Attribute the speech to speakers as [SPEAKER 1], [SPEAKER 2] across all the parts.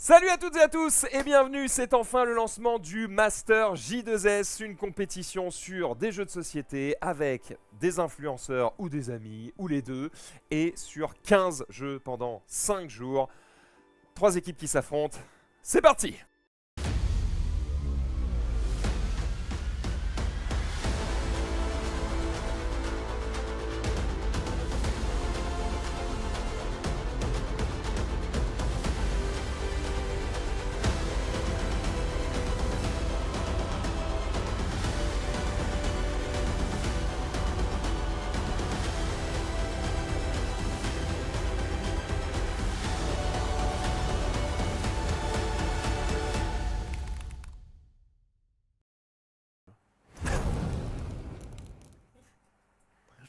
[SPEAKER 1] Salut à toutes et à tous et bienvenue, c'est enfin le lancement du Master J2S, une compétition sur des jeux de société avec des influenceurs ou des amis ou les deux et sur 15 jeux pendant 5 jours. 3 équipes qui s'affrontent, c'est parti!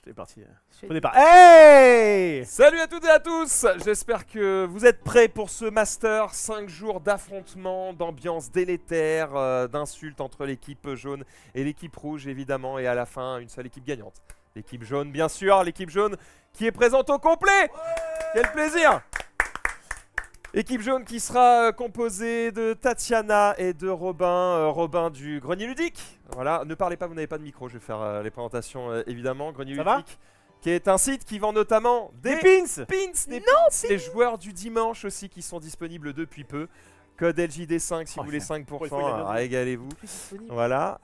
[SPEAKER 2] C'est parti. Au départ. Hey!
[SPEAKER 1] Salut à toutes et à tous, j'espère que vous êtes prêts pour ce Master. 5 jours d'affrontement, d'ambiance délétère, d'insultes entre l'équipe jaune et l'équipe rouge évidemment, et à la fin une seule équipe gagnante. L'équipe jaune bien sûr, l'équipe jaune qui est présente au complet. Quel plaisir! Équipe jaune qui sera composée de Tatiana et de Robin, Robin du Grenier Ludique. Voilà, ne parlez pas, vous n'avez pas de micro, je vais faire les présentations évidemment. Grenier
[SPEAKER 2] Ça va
[SPEAKER 1] Ludique, qui est un site qui vend notamment
[SPEAKER 2] Des pins!
[SPEAKER 1] des pins, les joueurs du dimanche aussi qui sont disponibles depuis peu. Code LJD5 si
[SPEAKER 2] Oh,
[SPEAKER 1] vous voulez
[SPEAKER 2] il faut
[SPEAKER 1] 5%,
[SPEAKER 2] y aller.
[SPEAKER 1] régalez-vous.
[SPEAKER 3] Plus disponible.
[SPEAKER 1] Voilà.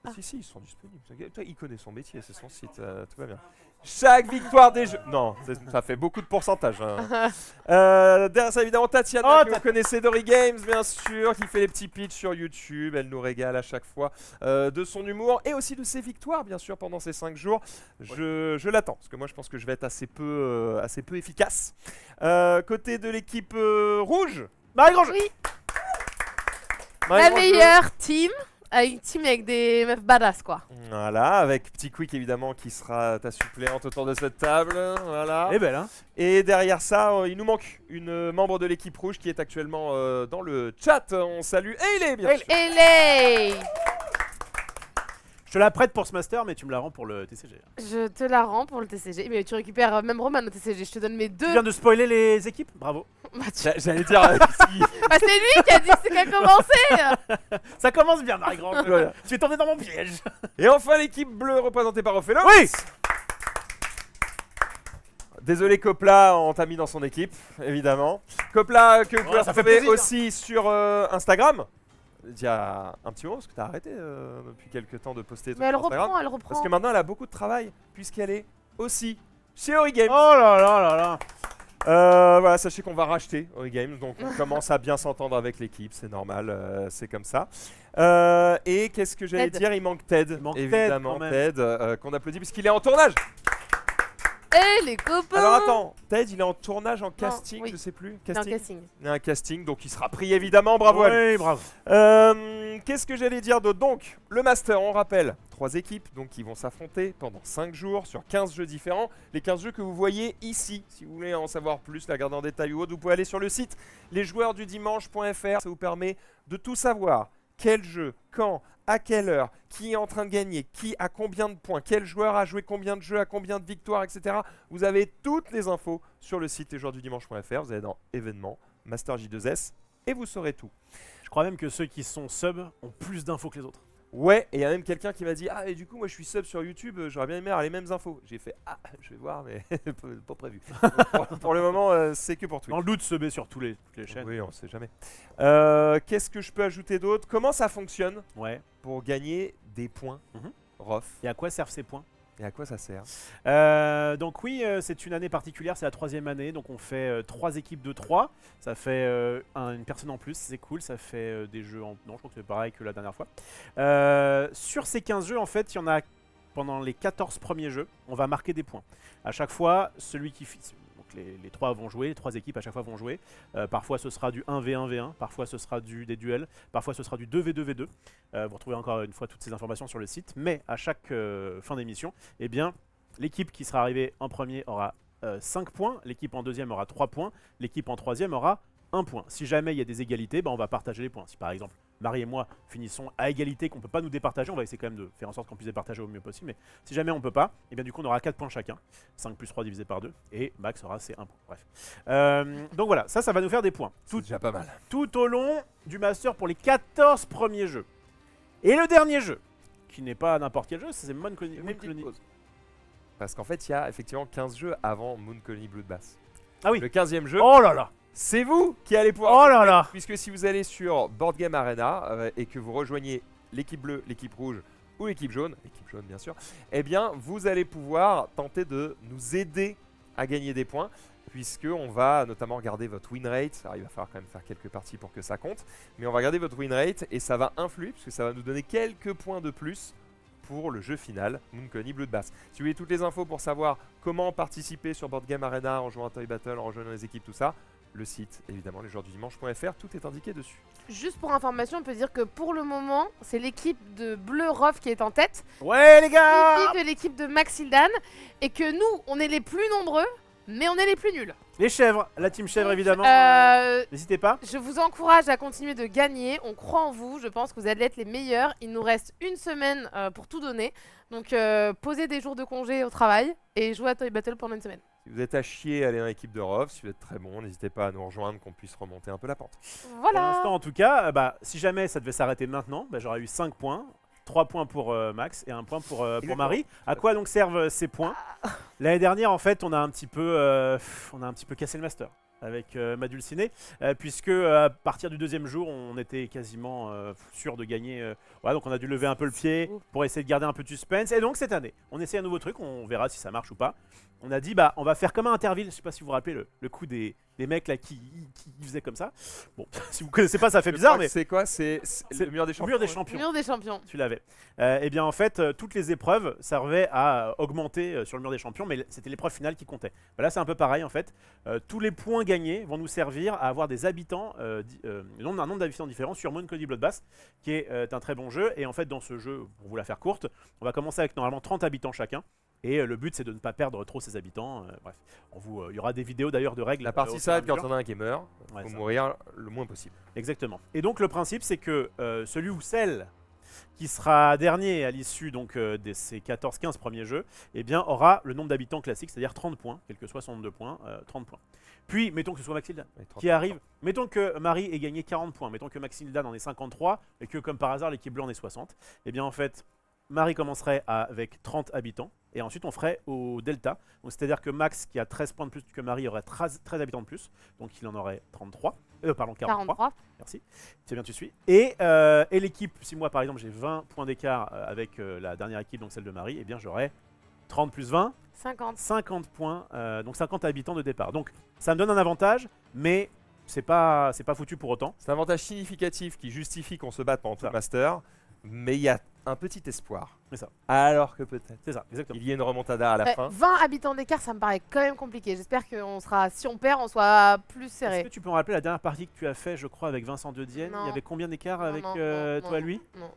[SPEAKER 3] Ah.
[SPEAKER 1] Si, ils sont disponibles. Il connaît son métier, c'est son site, tout va bien. Chaque victoire des jeux. Non, ça fait beaucoup de pourcentage. Hein. Derrière ça, évidemment, Tatiana,
[SPEAKER 2] Oh,
[SPEAKER 1] que vous connaissez d'Ori Games, bien sûr, qui fait les petits pitchs sur YouTube. Elle nous régale à chaque fois de son humour et aussi de ses victoires, bien sûr, pendant ces 5 jours. Je l'attends, parce que moi, je pense que je vais être assez peu efficace. Côté de l'équipe rouge,
[SPEAKER 2] Marie Grange!
[SPEAKER 3] Oui,
[SPEAKER 1] Marie
[SPEAKER 3] la
[SPEAKER 1] Grangeux.
[SPEAKER 3] meilleure team. Une team avec des meufs badass quoi.
[SPEAKER 1] Voilà, avec Petit Quick évidemment qui sera ta suppléante autour de cette table. Voilà.
[SPEAKER 2] Elle est belle, hein?
[SPEAKER 1] Et derrière ça, il nous manque une membre de l'équipe rouge qui est actuellement dans le chat. On salue Hayley, bien sûr.
[SPEAKER 3] Elay,
[SPEAKER 2] Je te la prête pour ce master, mais tu me la rends pour le TCG.
[SPEAKER 3] je te la rends pour le TCG. Mais tu récupères même Roman au TCG. Je te donne mes
[SPEAKER 2] Tu
[SPEAKER 3] deux.
[SPEAKER 2] viens de spoiler les équipes? Bravo.
[SPEAKER 3] Bah,
[SPEAKER 1] J'allais dire.
[SPEAKER 3] bah, c'est lui qui a dit c'est qui a commencé.
[SPEAKER 2] Ça commence bien, Marie Grange.
[SPEAKER 1] Voilà.
[SPEAKER 2] Tu es tombé dans mon piège.
[SPEAKER 1] Et enfin l'équipe bleue représentée par Ophélo.
[SPEAKER 2] Oui!
[SPEAKER 1] Désolé Copla, on t'a mis dans son équipe, évidemment. Copla que vous pouvez
[SPEAKER 2] Oh, ça fait
[SPEAKER 1] retrouver
[SPEAKER 2] plaisir.
[SPEAKER 1] aussi sur Instagram. Il y a un petit moment, parce que t'as arrêté depuis quelques temps de poster
[SPEAKER 3] Mais elle
[SPEAKER 1] sur Instagram.
[SPEAKER 3] reprend, elle reprend.
[SPEAKER 1] Parce que maintenant elle a beaucoup de travail, puisqu'elle est aussi chez Ori Games.
[SPEAKER 2] Oh là là là là.
[SPEAKER 1] Voilà, sachez qu'on va racheter Ori Games, donc on commence à bien s'entendre avec l'équipe, c'est normal, c'est comme ça. Et qu'est-ce que j'allais
[SPEAKER 3] Ted.
[SPEAKER 1] dire? Il manque Ted,
[SPEAKER 2] Il manque Ted,
[SPEAKER 1] évidemment,
[SPEAKER 2] quand même.
[SPEAKER 1] Ted, qu'on applaudit puisqu'il est en tournage.
[SPEAKER 3] Eh les copains.
[SPEAKER 1] Alors attends, Ted il est en tournage, en casting,
[SPEAKER 3] oui.
[SPEAKER 1] je sais plus.
[SPEAKER 3] C'est un
[SPEAKER 1] Casting.
[SPEAKER 3] casting.
[SPEAKER 1] Il y a un casting, donc il sera pris évidemment, bravo à lui.
[SPEAKER 2] Oui, bravo.
[SPEAKER 1] Qu'est-ce que j'allais dire d'autre? Donc, le Master, on rappelle, 3 équipes donc, qui vont s'affronter pendant 5 jours sur 15 jeux différents. Les 15 jeux que vous voyez ici. Si vous voulez en savoir plus, la regarder en détail ou autre, vous pouvez aller sur le site lesjoueursdudimanche.fr. Ça vous permet de tout savoir. Quel jeu, quand, à quelle heure, qui est en train de gagner, qui a combien de points, quel joueur a joué combien de jeux, à combien de victoires, etc. Vous avez toutes les infos sur le site lesjoueursdudimanche.fr. Vous allez dans événements, Master J2S et vous saurez tout.
[SPEAKER 2] Je crois même que ceux qui sont sub ont plus d'infos que les autres.
[SPEAKER 1] Ouais, et il y a même quelqu'un qui m'a dit: ah, et du coup, moi je suis sub sur YouTube, j'aurais bien aimé avoir les mêmes infos. J'ai fait: ah, je vais voir, mais pas prévu. Pour le moment, c'est que pour Twitch.
[SPEAKER 2] Dans le doute, subber sur toutes les chaînes.
[SPEAKER 1] Oui, on sait jamais. Qu'est-ce que je peux ajouter d'autre? Comment ça fonctionne
[SPEAKER 2] Ouais.
[SPEAKER 1] pour gagner des points? Rof,
[SPEAKER 2] Et à quoi servent ces points?
[SPEAKER 1] et à quoi ça sert?
[SPEAKER 2] Donc oui, c'est une année particulière, c'est la 3e année, donc on fait 3 équipes de 3, ça fait une personne en plus, c'est cool, ça fait des jeux en... Non, je crois que c'est pareil que la dernière fois. Sur ces 15 jeux, en fait, il y en a pendant les 14 premiers jeux, on va marquer des points. À chaque fois, celui qui... Donc les 3 vont jouer, les 3 équipes à chaque fois vont jouer. Parfois ce sera du 1v1v1, parfois ce sera des duels, parfois ce sera du 2v2v2. Vous retrouvez encore une fois toutes ces informations sur le site. Mais à chaque fin d'émission, eh bien, l'équipe qui sera arrivée en premier aura 5 points, l'équipe en deuxième aura 3 points, l'équipe en troisième aura 1 point. Si jamais il y a des égalités, on va partager les points. Si par exemple Marie et moi finissons à égalité, qu'on ne peut pas nous départager, on va essayer quand même de faire en sorte qu'on puisse départager au mieux possible, mais si jamais on ne peut pas, et bien du coup on aura 4 points chacun, 5 plus 3 divisé par 2, et Max aura ses 1 point. Bref. Donc voilà, ça va nous faire des points.
[SPEAKER 1] C'est déjà pas mal.
[SPEAKER 2] Tout au long du Master pour les 14 premiers jeux. Et le dernier jeu, qui n'est pas n'importe quel jeu, c'est Moon Colony.
[SPEAKER 1] Une petite pause. Parce qu'en fait, il y a effectivement 15 jeux avant Moon Colony Bloodbath.
[SPEAKER 2] Ah oui.
[SPEAKER 1] Le 15e jeu,
[SPEAKER 2] Oh là là.
[SPEAKER 1] c'est vous qui allez pouvoir
[SPEAKER 2] Oh
[SPEAKER 1] jouer,
[SPEAKER 2] là là.
[SPEAKER 1] puisque si vous allez sur Board Game Arena et que vous rejoignez l'équipe bleue, l'équipe rouge ou l'équipe jaune bien sûr, eh bien vous allez pouvoir tenter de nous aider à gagner des points, puisque on va notamment regarder votre win rate. Alors, il va falloir quand même faire quelques parties pour que ça compte, mais on va regarder votre win rate et ça va influer, puisque ça va nous donner quelques points de plus pour le jeu final Moon Colony Bloodbath. Si vous voulez toutes les infos pour savoir comment participer sur Board Game Arena en jouant à Toy Battle, en rejoignant les équipes, tout ça, le site, évidemment, lesjoueursdudimanche.fr, tout est indiqué dessus.
[SPEAKER 3] Juste pour information, on peut dire que pour le moment, c'est l'équipe de Bleu Rof qui est en tête,
[SPEAKER 2] Ouais les gars.
[SPEAKER 3] ainsi que l'équipe de Maxildan, et que nous, on est les plus nombreux, mais on est les plus nuls.
[SPEAKER 2] Les chèvres, la team chèvre
[SPEAKER 3] Donc,
[SPEAKER 2] évidemment. N'hésitez pas.
[SPEAKER 3] Je vous encourage à continuer de gagner, on croit en vous, je pense que vous allez être les meilleurs. Il nous reste une semaine pour tout donner, donc posez des jours de congé au travail et jouez à Toy Battle pendant une semaine.
[SPEAKER 1] Si vous êtes à chier, allez dans l'équipe de Rof. Si vous êtes très bon, n'hésitez pas à nous rejoindre, qu'on puisse remonter un peu la pente.
[SPEAKER 2] Pour
[SPEAKER 3] Voilà.
[SPEAKER 2] l'instant en tout cas, si jamais ça devait s'arrêter maintenant, j'aurais eu 5 points. 3 points pour Max et 1 point pour Marie. À quoi donc servent ces points? L'année dernière, en fait, on a un petit peu cassé le master avec Madulciné, puisque à partir du deuxième jour, on était quasiment sûr de gagner. Voilà, donc on a dû lever un peu le pied pour essayer de garder un peu de suspense. Et donc cette année, on essaie un nouveau truc, on verra si ça marche ou pas. On a dit, on va faire comme un Interville. Je sais pas si vous vous rappelez le coup des mecs là qui faisaient comme ça. Bon, si vous connaissez pas, ça fait bizarre, mais
[SPEAKER 1] C'est quoi? C'est le mur des champions.
[SPEAKER 2] mur des champions.
[SPEAKER 3] Mur des champions.
[SPEAKER 2] Tu l'avais. Eh bien en fait, toutes les épreuves servaient à augmenter sur le mur des champions, mais c'était l'épreuve finale qui comptait. Là c'est un peu pareil en fait. Tous les points gagnés vont nous servir à avoir des habitants, un nombre d'habitants différents sur Moon Colony Bloodbath, qui est un très bon jeu. Et en fait dans ce jeu, pour vous la faire courte, on va commencer avec normalement 30 habitants chacun. Et le but c'est de ne pas perdre trop ses habitants. Bref, il y aura des vidéos d'ailleurs de règles.
[SPEAKER 1] La partie
[SPEAKER 2] au fur et à
[SPEAKER 1] s'arrête quand
[SPEAKER 2] mesure.
[SPEAKER 1] il y en a un qui meurt.
[SPEAKER 2] Ouais,
[SPEAKER 1] Faut
[SPEAKER 2] ça.
[SPEAKER 1] mourir le moins possible.
[SPEAKER 2] Exactement. Et donc le principe c'est que celui ou celle qui sera dernier à l'issue donc de ces 14-15 premiers jeux, eh bien aura le nombre d'habitants classique, c'est-à-dire 30 points, quel que soit son nombre de points, 30 points. Puis mettons que ce soit Maxildan
[SPEAKER 1] Et 30.
[SPEAKER 2] qui arrive, mettons que Marie ait gagné 40 points, mettons que Maxildan en ait 53 et que comme par hasard l'équipe bleue en ait 60, eh bien en fait Marie commencerait avec 30 habitants et ensuite on ferait au delta. Donc c'est-à-dire que Max qui a 13 points de plus que Marie aurait 13 habitants de plus, donc il en aurait 33. Pardon, 43.
[SPEAKER 3] 43.
[SPEAKER 2] Merci, c'est bien, tu suis. Et l'équipe, si moi par exemple j'ai 20 points d'écart avec la dernière équipe, donc celle de Marie, eh bien j'aurai 30 plus 20, 50 points, donc 50 habitants de départ. Donc ça me donne un avantage, mais c'est pas foutu pour autant.
[SPEAKER 1] C'est un avantage significatif qui justifie qu'on se batte pendant tout
[SPEAKER 2] Ça.
[SPEAKER 1] le master, mais il y a un petit espoir.
[SPEAKER 2] C'est ça.
[SPEAKER 1] Alors que peut-être
[SPEAKER 2] C'est ça, exactement.
[SPEAKER 1] il y a une remontada à la fin.
[SPEAKER 3] 20 habitants d'écart, ça me paraît quand même compliqué. J'espère qu'on sera, si on perd, on soit plus
[SPEAKER 2] Est-ce
[SPEAKER 3] serré.
[SPEAKER 2] que tu peux me rappeler la dernière partie que tu as fait, je crois, avec Vincent De Dienne?
[SPEAKER 3] Non.
[SPEAKER 2] Il y avait combien d'écart
[SPEAKER 3] Non,
[SPEAKER 2] avec
[SPEAKER 3] non,
[SPEAKER 2] toi et lui?
[SPEAKER 3] Non.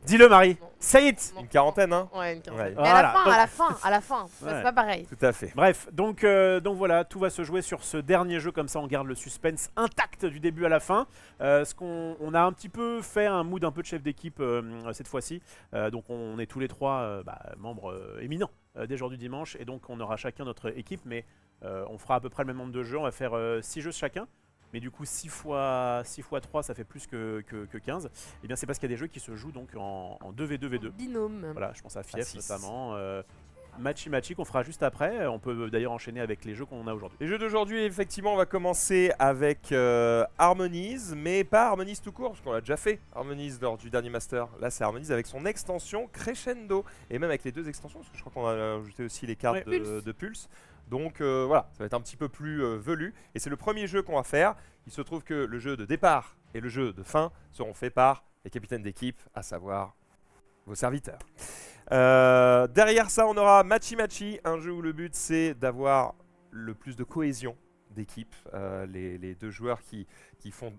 [SPEAKER 2] Dis-le Marie,
[SPEAKER 3] Non.
[SPEAKER 2] say it.
[SPEAKER 3] Non.
[SPEAKER 1] Une quarantaine, hein?
[SPEAKER 3] Ouais, une quinzaine.
[SPEAKER 1] Ouais.
[SPEAKER 3] Mais à la
[SPEAKER 2] Voilà.
[SPEAKER 3] fin, à la fin.
[SPEAKER 2] Ouais.
[SPEAKER 3] C'est pas pareil.
[SPEAKER 1] Tout à fait.
[SPEAKER 2] Bref, donc voilà, tout va se jouer sur ce dernier jeu, comme ça on garde le suspense intact du début à la fin. On a un petit peu fait un mood un peu de chef d'équipe cette fois-ci, donc on est tous les trois membres éminents des jours du dimanche, et donc on aura chacun notre équipe, mais on fera à peu près le même nombre de jeux, on va faire 6 jeux chacun. Mais du coup 6 fois 3 ça fait plus que 15. Et bien c'est parce qu'il y a des jeux qui se jouent donc en 2v2v2.
[SPEAKER 3] Binôme.
[SPEAKER 2] Voilà, je pense à Fief
[SPEAKER 1] six.
[SPEAKER 2] notamment. Machi qu'on fera juste après. On peut d'ailleurs enchaîner avec les jeux qu'on a aujourd'hui.
[SPEAKER 1] Les jeux d'aujourd'hui, effectivement, on va commencer avec Harmonies, mais pas Harmonies tout court, parce qu'on l'a déjà fait, Harmonies lors du dernier Master. Là, c'est Harmonies avec son extension Crescendo, et même avec les deux extensions, parce que je crois qu'on a ajouté aussi les cartes
[SPEAKER 2] Ouais.
[SPEAKER 1] de Pulse. Donc voilà, ça va être un petit peu plus velu, et c'est le premier jeu qu'on va faire. Il se trouve que le jeu de départ et le jeu de fin seront faits par les capitaines d'équipe, à savoir vos serviteurs. Derrière ça, on aura Machi, un jeu où le but c'est d'avoir le plus de cohésion d'équipe. Les deux joueurs qui font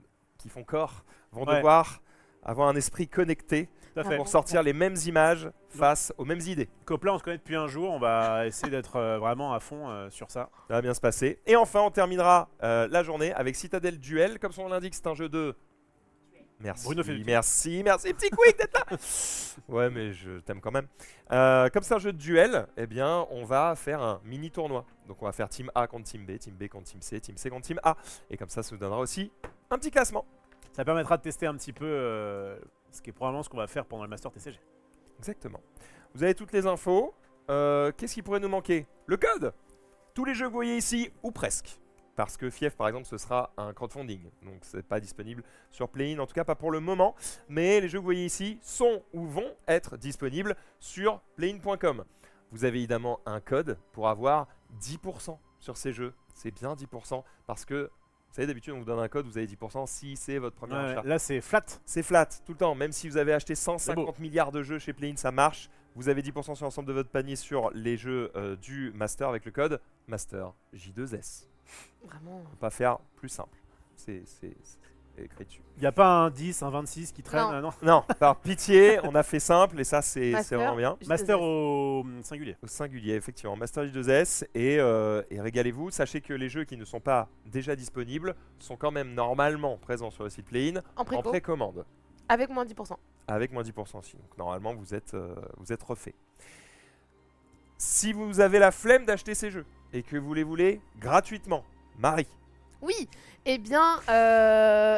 [SPEAKER 1] corps vont
[SPEAKER 2] Ouais.
[SPEAKER 1] devoir avoir un esprit connecté
[SPEAKER 2] Tout à fait.
[SPEAKER 1] pour sortir les mêmes images face aux mêmes idées.
[SPEAKER 2] Copla, on se connaît depuis un jour. On va essayer d'être vraiment à fond sur ça.
[SPEAKER 1] Ça va bien se passer. Et enfin, on terminera la journée avec Citadel Duel. Comme son nom l'indique, c'est un jeu de Merci,
[SPEAKER 2] Bruno fait le
[SPEAKER 1] merci, petit quick d'être là. Ouais, mais je t'aime quand même. Comme c'est un jeu de duel, eh bien, on va faire un mini tournoi. Donc, on va faire team A contre team B contre team C contre team A. Et comme ça nous donnera aussi un petit classement.
[SPEAKER 2] Ça permettra de tester un petit peu ce qui est probablement ce qu'on va faire pendant le Master TCG.
[SPEAKER 1] Exactement. Vous avez toutes les infos. Qu'est-ce qui pourrait nous manquer? Le code. Tous les jeux que vous voyez ici, ou presque. Parce que Fief, par exemple, ce sera un crowdfunding. Donc, c'est pas disponible sur Play-in, en tout cas pas pour le moment. Mais les jeux que vous voyez ici sont ou vont être disponibles sur playin.com. Vous avez évidemment un code pour avoir 10% sur ces jeux. C'est bien 10% parce que, vous savez, d'habitude, on vous donne un code, vous avez 10% si c'est votre premier achat.
[SPEAKER 2] Là, c'est flat.
[SPEAKER 1] C'est flat, tout le temps. Même si vous avez acheté 150 milliards de jeux chez Play-in, ça marche. Vous avez 10% sur l'ensemble de votre panier sur les jeux du Master avec le code Master J2S.
[SPEAKER 3] Vraiment.
[SPEAKER 1] On peut pas faire plus simple. C'est écrit dessus.
[SPEAKER 2] Il n'y a pas un 10, un 26 qui traîne.
[SPEAKER 3] Non.
[SPEAKER 2] Non.
[SPEAKER 1] Non, par pitié, on a fait simple et ça c'est vraiment bien.
[SPEAKER 2] Master au singulier.
[SPEAKER 1] Au singulier, effectivement. Master J2S et régalez-vous. Sachez que les jeux qui ne sont pas déjà disponibles sont quand même normalement présents sur le site Play-in
[SPEAKER 3] En préco,
[SPEAKER 1] en précommande.
[SPEAKER 3] avec moins 10%.
[SPEAKER 1] Avec moins 10% aussi. Donc normalement vous êtes refait. Si vous avez la flemme d'acheter ces jeux et que vous les voulez gratuitement, Marie.
[SPEAKER 3] Oui, eh bien,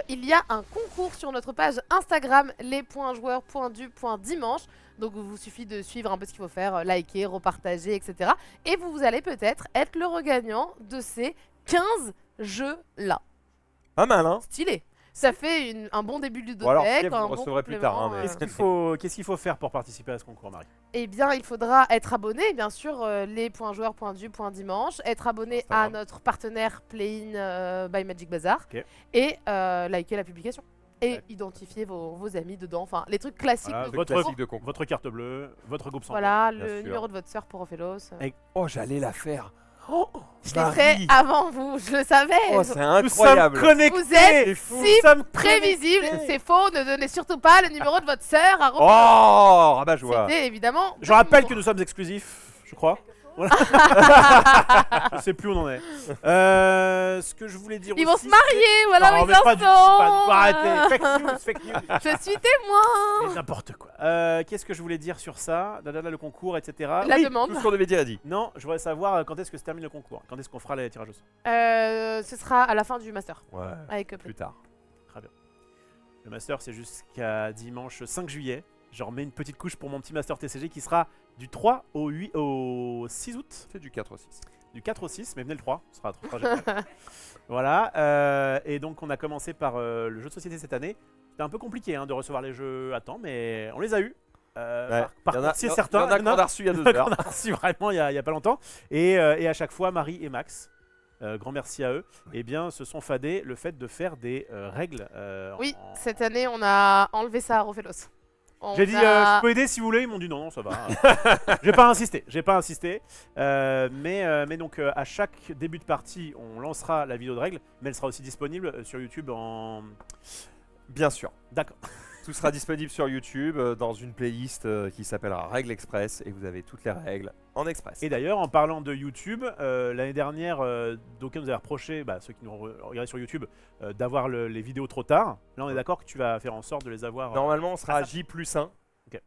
[SPEAKER 3] il y a un concours sur notre page Instagram, les.joueurs.du.dimanche. Donc, il vous suffit de suivre un peu ce qu'il faut faire, liker, repartager, etc. Et vous allez peut-être être le regagnant de ces 15 jeux-là.
[SPEAKER 1] Pas mal, hein?
[SPEAKER 3] Stylé. Ça fait un bon début de
[SPEAKER 1] Bon, alors,
[SPEAKER 3] deck,
[SPEAKER 1] Fief, vous
[SPEAKER 3] un
[SPEAKER 1] le
[SPEAKER 3] bon
[SPEAKER 1] recevrez plus tard, hein,
[SPEAKER 3] complément,
[SPEAKER 1] mais-
[SPEAKER 2] Qu'est-ce qu'il faut faire pour participer à ce concours, Marie?
[SPEAKER 3] Eh bien, il faudra être abonné, bien sûr, les.joueurs.du.dimanche, être abonné à
[SPEAKER 1] Instagram.
[SPEAKER 3] notre partenaire Play-in by Magic Bazaar
[SPEAKER 2] Ok.
[SPEAKER 3] et liker la publication. Et
[SPEAKER 2] Ouais.
[SPEAKER 3] identifier vos amis dedans, enfin les trucs classiques
[SPEAKER 2] Voilà,
[SPEAKER 3] de
[SPEAKER 1] Truc
[SPEAKER 2] votre-
[SPEAKER 3] concours.
[SPEAKER 1] classique de concours.
[SPEAKER 2] Votre carte bleue, votre groupe sanguin.
[SPEAKER 3] Voilà,
[SPEAKER 1] Bien
[SPEAKER 3] le
[SPEAKER 1] sûr.
[SPEAKER 3] numéro de votre sœur pour Ophélos.
[SPEAKER 1] Oh, j'allais la faire. Oh,
[SPEAKER 3] Je l'ai fait
[SPEAKER 1] Marie.
[SPEAKER 3] avant vous, je le savais.
[SPEAKER 1] Oh, c'est
[SPEAKER 2] Nous sommes
[SPEAKER 1] incroyable.
[SPEAKER 2] connectés.
[SPEAKER 3] Vous êtes
[SPEAKER 1] C'est fou.
[SPEAKER 3] si
[SPEAKER 2] Nous sommes
[SPEAKER 3] prévisible,
[SPEAKER 2] connectés.
[SPEAKER 3] c'est faux, ne donnez surtout pas le numéro de votre sœur à Ophélos.
[SPEAKER 1] Oh, rabat-joie.
[SPEAKER 3] C'était évidemment.
[SPEAKER 2] Je rappelle que nous sommes exclusifs, je crois. Voilà. Je sais plus où on en est. Ce que je voulais dire
[SPEAKER 3] Ils vont
[SPEAKER 2] aussi,
[SPEAKER 3] se marier, voilà
[SPEAKER 2] non,
[SPEAKER 3] les
[SPEAKER 2] mais pas du tout,
[SPEAKER 3] instants.
[SPEAKER 2] arrêtez. Fake news.
[SPEAKER 3] Je suis témoin.
[SPEAKER 2] Mais n'importe quoi. Qu'est-ce que je voulais dire sur ça? Le concours, etc.
[SPEAKER 3] La
[SPEAKER 2] Oui.
[SPEAKER 3] demande.
[SPEAKER 1] Tout ce qu'on devait dire est dit.
[SPEAKER 2] Non, je voudrais savoir quand est-ce que se termine le concours. Quand est-ce qu'on fera les tirages au sort.
[SPEAKER 3] Ce sera à la fin du master
[SPEAKER 1] Ouais.
[SPEAKER 3] avec Play.
[SPEAKER 1] Plus tard.
[SPEAKER 2] Le master, c'est jusqu'à dimanche 5 juillet. Je remets une petite couche pour mon petit master TCG qui sera du 3 au 6 août.
[SPEAKER 1] C'est du 4 au 6.
[SPEAKER 2] Du 4 au 6, mais venez le 3. Ce sera trop génial. Voilà. Et donc, on a commencé par le jeu de société cette année. C'était un peu compliqué hein, de recevoir les jeux à temps, mais on les a eus. Par
[SPEAKER 1] Il y en a-
[SPEAKER 2] contre, c'est
[SPEAKER 1] il y en
[SPEAKER 2] certain.
[SPEAKER 1] a qu'on a reçu il y a 2
[SPEAKER 2] qu'on
[SPEAKER 1] heures.
[SPEAKER 2] a reçu vraiment il y a pas longtemps. Et à chaque fois, Marie et Max, grand merci à eux, eh bien, se sont fadés le fait de faire des règles.
[SPEAKER 3] Oui,
[SPEAKER 2] en-
[SPEAKER 3] cette année, on a enlevé ça à Ophélos.
[SPEAKER 2] J'ai dit, je peux aider si vous voulez. Ils m'ont dit non, ça va. J'ai pas insisté. Mais donc, à chaque début de partie, on lancera la vidéo de règles, mais elle sera aussi disponible sur YouTube en.
[SPEAKER 1] Bien sûr.
[SPEAKER 2] D'accord.
[SPEAKER 1] Tout sera disponible sur YouTube dans une playlist qui s'appellera Règles Express et vous avez toutes les règles en express.
[SPEAKER 2] Et d'ailleurs, en parlant de YouTube, l'année dernière, d'aucuns nous avaient reproché, ceux qui nous regardaient sur YouTube, d'avoir les vidéos trop tard. Là, on est d'accord que tu vas faire en sorte de les avoir.
[SPEAKER 1] Normalement, on sera
[SPEAKER 2] Ah,
[SPEAKER 1] à
[SPEAKER 2] ça-
[SPEAKER 1] J+1.
[SPEAKER 2] Ok.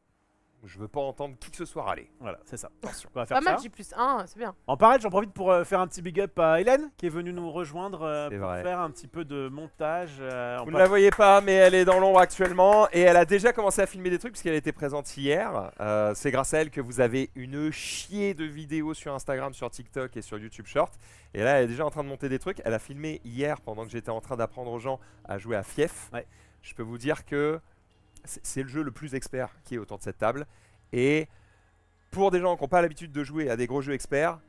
[SPEAKER 1] Je veux pas entendre qui que ce soit râler.
[SPEAKER 2] Voilà, c'est ça.
[SPEAKER 1] Attention.
[SPEAKER 2] On va faire
[SPEAKER 3] Pas mal,
[SPEAKER 2] ça.
[SPEAKER 3] J+1, c'est bien.
[SPEAKER 2] En parallèle, j'en profite pour faire un petit big up à Hélène qui est venue nous rejoindre
[SPEAKER 1] C'est
[SPEAKER 2] pour
[SPEAKER 1] vrai.
[SPEAKER 2] faire un petit peu de montage.
[SPEAKER 1] Vous ne la voyez pas, mais elle est dans l'ombre actuellement et elle a déjà commencé à filmer des trucs puisqu'elle était présente hier. C'est grâce à elle que vous avez une chier de vidéos sur Instagram, sur TikTok et sur YouTube Short. Et là, elle est déjà en train de monter des trucs. Elle a filmé hier pendant que j'étais en train d'apprendre aux gens à jouer à Fief.
[SPEAKER 2] Ouais.
[SPEAKER 1] Je peux vous dire que c'est le jeu le plus expert qui est autour de cette table. Et pour des gens qui n'ont pas l'habitude de jouer à des gros jeux experts,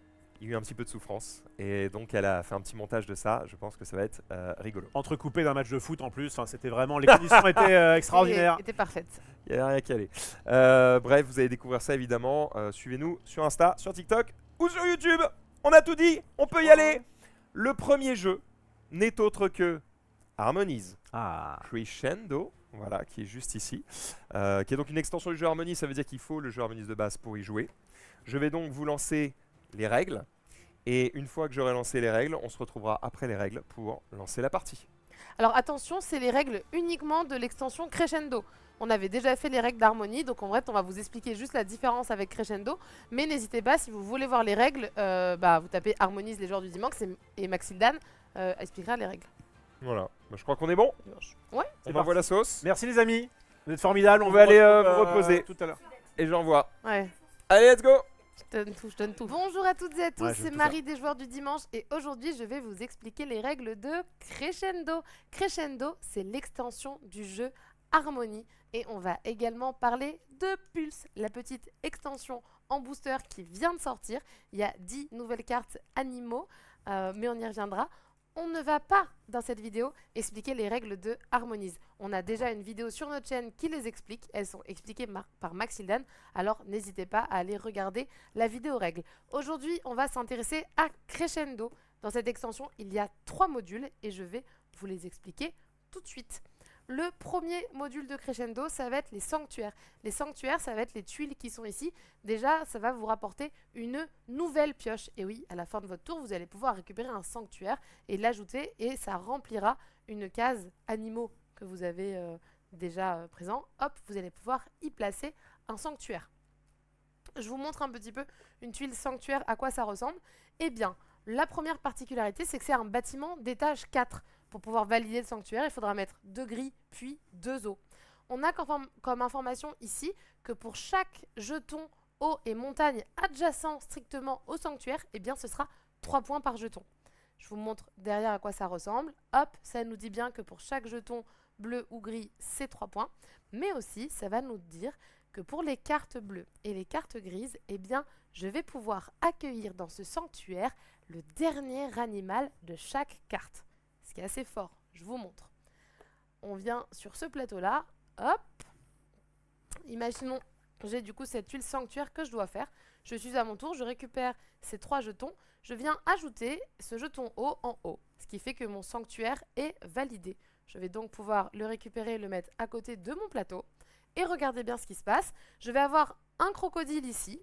[SPEAKER 1] il y a eu un petit peu de souffrance. Et donc, elle a fait un petit montage de ça. Je pense que ça va être rigolo.
[SPEAKER 2] Entrecoupé d'un match de foot en plus, enfin, c'était vraiment. Les conditions étaient extraordinaires.
[SPEAKER 3] C'était parfaite.
[SPEAKER 1] Il n'y a rien à caler. Bref, vous allez découvrir ça évidemment. Suivez-nous sur Insta, sur TikTok ou sur YouTube. On a tout dit, on peut y aller. Le premier jeu n'est autre que Harmonies
[SPEAKER 2] Ah.
[SPEAKER 1] Crescendo, voilà, qui est juste ici. Qui est donc une extension du jeu Harmonies, ça veut dire qu'il faut le jeu Harmonies de base pour y jouer. Je vais donc vous lancer les règles. Et une fois que j'aurai lancé les règles, on se retrouvera après les règles pour lancer la partie.
[SPEAKER 3] Alors attention, c'est les règles uniquement de l'extension Crescendo. On avait déjà fait les règles d'harmonie, donc en vrai, on va vous expliquer juste la différence avec Crescendo. Mais n'hésitez pas, si vous voulez voir les règles, vous tapez Harmonise les joueurs du dimanche et Maxildan expliquera les règles.
[SPEAKER 1] Voilà, bah, je crois qu'on est bon.
[SPEAKER 3] Ouais.
[SPEAKER 2] C'est
[SPEAKER 1] On envoie la sauce
[SPEAKER 2] Merci les amis, vous êtes formidables.
[SPEAKER 1] On va aller
[SPEAKER 2] retrouve,
[SPEAKER 1] vous reposer.
[SPEAKER 2] tout à l'heure.
[SPEAKER 1] et j'envoie.
[SPEAKER 3] Ouais.
[SPEAKER 1] Allez, let's go!
[SPEAKER 3] Je donne tout. Bonjour à toutes et à tous,
[SPEAKER 2] Ouais, je
[SPEAKER 3] c'est
[SPEAKER 2] veux tout
[SPEAKER 3] Marie des joueurs du dimanche et aujourd'hui je vais vous expliquer les règles de Crescendo. Crescendo, c'est l'extension du jeu Harmonie et on va également parler de Pulse, la petite extension en booster qui vient de sortir. Il y a 10 nouvelles cartes animaux, mais on y reviendra. On ne va pas, dans cette vidéo, expliquer les règles de Harmonise. On a déjà une vidéo sur notre chaîne qui les explique. Elles sont expliquées par Maxildan. Alors, n'hésitez pas à aller regarder la vidéo règles. Aujourd'hui, on va s'intéresser à Crescendo. Dans cette extension, il y a 3 modules et je vais vous les expliquer tout de suite. Le premier module de Crescendo, ça va être les sanctuaires. Les sanctuaires, ça va être les tuiles qui sont ici. Déjà, ça va vous rapporter une nouvelle pioche. Et oui, à la fin de votre tour, vous allez pouvoir récupérer un sanctuaire et l'ajouter. Et ça remplira une case animaux que vous avez déjà présent. Hop, vous allez pouvoir y placer un sanctuaire. Je vous montre un petit peu une tuile sanctuaire, à quoi ça ressemble. Eh bien, la première particularité, c'est que c'est un bâtiment d'étage 4. Pour pouvoir valider le sanctuaire, il faudra mettre 2 grilles puis 2 eaux. On a comme information ici que pour chaque jeton eau et montagne adjacent strictement au sanctuaire, eh bien ce sera 3 points par jeton. Je vous montre derrière à quoi ça ressemble. Hop, ça nous dit bien que pour chaque jeton bleu ou gris, c'est 3 points. Mais aussi, ça va nous dire que pour les cartes bleues et les cartes grises, eh bien, je vais pouvoir accueillir dans ce sanctuaire le dernier animal de chaque carte. Ce qui est assez fort, je vous montre. On vient sur ce plateau-là, hop. Imaginons, j'ai du coup cette tuile sanctuaire que je dois faire. Je suis à mon tour, je récupère ces 3 jetons. Je viens ajouter ce jeton haut en haut, ce qui fait que mon sanctuaire est validé. Je vais donc pouvoir le récupérer et le mettre à côté de mon plateau. Et regardez bien ce qui se passe. Je vais avoir un crocodile ici,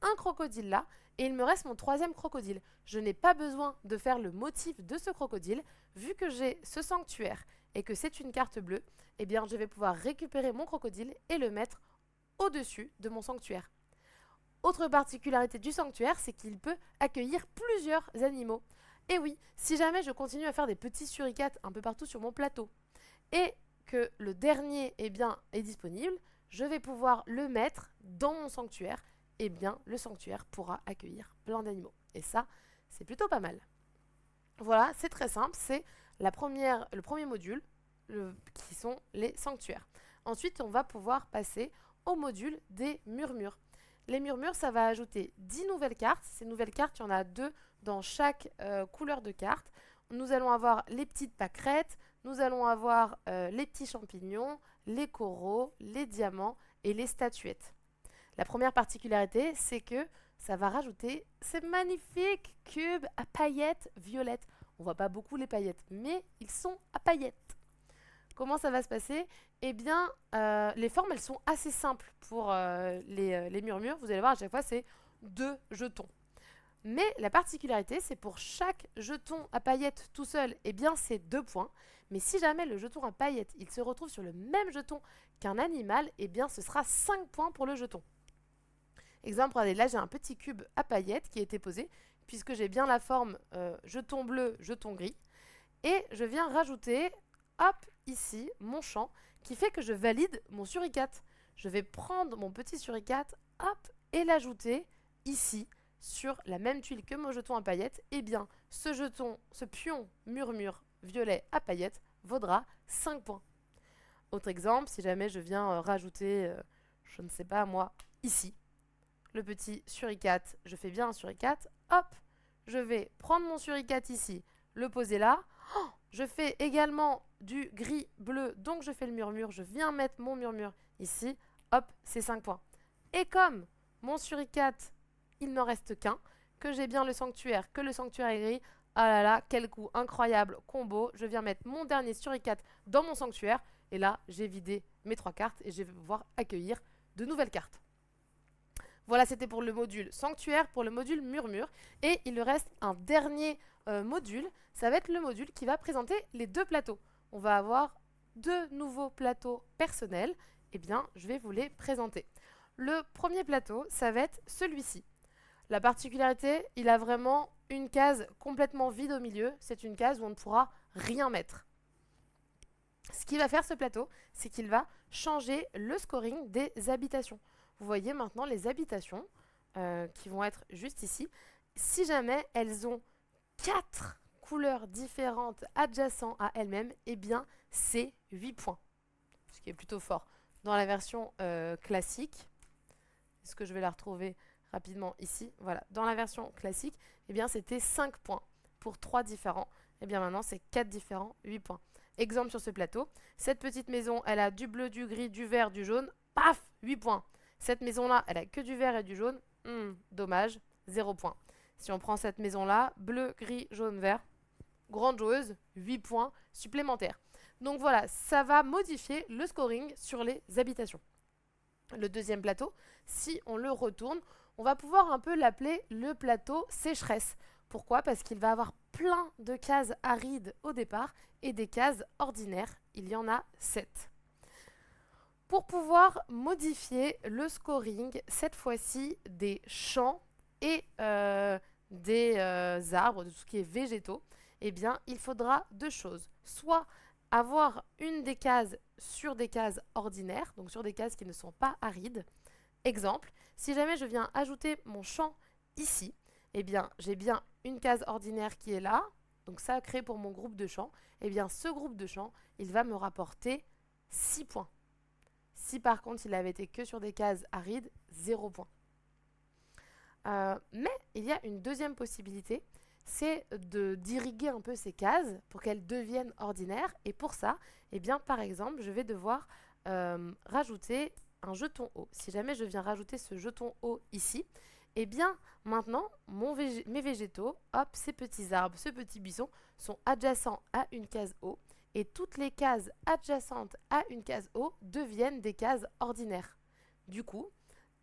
[SPEAKER 3] un crocodile là, et il me reste mon 3e crocodile. Je n'ai pas besoin de faire le motif de ce crocodile. Vu que j'ai ce sanctuaire et que c'est une carte bleue, eh bien je vais pouvoir récupérer mon crocodile et le mettre au-dessus de mon sanctuaire. Autre particularité du sanctuaire, c'est qu'il peut accueillir plusieurs animaux. Et oui, si jamais je continue à faire des petits suricates un peu partout sur mon plateau et que le dernier est disponible, je vais pouvoir le mettre dans mon sanctuaire. Eh bien, le sanctuaire pourra accueillir plein d'animaux. Et ça, c'est plutôt pas mal. Voilà, c'est très simple. C'est le premier module, qui sont les sanctuaires. Ensuite, on va pouvoir passer au module des murmures. Les murmures, ça va ajouter 10 nouvelles cartes. Ces nouvelles cartes, il y en a 2 dans chaque couleur de carte. Nous allons avoir les petites pâquerettes, nous allons avoir les petits champignons, les coraux, les diamants et les statuettes. La première particularité, c'est que ça va rajouter ces magnifiques cubes à paillettes violettes. On voit pas beaucoup les paillettes, mais ils sont à paillettes. Comment ça va se passer? Eh bien, les formes, elles sont assez simples pour les murmures. Vous allez voir, à chaque fois, c'est 2 jetons. Mais la particularité, c'est pour chaque jeton à paillettes tout seul, eh bien, c'est 2 points. Mais si jamais le jeton à paillettes, il se retrouve sur le même jeton qu'un animal, eh bien, ce sera 5 points pour le jeton. Exemple, regardez, là j'ai un petit cube à paillettes qui a été posé, puisque j'ai bien la forme jeton bleu, jeton gris. Et je viens rajouter, hop, ici, mon champ, qui fait que je valide mon suricate. Je vais prendre mon petit suricate, hop, et l'ajouter ici, sur la même tuile que mon jeton à paillettes. Et bien, ce pion murmure violet à paillettes vaudra 5 points. Autre exemple, si jamais je viens rajouter, je ne sais pas moi, ici, le petit suricate, je fais bien un suricate, hop, je vais prendre mon suricate ici, le poser là, oh, je fais également du gris-bleu, donc je fais le murmure, je viens mettre mon murmure ici, hop, c'est 5 points. Et comme mon suricate, il n'en reste qu'un, que j'ai bien le sanctuaire, que le sanctuaire est gris, ah là là, quel coup incroyable, combo, je viens mettre mon dernier suricate dans mon sanctuaire, et là, j'ai vidé mes 3 cartes et je vais pouvoir accueillir de nouvelles cartes. Voilà, c'était pour le module sanctuaire, pour le module murmure. Et il lui reste un dernier module. Ça va être le module qui va présenter les 2 plateaux. On va avoir 2 nouveaux plateaux personnels. Eh bien, je vais vous les présenter. Le premier plateau, ça va être celui-ci. La particularité, il a vraiment une case complètement vide au milieu. C'est une case où on ne pourra rien mettre. Ce qu'il va faire ce plateau, c'est qu'il va changer le scoring des habitations. Vous voyez maintenant les habitations qui vont être juste ici. Si jamais elles ont 4 couleurs différentes adjacentes à elles-mêmes, eh bien c'est 8 points. Ce qui est plutôt fort. Dans la version classique, est-ce que je vais la retrouver rapidement ici? Voilà, dans la version classique, eh bien c'était 5 points pour 3 différents. Eh bien maintenant c'est 4 différents, 8 points. Exemple sur ce plateau, cette petite maison, elle a du bleu, du gris, du vert, du jaune, paf, 8 points. Cette maison-là, elle a que du vert et du jaune, dommage, 0 points. Si on prend cette maison-là, bleu, gris, jaune, vert, grande joueuse, 8 points supplémentaires. Donc voilà, ça va modifier le scoring sur les habitations. Le deuxième plateau, si on le retourne, on va pouvoir un peu l'appeler le plateau sécheresse. Pourquoi? Parce qu'il va avoir plein de cases arides au départ et des cases ordinaires. Il y en a 7. Pour pouvoir modifier le scoring, cette fois-ci des champs et des arbres, de tout ce qui est végétaux, eh bien, il faudra 2 choses. Soit avoir une des cases sur des cases ordinaires, donc sur des cases qui ne sont pas arides. Exemple, si jamais je viens ajouter mon champ ici, eh bien, j'ai bien une case ordinaire qui est là, donc ça crée pour mon groupe de champs. Eh bien, ce groupe de champs, il va me rapporter 6 points. Si par contre, il avait été que sur des cases arides, 0 points. Mais il y a une deuxième possibilité, c'est d'irriguer un peu ces cases pour qu'elles deviennent ordinaires. Et pour ça, eh bien, par exemple, je vais devoir rajouter un jeton eau. Si jamais je viens rajouter ce jeton eau ici, eh bien, maintenant, mes végétaux, hop, ces petits arbres, ce petit buisson, sont adjacents à une case eau. Et toutes les cases adjacentes à une case eau deviennent des cases ordinaires. Du coup,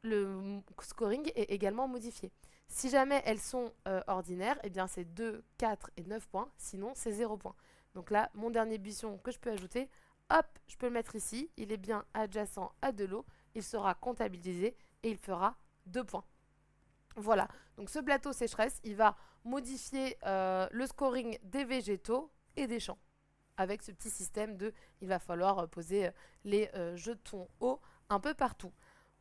[SPEAKER 3] le scoring est également modifié. Si jamais elles sont ordinaires, eh bien c'est 2, 4 et 9 points, sinon c'est 0 points. Donc là, mon dernier buisson que je peux ajouter, hop, je peux le mettre ici, il est bien adjacent à de l'eau, il sera comptabilisé et il fera 2 points. Voilà, donc ce plateau sécheresse, il va modifier le scoring des végétaux et des champs. Avec ce petit système de, il va falloir poser les jetons eau un peu partout.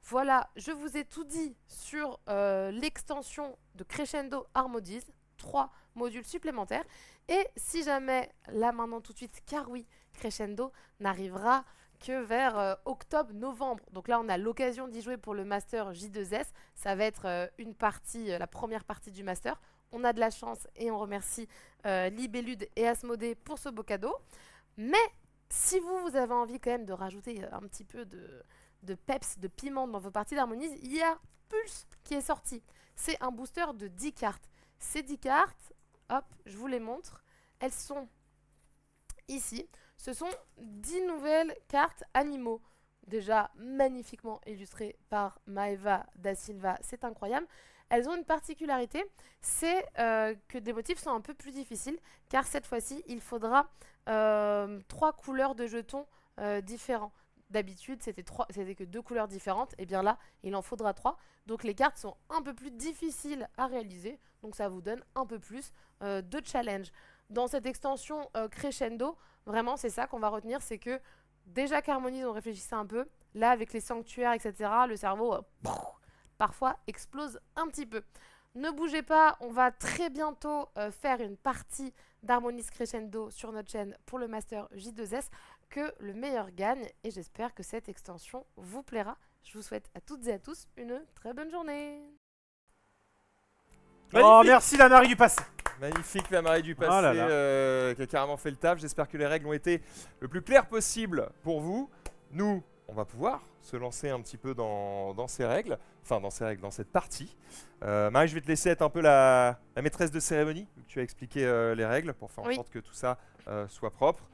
[SPEAKER 3] Voilà, je vous ai tout dit sur l'extension de Crescendo Harmonies, 3 modules supplémentaires. Et si jamais, là maintenant tout de suite, car oui, Crescendo n'arrivera que vers octobre-novembre. Donc là, on a l'occasion d'y jouer pour le Master J2S. Ça va être une partie, la première partie du Master. On a de la chance et on remercie Libellude et Asmodée pour ce beau cadeau. Mais si vous avez envie quand même de rajouter un petit peu de peps, de piment dans vos parties d'Harmonies, il y a Pulse qui est sorti. C'est un booster de 10 cartes. Ces 10 cartes, hop, je vous les montre. Elles sont ici. Ce sont 10 nouvelles cartes animaux. Déjà magnifiquement illustrées par Maeva da Silva, c'est incroyable. Elles ont une particularité, c'est que des motifs sont un peu plus difficiles, car cette fois-ci, il faudra 3 couleurs de jetons différents. D'habitude, c'était que 2 couleurs différentes, et bien là, il en faudra 3. Donc les cartes sont un peu plus difficiles à réaliser, donc ça vous donne un peu plus de challenge. Dans cette extension Crescendo, vraiment, c'est ça qu'on va retenir, c'est que déjà qu'Harmonies, on réfléchissait un peu, là, avec les sanctuaires, etc., le cerveau... parfois explose un petit peu. Ne bougez pas, on va très bientôt faire une partie d'Harmonies Crescendo sur notre chaîne pour le Master J2S, que le meilleur gagne, et j'espère que cette extension vous plaira. Je vous souhaite à toutes et à tous une très bonne journée.
[SPEAKER 2] Oh,
[SPEAKER 1] Magnifique.
[SPEAKER 2] merci la Marie du passé.
[SPEAKER 1] Magnifique la Marie du passé
[SPEAKER 2] Oh là là.
[SPEAKER 1] qui a carrément fait le taf. J'espère que les règles ont été le plus claires possible pour vous. Nous, on va pouvoir se lancer un petit peu dans ces règles, enfin dans cette partie. Marie, je vais te laisser être un peu la maîtresse de cérémonie. Tu as expliqué les règles pour faire en sorte que tout ça soit propre.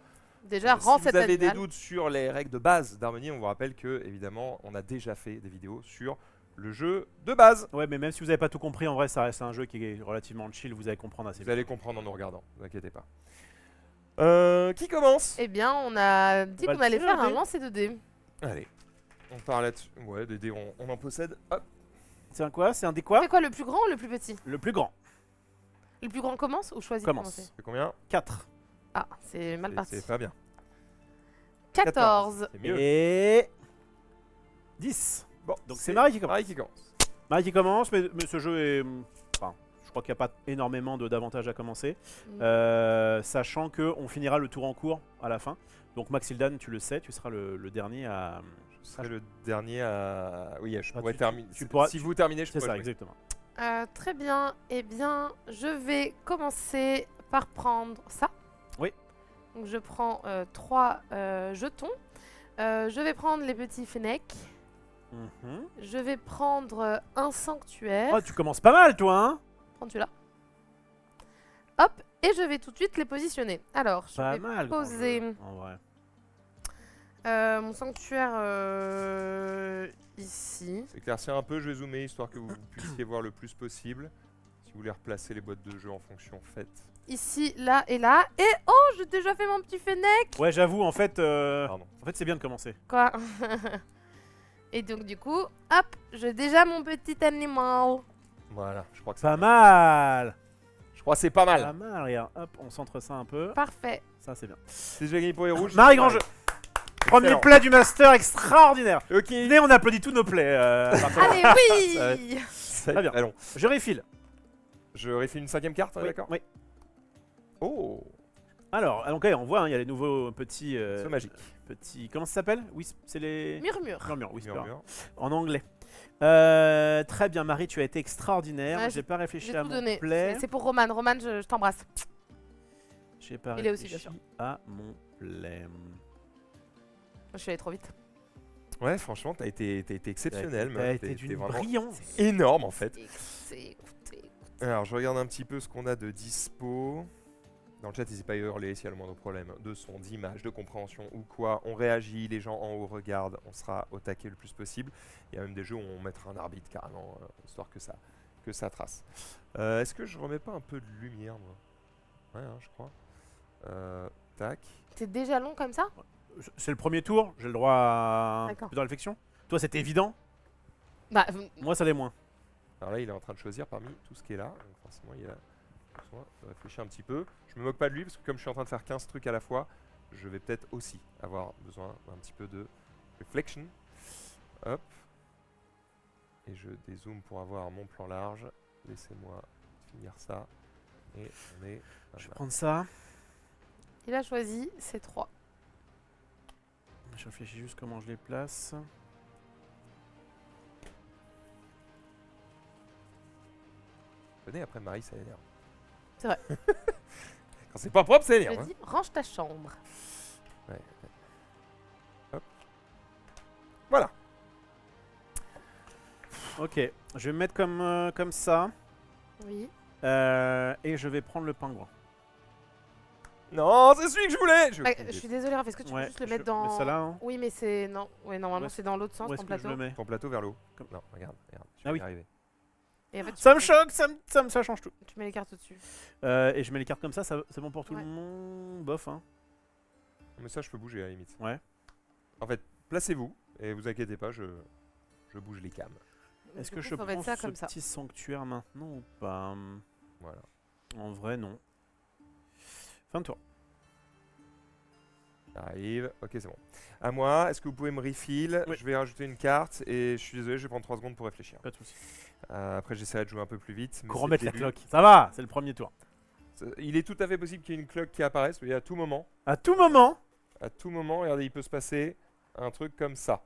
[SPEAKER 3] Déjà, rends cet
[SPEAKER 1] Si vous avez des
[SPEAKER 3] animal.
[SPEAKER 1] doutes sur les règles de base d'Harmonie, on vous rappelle que évidemment, on a déjà fait des vidéos sur le jeu de base.
[SPEAKER 2] Ouais, mais même si vous n'avez pas tout compris, en vrai, ça reste un jeu qui est relativement chill. Vous allez comprendre assez
[SPEAKER 1] Vous
[SPEAKER 2] vite.
[SPEAKER 1] allez comprendre en nous regardant, ne vous inquiétez pas. Qui commence?
[SPEAKER 3] Eh bien, on a dit
[SPEAKER 2] va
[SPEAKER 3] qu'on
[SPEAKER 2] le
[SPEAKER 3] allait
[SPEAKER 2] tirer,
[SPEAKER 3] faire un
[SPEAKER 2] dé.
[SPEAKER 3] lancer de dés.
[SPEAKER 1] Allez, on part là-dessus. Ouais, des dés, on en possède. Hop.
[SPEAKER 2] C'est un quoi? C'est un dé quoi?
[SPEAKER 3] C'est quoi, le plus grand ou le plus petit?
[SPEAKER 2] Le plus grand.
[SPEAKER 3] Le plus grand commence ou choisit de commencer?
[SPEAKER 2] Commence.
[SPEAKER 1] C'est combien?
[SPEAKER 2] 4.
[SPEAKER 3] Ah, c'est mal parti.
[SPEAKER 1] C'est pas bien.
[SPEAKER 3] 14.
[SPEAKER 1] C'est mieux.
[SPEAKER 2] Et 10.
[SPEAKER 1] Bon,
[SPEAKER 2] Donc c'est Marie qui commence.
[SPEAKER 1] Marie qui commence.
[SPEAKER 2] Marie qui commence, mais ce jeu est... Enfin, je crois qu'il n'y a pas énormément d'avantages à commencer. Sachant qu'on finira le tour en cours à la fin. Donc Maxildan, tu le sais, tu seras le dernier à...
[SPEAKER 1] Je serai le dernier à... Oui, je
[SPEAKER 2] Ah,
[SPEAKER 1] pourrais
[SPEAKER 2] tu
[SPEAKER 1] terminer.
[SPEAKER 2] pourras-
[SPEAKER 1] Si vous terminez, je
[SPEAKER 2] C'est
[SPEAKER 1] pourrais
[SPEAKER 2] ça,
[SPEAKER 1] jouer.
[SPEAKER 2] exactement.
[SPEAKER 3] Très bien. Eh bien, je vais commencer par prendre ça.
[SPEAKER 2] Oui.
[SPEAKER 3] Donc, je prends 3 jetons. Je vais prendre les petits fennecs.
[SPEAKER 2] Mhm.
[SPEAKER 3] Je vais prendre un sanctuaire.
[SPEAKER 2] Oh, tu commences pas mal, toi, hein?
[SPEAKER 3] Prends celui-là. Hop. Et je vais tout de suite les positionner. Alors, je
[SPEAKER 2] Pas
[SPEAKER 3] vais
[SPEAKER 2] mal. grand
[SPEAKER 3] poser
[SPEAKER 2] jeu, en vrai.
[SPEAKER 3] mon sanctuaire ici.
[SPEAKER 1] Éclaircir un peu, je vais zoomer histoire que vous puissiez voir le plus possible. Si vous voulez replacer les boîtes de jeu en fonction, faites.
[SPEAKER 3] Ici, là et là. Et oh, j'ai déjà fait mon petit fennec.
[SPEAKER 2] Ouais, j'avoue, en fait,
[SPEAKER 1] Pardon.
[SPEAKER 2] c'est bien de commencer.
[SPEAKER 3] Quoi? Et donc, du coup, hop, j'ai déjà mon petit animal.
[SPEAKER 1] Voilà, je crois que
[SPEAKER 2] Pas
[SPEAKER 1] c'est
[SPEAKER 2] mal.
[SPEAKER 1] Je crois que c'est pas
[SPEAKER 2] Pas
[SPEAKER 1] mal.
[SPEAKER 2] mal, regarde. Hop, on centre ça un peu.
[SPEAKER 3] Parfait.
[SPEAKER 2] Ça, c'est bien.
[SPEAKER 1] C'est déjà gagné pour les rouges.
[SPEAKER 2] Marie, grand jeu. Premier
[SPEAKER 1] Excellent.
[SPEAKER 2] play du master extraordinaire.
[SPEAKER 1] Ok.
[SPEAKER 2] Venez, on applaudit tous nos plays. à partir de-
[SPEAKER 3] Allez, oui.
[SPEAKER 1] Ça
[SPEAKER 2] Très bien.
[SPEAKER 1] Allons.
[SPEAKER 2] Je refill.
[SPEAKER 1] Je refile une 5ème carte, on est
[SPEAKER 2] Oui,
[SPEAKER 1] d'accord?
[SPEAKER 2] oui.
[SPEAKER 1] Oh,
[SPEAKER 2] Alors, donc, on voit, hein, il y a les nouveaux petits...
[SPEAKER 1] c'est magique.
[SPEAKER 2] Comment ça s'appelle? Oui, c'est les...
[SPEAKER 3] Murmure.
[SPEAKER 2] Murmure, Whisper,
[SPEAKER 1] Murmure.
[SPEAKER 2] en anglais. Très bien, Marie, tu as été extraordinaire.
[SPEAKER 3] Ouais,
[SPEAKER 2] j'ai pas réfléchi
[SPEAKER 3] J'ai
[SPEAKER 2] à
[SPEAKER 3] tout
[SPEAKER 2] mon
[SPEAKER 3] donné.
[SPEAKER 2] play.
[SPEAKER 3] C'est pour Roman. Roman, je t'embrasse.
[SPEAKER 2] J'ai pas
[SPEAKER 3] Il est aussi,
[SPEAKER 2] réfléchi
[SPEAKER 3] bien sûr.
[SPEAKER 2] à mon play.
[SPEAKER 3] Je suis allée trop vite.
[SPEAKER 1] Ouais, franchement, t'as été exceptionnel.
[SPEAKER 2] T'as
[SPEAKER 1] meuf.
[SPEAKER 2] été
[SPEAKER 1] T'es
[SPEAKER 2] d'une
[SPEAKER 1] vraiment
[SPEAKER 2] brillance.
[SPEAKER 1] énorme en fait.
[SPEAKER 3] Écoutez.
[SPEAKER 1] Alors, je regarde un petit peu ce qu'on a de dispo. Dans le chat, n'hésitez pas à hurler s'il y a le moindre problème de son, d'image, de compréhension ou quoi. On réagit, les gens en haut regardent, on sera au taquet le plus possible. Il y a même des jeux où on mettra un arbitre carrément, histoire que ça trace. Est-ce que je remets pas un peu de lumière, moi? Ouais, hein, je crois. Tac.
[SPEAKER 3] T'es déjà long comme ça?
[SPEAKER 2] C'est le premier tour, j'ai le droit à
[SPEAKER 3] D'accord.
[SPEAKER 2] plus de réflexion. Toi, c'était évident.
[SPEAKER 3] Bah,
[SPEAKER 2] Moi, ça l'est moins.
[SPEAKER 1] Alors là, il est en train de choisir parmi tout ce qui est là. Donc forcément, il a besoin de réfléchir un petit peu. Je me moque pas de lui parce que comme je suis en train de faire 15 trucs à la fois, je vais peut-être aussi avoir besoin d'un petit peu de reflection. Hop. Et je dézoome pour avoir mon plan large. Laissez-moi finir ça. Et on est...
[SPEAKER 2] Je vais prendre ça.
[SPEAKER 3] il a choisi ces 3.
[SPEAKER 2] Je réfléchis juste comment je les place.
[SPEAKER 1] Venez, après Marie, ça énerve.
[SPEAKER 3] C'est vrai.
[SPEAKER 1] Quand c'est pas propre, ça
[SPEAKER 3] Je
[SPEAKER 1] énerve. hein.
[SPEAKER 3] dis, range ta chambre.
[SPEAKER 1] Voilà.
[SPEAKER 2] Ok, je vais me mettre comme ça.
[SPEAKER 3] Oui.
[SPEAKER 2] Et je vais prendre le pingouin.
[SPEAKER 1] Non, c'est celui que je voulais.
[SPEAKER 3] Je suis désolée, Raph, est-ce que tu peux juste le mettre
[SPEAKER 2] je mets
[SPEAKER 3] dans...
[SPEAKER 2] ça là, hein.
[SPEAKER 3] Oui, mais c'est... Non, ouais, normalement
[SPEAKER 2] Où
[SPEAKER 3] c'est dans l'autre sens,
[SPEAKER 2] Où est-ce
[SPEAKER 3] ton
[SPEAKER 2] que je
[SPEAKER 3] plateau.
[SPEAKER 2] le mets?
[SPEAKER 1] Ton plateau vers le haut.
[SPEAKER 2] Comme-
[SPEAKER 1] Non, regarde. Je
[SPEAKER 2] Ah
[SPEAKER 1] vais
[SPEAKER 2] oui.
[SPEAKER 1] y arriver.
[SPEAKER 3] Et en fait,
[SPEAKER 2] Ça me choque, ça change tout.
[SPEAKER 3] Tu mets les cartes au-dessus.
[SPEAKER 2] Et je mets les cartes comme ça c'est bon pour tout
[SPEAKER 3] Ouais.
[SPEAKER 2] le monde. Bof, hein.
[SPEAKER 1] Mais ça, je peux bouger à la limite.
[SPEAKER 2] Ouais.
[SPEAKER 1] En fait, placez-vous et vous inquiétez pas, je bouge les cams.
[SPEAKER 2] Est-ce
[SPEAKER 3] Du
[SPEAKER 2] que
[SPEAKER 3] coup,
[SPEAKER 2] je
[SPEAKER 3] faut
[SPEAKER 2] prends
[SPEAKER 3] mettre ça
[SPEAKER 2] ce
[SPEAKER 3] comme ça.
[SPEAKER 2] petit sanctuaire maintenant ou pas?
[SPEAKER 1] Voilà.
[SPEAKER 2] En vrai, non. Fin de tour.
[SPEAKER 1] Arrive. Ok, c'est bon. À moi, est-ce que vous pouvez me refill?
[SPEAKER 2] Oui.
[SPEAKER 1] Je vais rajouter une carte et je suis désolé, je vais prendre 3 secondes pour réfléchir.
[SPEAKER 2] Pas de soucis.
[SPEAKER 1] Après, j'essaierai de jouer un peu plus vite. mais
[SPEAKER 2] Qu'on
[SPEAKER 1] c'est
[SPEAKER 2] remette
[SPEAKER 1] le
[SPEAKER 2] la
[SPEAKER 1] début.
[SPEAKER 2] cloque. Ça va, c'est le premier tour.
[SPEAKER 1] Il est tout à fait possible qu'il y ait une cloque qui apparaisse, mais à tout moment,
[SPEAKER 2] À tout moment,
[SPEAKER 1] regardez, il peut se passer un truc comme ça.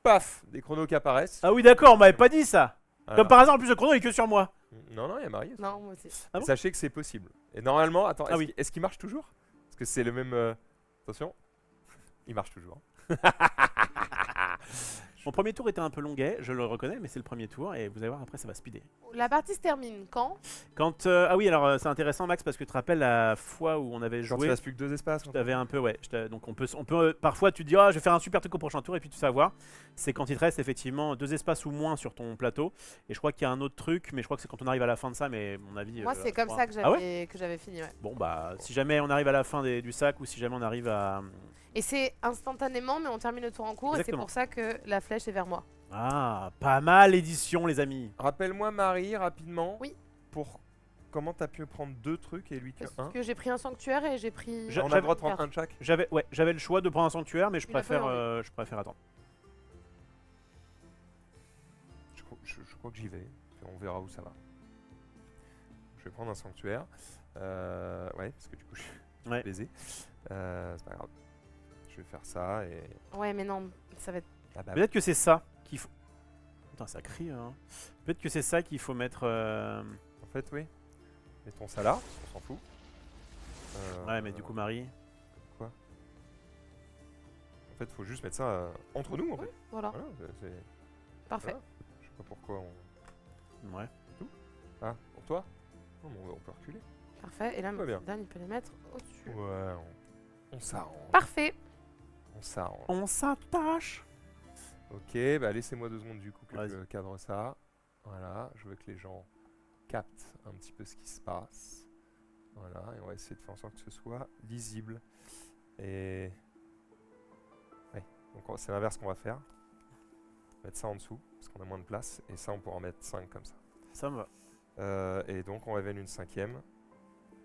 [SPEAKER 1] Paf! Des chronos qui apparaissent.
[SPEAKER 2] ah oui d'accord, on m'avait pas dit ça.
[SPEAKER 1] Voilà.
[SPEAKER 2] Comme par hasard, en plus le chrono il est que sur moi.
[SPEAKER 1] Non, il y a Marie.
[SPEAKER 3] Non, moi aussi.
[SPEAKER 2] Ah bon
[SPEAKER 1] Sachez que c'est possible. Et normalement, attends,
[SPEAKER 2] Ah
[SPEAKER 1] est-ce
[SPEAKER 2] oui.
[SPEAKER 1] est-ce qu'il marche toujours? Parce que c'est le même... Attention. Il marche toujours.
[SPEAKER 2] Mon premier tour était un peu longuet, je le reconnais, mais c'est le premier tour et vous allez voir après ça va speeder.
[SPEAKER 3] La partie se termine quand?
[SPEAKER 2] Quand ah oui alors c'est intéressant Max parce que tu te rappelles la fois où on avait
[SPEAKER 1] Genre, il
[SPEAKER 2] joué,
[SPEAKER 1] reste plus que 2 espaces.
[SPEAKER 2] je t'avais un peu donc on peut parfois tu te dis ah je vais faire un super truc au prochain tour et puis tu savoir c'est quand il te reste effectivement 2 espaces ou moins sur ton plateau et je crois qu'il y a un autre truc mais je crois que c'est quand on arrive à la fin de ça mais à mon avis
[SPEAKER 3] Moi, c'est
[SPEAKER 2] je
[SPEAKER 3] comme
[SPEAKER 2] crois-
[SPEAKER 3] ça que
[SPEAKER 2] Ah ouais
[SPEAKER 3] j'avais fini. Ouais.
[SPEAKER 2] Bon bah si jamais on arrive à la fin du sac ou si jamais on arrive à
[SPEAKER 3] Et c'est instantanément, mais on termine le tour en cours.
[SPEAKER 2] Exactement.
[SPEAKER 3] Et c'est pour ça que la flèche est vers moi.
[SPEAKER 2] ah pas mal l'édition les amis.
[SPEAKER 1] Rappelle-moi, Marie, rapidement.
[SPEAKER 3] Oui.
[SPEAKER 1] Pour comment t'as pu prendre 2 trucs et lui que
[SPEAKER 3] Parce
[SPEAKER 1] 1.
[SPEAKER 3] que j'ai pris un sanctuaire et j'ai pris.
[SPEAKER 2] Je-
[SPEAKER 1] On a le
[SPEAKER 2] j'avais-
[SPEAKER 1] droit de prendre un de chaque.
[SPEAKER 2] J'avais le choix de prendre un sanctuaire mais je
[SPEAKER 3] Il a
[SPEAKER 2] préfère
[SPEAKER 3] pas
[SPEAKER 2] je préfère attendre.
[SPEAKER 1] Je crois que j'y vais. Puis on verra où ça va. Je vais prendre un sanctuaire. Ouais, parce que du coup, je suis
[SPEAKER 2] Ouais.
[SPEAKER 1] baisé. C'est pas grave. Je vais faire ça et.
[SPEAKER 3] Ouais, mais non, ça va être.
[SPEAKER 1] Ah bah,
[SPEAKER 2] Peut-être que c'est ça qu'il faut. Putain, ça crie. Hein. Peut-être que c'est ça qu'il faut mettre.
[SPEAKER 1] en fait, oui. Mettons ça là, on s'en fout.
[SPEAKER 2] Ouais, mais du coup, Marie.
[SPEAKER 1] En fait, faut juste mettre ça entre nous, en fait.
[SPEAKER 3] Voilà,
[SPEAKER 1] Voilà, c'est.
[SPEAKER 3] parfait.
[SPEAKER 1] Voilà. Je sais pas pourquoi on.
[SPEAKER 2] Ouais.
[SPEAKER 1] Ah, pour toi Non, mais on peut reculer.
[SPEAKER 3] Parfait. Et là,
[SPEAKER 1] Tout va bien.
[SPEAKER 3] Dan, il peut les mettre au-dessus.
[SPEAKER 1] Ouais, on s'arrange.
[SPEAKER 3] Parfait.
[SPEAKER 1] On s'arrange.
[SPEAKER 2] On s'attache.
[SPEAKER 1] Ok, bah laissez-moi 2 secondes du coup que
[SPEAKER 2] Vas-y.
[SPEAKER 1] je cadre ça. Voilà, je veux que les gens captent un petit peu ce qui se passe. Voilà, et on va essayer de faire en sorte que ce soit lisible. Et. Ouais, donc c'est l'inverse qu'on va faire. Mettre ça en dessous, parce qu'on a moins de place. Et ça, on pourra en mettre 5 comme ça.
[SPEAKER 2] Ça me va.
[SPEAKER 1] Et donc, on révèle une 5e.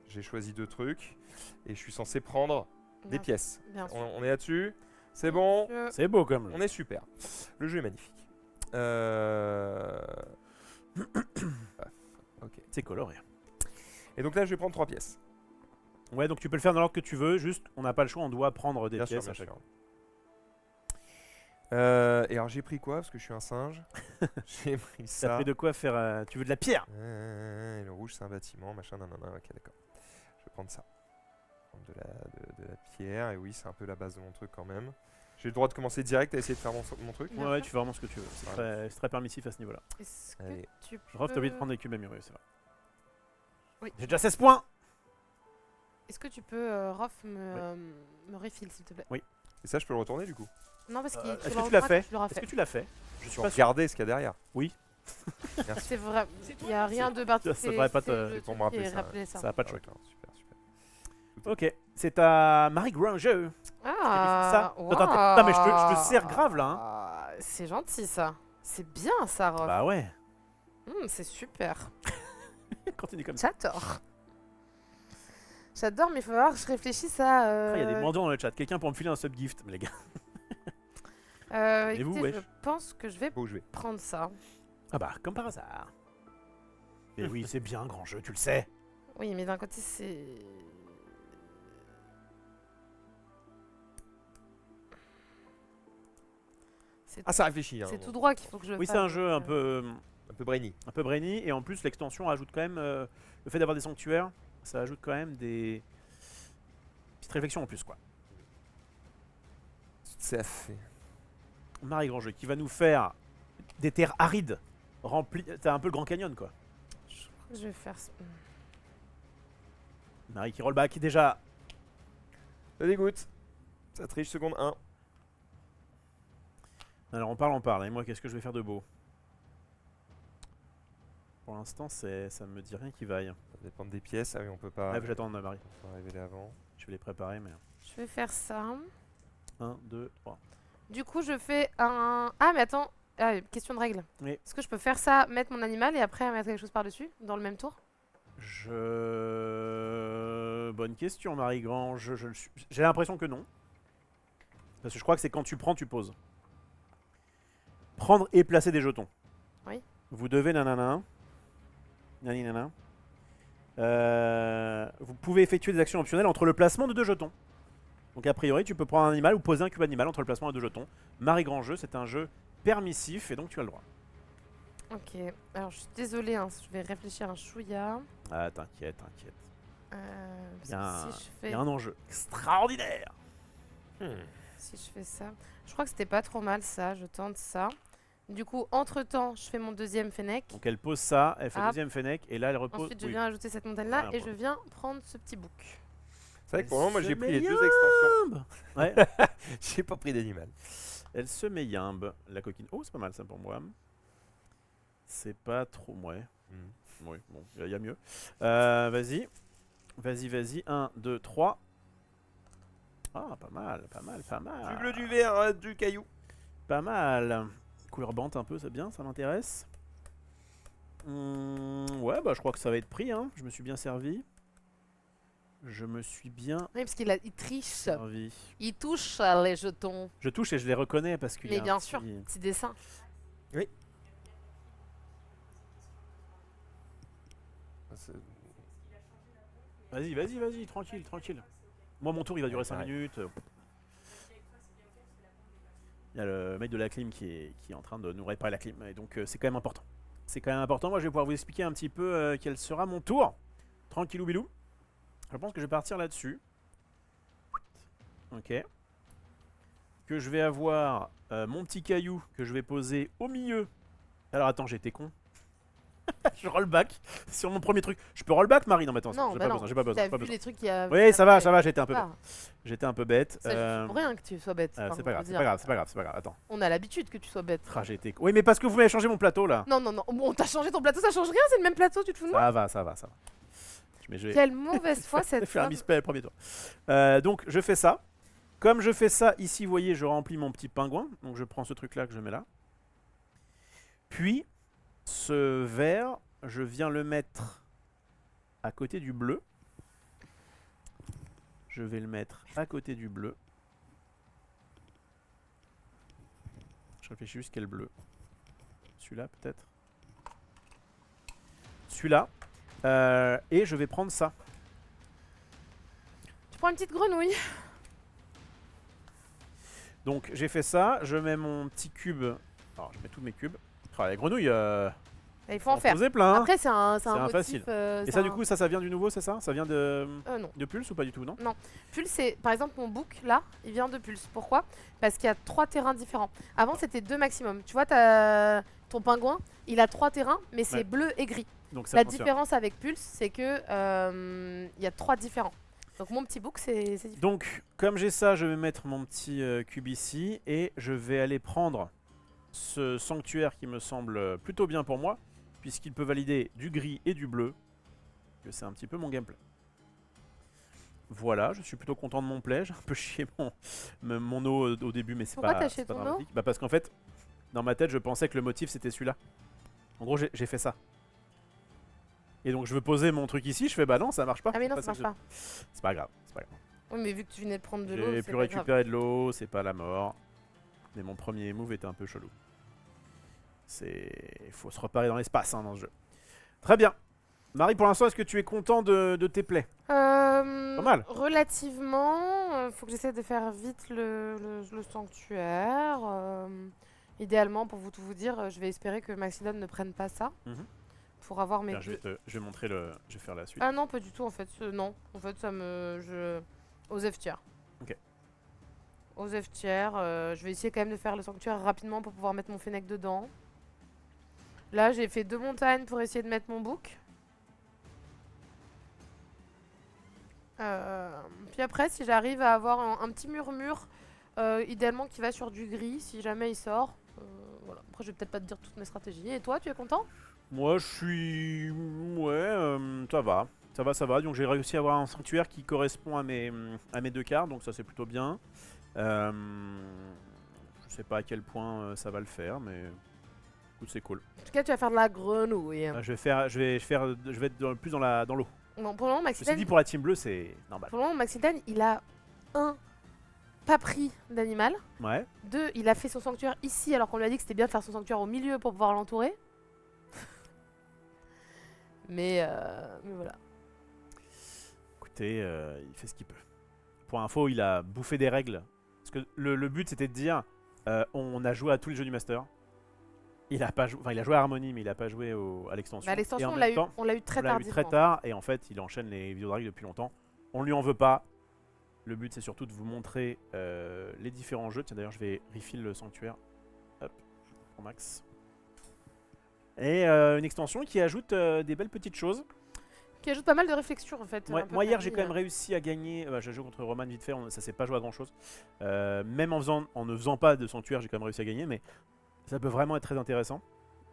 [SPEAKER 1] J'ai choisi 2 trucs. Et je suis censé prendre des
[SPEAKER 3] Bien-
[SPEAKER 1] pièces.
[SPEAKER 3] Bien sûr.
[SPEAKER 1] On est là-dessus. C'est bon.
[SPEAKER 2] C'est beau comme.
[SPEAKER 1] On est super. Le jeu est magnifique. Ok.
[SPEAKER 2] C'est coloré.
[SPEAKER 1] Et donc là, je vais prendre 3 pièces.
[SPEAKER 2] Ouais, donc tu peux le faire dans l'ordre que tu veux. Juste, on n'a pas le choix. On doit prendre des
[SPEAKER 1] Bien sûr,
[SPEAKER 2] pièces
[SPEAKER 1] bien
[SPEAKER 2] à chaque
[SPEAKER 1] sûr. Et alors, j'ai pris quoi? Parce que je suis un singe. J'ai pris
[SPEAKER 2] Ça
[SPEAKER 1] ça.
[SPEAKER 2] fait de quoi faire. Tu veux de la pierre?
[SPEAKER 1] Et le rouge, c'est un bâtiment, machin, nanana. Ok, d'accord. Je vais prendre ça. Prendre de la pierre. Et oui, c'est un peu la base de mon truc quand même. J'ai le droit de commencer direct à essayer de faire mon truc.
[SPEAKER 3] Bien
[SPEAKER 2] Ouais,
[SPEAKER 3] sûr.
[SPEAKER 2] tu fais vraiment ce que tu veux. C'est très permissif à ce niveau-là.
[SPEAKER 3] Est-ce que
[SPEAKER 1] Allez.
[SPEAKER 3] tu
[SPEAKER 2] Je crois que t'as oublié de
[SPEAKER 3] peux-
[SPEAKER 2] prendre des cubes à mûrir, c'est vrai.
[SPEAKER 3] Oui.
[SPEAKER 2] J'ai déjà 16 points!
[SPEAKER 3] Est-ce que tu peux, Rof, me refill, s'il te plaît?
[SPEAKER 1] Et ça, je peux le retourner du coup.
[SPEAKER 3] Non, parce qu'il
[SPEAKER 2] Est-ce que tu l'as fait?
[SPEAKER 3] Tu l'auras
[SPEAKER 2] Est-ce
[SPEAKER 3] fait.
[SPEAKER 2] que tu l'as fait? Je
[SPEAKER 1] Je
[SPEAKER 2] suis
[SPEAKER 1] peux
[SPEAKER 2] pas sûr.
[SPEAKER 1] regarder ce qu'il y a derrière. Merci.
[SPEAKER 3] C'est vrai. Il n'y a rien de particulier.
[SPEAKER 2] devrait pas te-
[SPEAKER 3] c'est le
[SPEAKER 1] c'est pour
[SPEAKER 3] truc
[SPEAKER 1] me rappeler
[SPEAKER 3] qui est
[SPEAKER 1] ça,
[SPEAKER 3] rappelé ça.
[SPEAKER 2] Ça va pas de choc.
[SPEAKER 1] D'accord, super, super.
[SPEAKER 2] Ok, c'est à Marie Granger.
[SPEAKER 3] Ah,
[SPEAKER 2] ça. Attends, non, mais je te sers grave là. Hein.
[SPEAKER 3] Ah, c'est gentil ça. C'est bien ça, Rof.
[SPEAKER 2] Bah ouais.
[SPEAKER 3] C'est super.
[SPEAKER 2] Continue comme ça.
[SPEAKER 3] J'adore. J'adore, mais il faut voir que je réfléchisse à.
[SPEAKER 2] Il y a des mendiants dans le chat. Quelqu'un pour me filer un sub-gift, les gars. Et vous,
[SPEAKER 3] écoutez,
[SPEAKER 2] wesh
[SPEAKER 3] je pense que je vais
[SPEAKER 1] Beau jouer.
[SPEAKER 3] prendre ça.
[SPEAKER 2] Ah bah, comme par hasard. Et oui, c'est bien, grand jeu, tu le sais.
[SPEAKER 3] Oui, mais d'un côté, c'est. C'est
[SPEAKER 1] Ah, ça réfléchit. Hein,
[SPEAKER 3] c'est tout droit qu'il faut que je
[SPEAKER 2] Oui,
[SPEAKER 3] fasse.
[SPEAKER 2] c'est un jeu
[SPEAKER 3] donc,
[SPEAKER 1] Un peu brainy.
[SPEAKER 2] un peu brainy. Et en plus, l'extension ajoute quand même. Le fait d'avoir des sanctuaires, ça ajoute quand même des petites réflexions en plus, quoi.
[SPEAKER 1] Tout à fait.
[SPEAKER 2] Marie Granger qui va nous faire des terres arides remplies. T'as un peu le Grand Canyon, quoi.
[SPEAKER 3] Je crois que je vais faire ça.
[SPEAKER 2] Marie qui roll back déjà.
[SPEAKER 1] Ça dégoûte. Ça triche seconde 1.
[SPEAKER 2] Alors on parle. Et moi, qu'est-ce que je vais faire de beau? Pour l'instant, ça me dit rien qui vaille.
[SPEAKER 1] Ça dépend des pièces. Ah oui, on peut pas.
[SPEAKER 2] Ah, j'attends Marie.
[SPEAKER 1] On peut révéler avant.
[SPEAKER 2] Je vais les préparer, mais.
[SPEAKER 3] Je vais faire ça.
[SPEAKER 2] 1, 2, 3.
[SPEAKER 3] Du coup, je fais un. Ah, mais attends. Ah, question de règle.
[SPEAKER 2] Oui.
[SPEAKER 3] Est-ce que je peux faire ça, mettre mon animal et après mettre quelque chose par-dessus dans le même tour?
[SPEAKER 2] Bonne question, Marie Grange. J'ai l'impression que non. Parce que je crois que c'est quand tu prends, tu poses. Prendre et placer des jetons.
[SPEAKER 3] Oui.
[SPEAKER 2] Vous devez nanana. Nani nana. Vous pouvez effectuer des actions optionnelles entre le placement de 2 jetons. Donc a priori, tu peux prendre un animal ou poser un cube animal entre le placement de 2 jetons. Marie Grand Jeu, c'est un jeu permissif et donc tu as le droit.
[SPEAKER 3] Ok. Alors, je suis désolée, hein, je vais réfléchir un chouïa.
[SPEAKER 2] Ah, t'inquiète.
[SPEAKER 3] Parce
[SPEAKER 2] Il y a
[SPEAKER 3] que
[SPEAKER 2] un-
[SPEAKER 3] si je
[SPEAKER 2] Il
[SPEAKER 3] fais
[SPEAKER 2] y a un enjeu extraordinaire.
[SPEAKER 1] Hmm.
[SPEAKER 3] Si je fais ça. Je crois que c'était pas trop mal ça. Je tente ça. Du coup, entre-temps, je fais mon deuxième fennec.
[SPEAKER 2] Donc elle pose ça, elle fait
[SPEAKER 3] Hop.
[SPEAKER 2] deuxième fennec et là elle repose.
[SPEAKER 3] Ensuite, je
[SPEAKER 2] oui.
[SPEAKER 3] viens ajouter cette montagne-là
[SPEAKER 2] Ouais,
[SPEAKER 3] et je viens prendre ce petit bouc.
[SPEAKER 1] C'est vrai que pour le moment, moi
[SPEAKER 2] Elle
[SPEAKER 1] j'ai
[SPEAKER 2] se
[SPEAKER 1] pris les
[SPEAKER 2] met
[SPEAKER 1] deux extensions.
[SPEAKER 2] yimbe. Ouais,
[SPEAKER 1] J'ai pas pris d'animal.
[SPEAKER 2] elle se met yimbe, la coquine. Oh, c'est pas mal ça pour moi. C'est pas trop. Ouais. Oui, bon, il y a mieux. Vas-y. Vas-y, vas-y. 1, 2, 3. Ah, pas mal, pas mal, pas mal.
[SPEAKER 1] Du bleu, du vert, du caillou.
[SPEAKER 2] Pas mal. Couleur bante un peu, c'est bien, ça m'intéresse. Ouais, bah je crois que ça va être pris, hein. Je me suis bien servi. Je me suis bien
[SPEAKER 3] Oui, parce il triche.
[SPEAKER 2] servi.
[SPEAKER 3] Il touche les jetons.
[SPEAKER 2] Je touche et je les reconnais parce qu'il y
[SPEAKER 3] Mais
[SPEAKER 2] a un
[SPEAKER 3] bien
[SPEAKER 2] petit-
[SPEAKER 3] sûr, petit dessin.
[SPEAKER 2] Vas-y, vas-y, vas-y, tranquille, tranquille. Moi, mon tour, il va durer 5
[SPEAKER 1] pareil.
[SPEAKER 2] minutes. Il y a le mec de la clim qui est en train de nous réparer la clim. Et donc, c'est quand même important. C'est quand même important. Moi, je vais pouvoir vous expliquer un petit peu quel sera mon tour. Tranquillou bilou. Je pense que je vais partir là-dessus. Ok. Que je vais avoir mon petit caillou que je vais poser au milieu. Alors, attends, j'ai été con. Je rollback sur mon premier truc. Je peux rollback, Marie? Non, mais attends,
[SPEAKER 3] Non,
[SPEAKER 2] j'ai
[SPEAKER 3] bah
[SPEAKER 2] pas
[SPEAKER 3] non.
[SPEAKER 2] besoin, j'ai pas besoin.
[SPEAKER 3] T'as
[SPEAKER 2] pas
[SPEAKER 3] vu
[SPEAKER 2] besoin.
[SPEAKER 3] les trucs qu'il y a.
[SPEAKER 2] Oui, ça va, j'étais un peu bête.
[SPEAKER 3] Ah,
[SPEAKER 2] J'étais un peu bête.
[SPEAKER 3] ça, c'est pour rien que tu sois bête. Enfin,
[SPEAKER 2] C'est pas grave,
[SPEAKER 3] faut
[SPEAKER 2] c'est
[SPEAKER 3] dire.
[SPEAKER 2] pas grave, c'est pas grave, c'est pas grave. Attends.
[SPEAKER 3] On a l'habitude que tu sois bête.
[SPEAKER 2] Ah, j'ai été. Oui, mais parce que vous m'avez changé mon plateau là.
[SPEAKER 3] Non, non, non. Bon, t'as changé ton plateau, ça change rien, c'est le même plateau, tu te fous de moi?
[SPEAKER 2] Ça va, ça va, ça va. Mais je vais
[SPEAKER 3] Quelle mauvaise foi cette
[SPEAKER 2] faire un
[SPEAKER 3] femme.
[SPEAKER 2] misplay le premier tour. Donc, je fais ça. Comme je fais ça, ici, vous voyez, je remplis mon petit pingouin. Donc, je prends ce truc là que je mets là. Puis, ce vert, je viens le mettre à côté du bleu. Je vais le mettre à côté du bleu. Je réfléchis juste quel bleu. Celui-là peut-être. Celui-là. Et je vais prendre ça.
[SPEAKER 3] Tu prends une petite grenouille.
[SPEAKER 2] Donc j'ai fait ça. Je mets mon petit cube. Alors je mets tous mes cubes. Ah, les grenouilles,
[SPEAKER 3] Il faut en faire.
[SPEAKER 2] poser plein. Hein.
[SPEAKER 3] Après, c'est un
[SPEAKER 2] un
[SPEAKER 3] motif.
[SPEAKER 2] facile. Et ça, du coup, ça vient du nouveau, c'est ça? Ça vient
[SPEAKER 3] Non.
[SPEAKER 2] de Pulse ou pas du tout, non?
[SPEAKER 3] Pulse, c'est par exemple mon book là, il vient de Pulse. Pourquoi? Parce qu'il y a 3 terrains différents. Avant, c'était 2 maximum. Tu vois, ton pingouin, il a 3 terrains, mais c'est
[SPEAKER 2] Ouais.
[SPEAKER 3] bleu et gris.
[SPEAKER 2] Donc ça
[SPEAKER 3] La
[SPEAKER 2] fonctionne.
[SPEAKER 3] différence avec Pulse, c'est que il y a 3 différents. Donc mon petit book, c'est différent.
[SPEAKER 2] Donc, comme j'ai ça, je vais mettre mon petit cube ici et je vais aller prendre ce sanctuaire qui me semble plutôt bien pour moi, puisqu'il peut valider du gris et du bleu, que c'est un petit peu mon gameplay. Voilà, je suis plutôt content de mon play. J'ai un peu chié mon eau au début, mais c'est
[SPEAKER 3] Pourquoi
[SPEAKER 2] pas,
[SPEAKER 3] t'as
[SPEAKER 2] c'est
[SPEAKER 3] chié
[SPEAKER 2] pas
[SPEAKER 3] ton eau?
[SPEAKER 2] dramatique. Bah parce qu'en fait, dans ma tête, je pensais que le motif c'était celui-là. En gros, j'ai fait ça. Et donc je veux poser mon truc ici, je fais bah non, ça marche pas.
[SPEAKER 3] Ah mais non,
[SPEAKER 2] C'est
[SPEAKER 3] ça
[SPEAKER 2] pas
[SPEAKER 3] marche
[SPEAKER 2] que
[SPEAKER 3] pas.
[SPEAKER 2] C'est pas grave, c'est pas grave.
[SPEAKER 3] Oui, mais vu que tu venais de prendre de l'eau,
[SPEAKER 2] J'ai
[SPEAKER 3] c'est
[SPEAKER 2] pu
[SPEAKER 3] pas grave.
[SPEAKER 2] récupérer de l'eau, c'est pas la mort. Mais mon premier move était un peu chelou. Il faut se reparer dans l'espace hein, dans ce jeu. Très bien. Marie, pour l'instant, est-ce que tu es content de tes plays? Pas mal.
[SPEAKER 3] Relativement. Faut que j'essaie de faire vite le sanctuaire. Idéalement, pour tout vous dire, je vais espérer que Maxidon ne prenne pas ça.
[SPEAKER 2] Mhm.
[SPEAKER 3] Pour avoir mes
[SPEAKER 2] Tiens, je vais montrer le. Je vais faire la suite.
[SPEAKER 3] Ah non, pas du tout en fait. Non, en fait, ça me. Osef tiers.
[SPEAKER 2] Ok.
[SPEAKER 3] Osef tiers. Je vais essayer quand même de faire le sanctuaire rapidement pour pouvoir mettre mon fennec dedans. Là, j'ai fait 2 montagnes pour essayer de mettre mon bouc. Puis après, si j'arrive à avoir un petit murmure, idéalement qui va sur du gris, si jamais il sort. Voilà. Après, je vais peut-être pas te dire toutes mes stratégies. Et toi, tu es content?
[SPEAKER 2] Moi, je suis. Ouais, ça va. Ça va. Donc, j'ai réussi à avoir un sanctuaire qui correspond à mes 2 cartes. Donc, ça, c'est plutôt bien. Je sais pas à quel point ça va le faire, mais. Écoute, c'est cool.
[SPEAKER 3] En tout cas, tu vas faire de la grenouille.
[SPEAKER 2] Je vais être plus dans l'eau.
[SPEAKER 3] Bon, pour le moment,
[SPEAKER 2] Ceci
[SPEAKER 3] Maxidon,
[SPEAKER 2] dit, pour la team bleue, c'est normal.
[SPEAKER 3] pour le moment, Maxidon, il a pas pris d'animal.
[SPEAKER 2] Ouais.
[SPEAKER 3] 2, il a fait son sanctuaire ici alors qu'on lui a dit que c'était bien de faire son sanctuaire au milieu pour pouvoir l'entourer. mais voilà.
[SPEAKER 2] Écoutez, il fait ce qu'il peut. Pour info, il a bouffé des règles. Parce que le but, c'était de dire on a joué à tous les jeux du Master. Il a pas joué, enfin, il a joué à Harmony, mais il a pas joué à l'extension.
[SPEAKER 3] Bah, l'extension,
[SPEAKER 2] Et en
[SPEAKER 3] on
[SPEAKER 2] même
[SPEAKER 3] l'a eu
[SPEAKER 2] temps,
[SPEAKER 3] très
[SPEAKER 2] on l'a eu
[SPEAKER 3] tardivement.
[SPEAKER 2] très tard, et en fait, il enchaîne les vidéos de règles depuis longtemps. On lui en veut pas. Le but c'est surtout de vous montrer les différents jeux. Tiens d'ailleurs je vais refill le sanctuaire. Hop, je prends max. Et une extension qui ajoute des belles petites choses.
[SPEAKER 3] Qui ajoute pas mal de réflexion en fait.
[SPEAKER 2] Ouais,
[SPEAKER 3] un peu
[SPEAKER 2] moi hier j'ai
[SPEAKER 3] permis,
[SPEAKER 2] quand même réussi à gagner. J'ai joué contre Roman vite fait, ça s'est pas joué à grand chose. Même en ne faisant pas de sanctuaire, j'ai quand même réussi à gagner, mais ça peut vraiment être très intéressant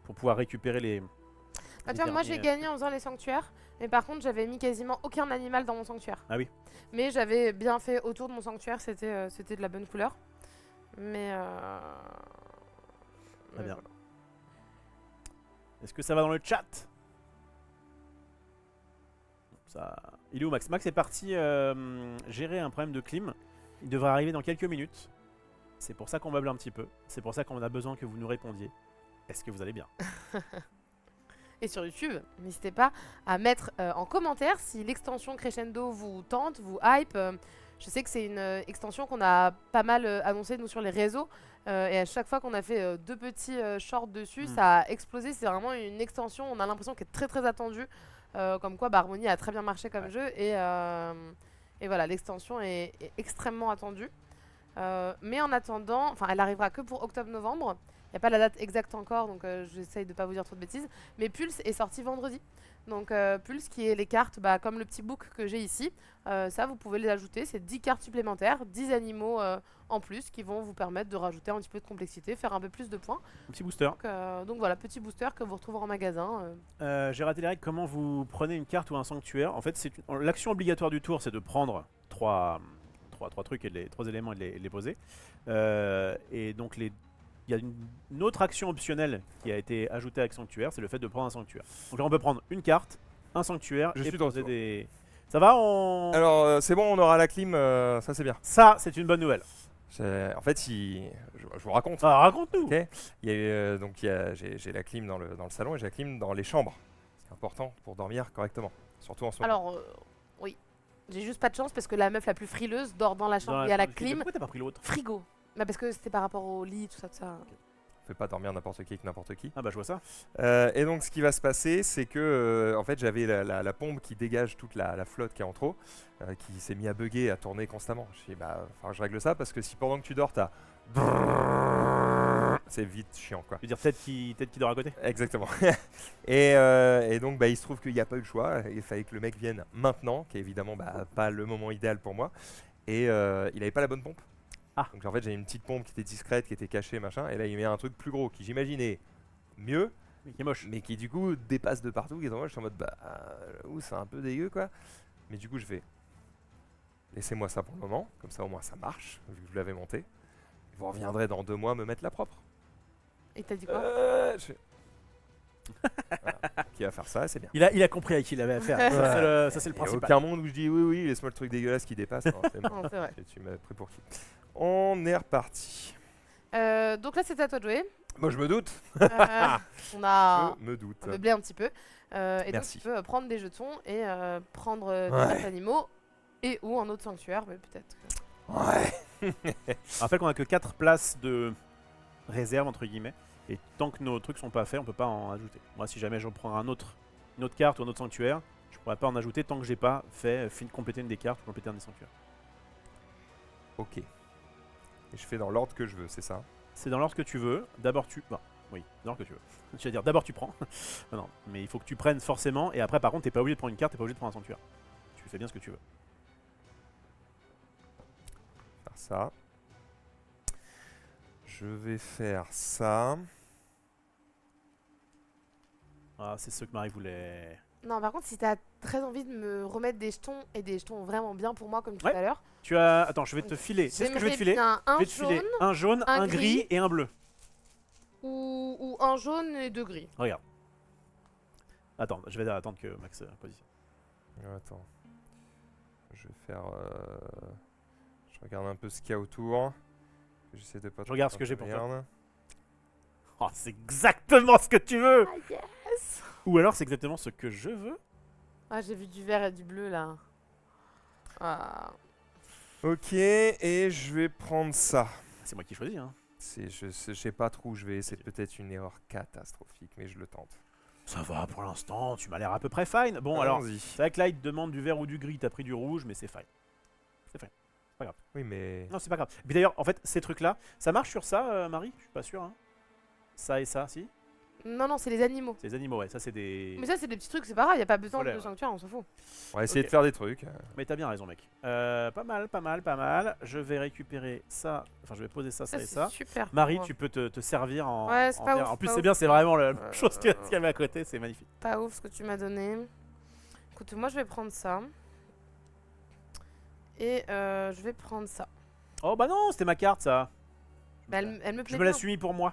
[SPEAKER 2] pour pouvoir récupérer les.
[SPEAKER 3] Ah, tu vois, moi j'ai gagné en faisant les sanctuaires, mais par contre j'avais mis quasiment aucun animal dans mon sanctuaire.
[SPEAKER 2] Ah oui.
[SPEAKER 3] Mais j'avais bien fait autour de mon sanctuaire, c'était de la bonne couleur. Mais.
[SPEAKER 2] Très bien. Est-ce que ça va dans le chat? Ça... Il est où Max? Max est parti gérer un problème de clim. Il devrait arriver dans quelques minutes. C'est pour ça qu'on meuble un petit peu. C'est pour ça qu'on a besoin que vous nous répondiez. Est-ce que vous allez bien?
[SPEAKER 3] Et sur YouTube, n'hésitez pas à mettre en commentaire si l'extension Crescendo vous tente, vous hype. Je sais que c'est une extension qu'on a pas mal annoncée nous sur les réseaux. Et à chaque fois qu'on a fait 2 petits shorts dessus, ça a explosé. C'est vraiment une extension, on a l'impression qu'elle est très très attendue. Comme quoi Harmony a très bien marché comme jeu. Et voilà, l'extension est extrêmement attendue. Mais en attendant, elle arrivera que pour octobre-novembre. Il n'y a pas la date exacte encore, donc j'essaye de ne pas vous dire trop de bêtises. Mais Pulse est sorti vendredi. Donc Pulse qui est les cartes comme le petit book que j'ai ici. Ça, vous pouvez les ajouter. C'est 10 cartes supplémentaires, 10 animaux en plus qui vont vous permettre de rajouter un petit peu de complexité, faire un peu plus de points.
[SPEAKER 2] Un petit booster.
[SPEAKER 3] Donc voilà, petit booster que vous retrouverez en magasin.
[SPEAKER 2] J'ai raté les règles. Comment vous prenez une carte ou un sanctuaire? En fait, l'action obligatoire du tour, c'est de prendre 3 trucs et 3 éléments et de les poser. Et donc il y a une autre action optionnelle qui a été ajoutée avec sanctuaire, c'est le fait de prendre un sanctuaire. Donc là on peut prendre une carte, un sanctuaire
[SPEAKER 1] Je
[SPEAKER 2] et
[SPEAKER 1] suis dans
[SPEAKER 2] poser
[SPEAKER 1] le
[SPEAKER 2] des... Ça va
[SPEAKER 1] Alors, c'est bon, on aura la clim, ça c'est bien.
[SPEAKER 2] Ça c'est une bonne nouvelle.
[SPEAKER 1] En fait, je vous raconte.
[SPEAKER 2] Ah, raconte-nous.
[SPEAKER 1] Ok. Il y a eu, j'ai la clim dans le salon et j'ai la clim dans les chambres. C'est important pour dormir correctement, surtout en ce moment.
[SPEAKER 3] Alors, oui. J'ai juste pas de chance parce que la meuf la plus frileuse dort dans la chambre où il y a la clim.
[SPEAKER 2] Pourquoi t'as pas pris l'autre?
[SPEAKER 3] Frigo. Parce que c'était par rapport au lit, tout ça, tout ça.
[SPEAKER 1] On fait pas dormir n'importe qui avec n'importe qui.
[SPEAKER 2] Ah bah je vois ça.
[SPEAKER 1] Et donc ce qui va se passer, c'est que en fait j'avais la pompe qui dégage toute la flotte qui est en trop, qui s'est mis à bugger, à tourner constamment. Je dis je règle ça parce que si pendant que tu dors t'as c'est vite chiant quoi.
[SPEAKER 2] Tu veux dire peut-être qu'il dort à côté?
[SPEAKER 1] Exactement. et donc il se trouve qu'il n'y a pas eu le choix. Il fallait que le mec vienne maintenant, qui est évidemment pas le moment idéal pour moi. Et il avait pas la bonne pompe.
[SPEAKER 2] Ah.
[SPEAKER 1] Donc en fait j'ai une petite pompe qui était discrète, qui était cachée machin. Et là il met un truc plus gros qui j'imaginais mieux,
[SPEAKER 2] Mais qui est moche.
[SPEAKER 1] mais qui du coup dépasse de partout. Qui est en mode, je suis en mode c'est un peu dégueu quoi. Mais du coup je fais laissez-moi ça pour le moment, comme ça au moins ça marche vu que je l'avais monté. Vous reviendrez dans 2 mois me mettre la propre.
[SPEAKER 3] Et t'as dit quoi
[SPEAKER 1] Voilà. Qui va faire ça, c'est bien.
[SPEAKER 2] Il a compris à qui il avait affaire. Ça c'est le
[SPEAKER 1] Il n'y a
[SPEAKER 2] principal.
[SPEAKER 1] aucun monde où je dis oui, laisse-moi le truc dégueulasse qui dépasse. Non, c'est bon.
[SPEAKER 3] Non, c'est vrai.
[SPEAKER 1] Tu m'as pris pour qui? On est reparti.
[SPEAKER 3] Donc là, c'est à toi de jouer.
[SPEAKER 1] Moi je me doute.
[SPEAKER 3] On a
[SPEAKER 1] Je me doute.
[SPEAKER 3] meublé un petit peu. Et donc,
[SPEAKER 1] Merci.
[SPEAKER 3] tu peux prendre des jetons et prendre
[SPEAKER 1] Ouais.
[SPEAKER 3] des animaux et ou un autre sanctuaire, mais peut-être.
[SPEAKER 1] Ouais.
[SPEAKER 2] Je rappelle qu'on a que 4 places de réserve entre guillemets. Et tant que nos trucs sont pas faits, on peut pas en ajouter. Moi si jamais je prends une autre carte ou un autre sanctuaire, je pourrais pas en ajouter tant que j'ai pas fait compléter une des cartes ou compléter un des sanctuaires.
[SPEAKER 1] Ok. Et je fais dans l'ordre que je veux, c'est ça?
[SPEAKER 2] C'est dans l'ordre que tu veux. D'abord tu... Non, oui, dans l'ordre que tu veux. Je veux dire, d'abord tu prends. Non, mais il faut que tu prennes forcément. Et après par contre t'es pas obligé de prendre une carte, t'es pas obligé de prendre un sanctuaire. Tu fais bien ce que tu veux.
[SPEAKER 1] Faire ça. Je vais faire ça.
[SPEAKER 2] Ah, c'est ce que Marie voulait.
[SPEAKER 3] Non, par contre, si t'as très envie de me remettre des jetons et des jetons vraiment bien pour moi, comme tout
[SPEAKER 2] Ouais.
[SPEAKER 3] à l'heure,
[SPEAKER 2] Tu as... Attends, je vais te filer. C'est ce que je vais te filer.
[SPEAKER 3] bien
[SPEAKER 2] Je
[SPEAKER 3] un
[SPEAKER 2] vais te filer
[SPEAKER 3] jaune
[SPEAKER 2] un jaune,
[SPEAKER 3] un
[SPEAKER 2] un gris et un bleu.
[SPEAKER 3] ou un jaune et 2 gris.
[SPEAKER 2] Regarde. Attends, je vais attendre que Max positionne.
[SPEAKER 1] Attends. Je vais faire... Je regarde un peu ce qu'il y a autour. J'essaie de pas...
[SPEAKER 2] Je regarde ce que j'ai pour toi.
[SPEAKER 1] Regarde.
[SPEAKER 2] Oh, c'est exactement ce que tu veux.
[SPEAKER 3] Ah yes.
[SPEAKER 2] Ou alors c'est exactement ce que je veux.
[SPEAKER 3] Ah, j'ai vu du vert et du bleu là. Ah.
[SPEAKER 1] Ok, et je vais prendre ça.
[SPEAKER 2] C'est moi qui choisis, hein.
[SPEAKER 1] Je sais pas trop où je vais, c'est peut-être une erreur catastrophique, mais je le tente.
[SPEAKER 2] Ça va pour l'instant, tu m'as l'air à peu près fine. Bon, alors,
[SPEAKER 1] Allons-y.
[SPEAKER 2] c'est vrai que là, il te demande du vert ou du gris, t'as pris du rouge, mais c'est fine. C'est fine. Pas grave.
[SPEAKER 1] Oui, mais.
[SPEAKER 2] Non, c'est pas grave. Et puis d'ailleurs, en fait, ces trucs-là, ça marche sur ça, Marie? Je suis pas sûr. Hein. Ça et ça, si?
[SPEAKER 3] Non, non, c'est les animaux.
[SPEAKER 2] C'est les animaux, ouais. Ça, c'est des.
[SPEAKER 3] Mais ça, c'est des petits trucs, c'est pas grave, y a pas besoin
[SPEAKER 2] Voilà,
[SPEAKER 3] de
[SPEAKER 2] ouais.
[SPEAKER 3] sanctuaire, on s'en fout.
[SPEAKER 1] On va essayer
[SPEAKER 2] Ok.
[SPEAKER 1] de faire des trucs.
[SPEAKER 2] Mais t'as bien raison, mec. Pas mal, pas mal, pas mal. Je vais récupérer ça. Enfin, je vais poser ça, ça et
[SPEAKER 3] c'est
[SPEAKER 2] ça.
[SPEAKER 3] super.
[SPEAKER 2] Marie,
[SPEAKER 3] pour moi.
[SPEAKER 2] tu peux te servir en.
[SPEAKER 3] Ouais, c'est
[SPEAKER 2] en
[SPEAKER 3] pas
[SPEAKER 2] verre.
[SPEAKER 3] ouf,
[SPEAKER 2] En plus,
[SPEAKER 3] pas
[SPEAKER 2] c'est
[SPEAKER 3] ouf.
[SPEAKER 2] bien, c'est vraiment la même
[SPEAKER 3] Euh,
[SPEAKER 2] chose qu'il y avait à côté. C'est magnifique.
[SPEAKER 3] Pas ouf ce que tu m'as donné. Écoute, moi, je vais prendre ça. Et je vais prendre ça.
[SPEAKER 2] Oh, bah non, c'était ma carte, ça.
[SPEAKER 3] Bah, elle me plaît
[SPEAKER 2] Je me la
[SPEAKER 3] bien.
[SPEAKER 2] suis mis pour moi.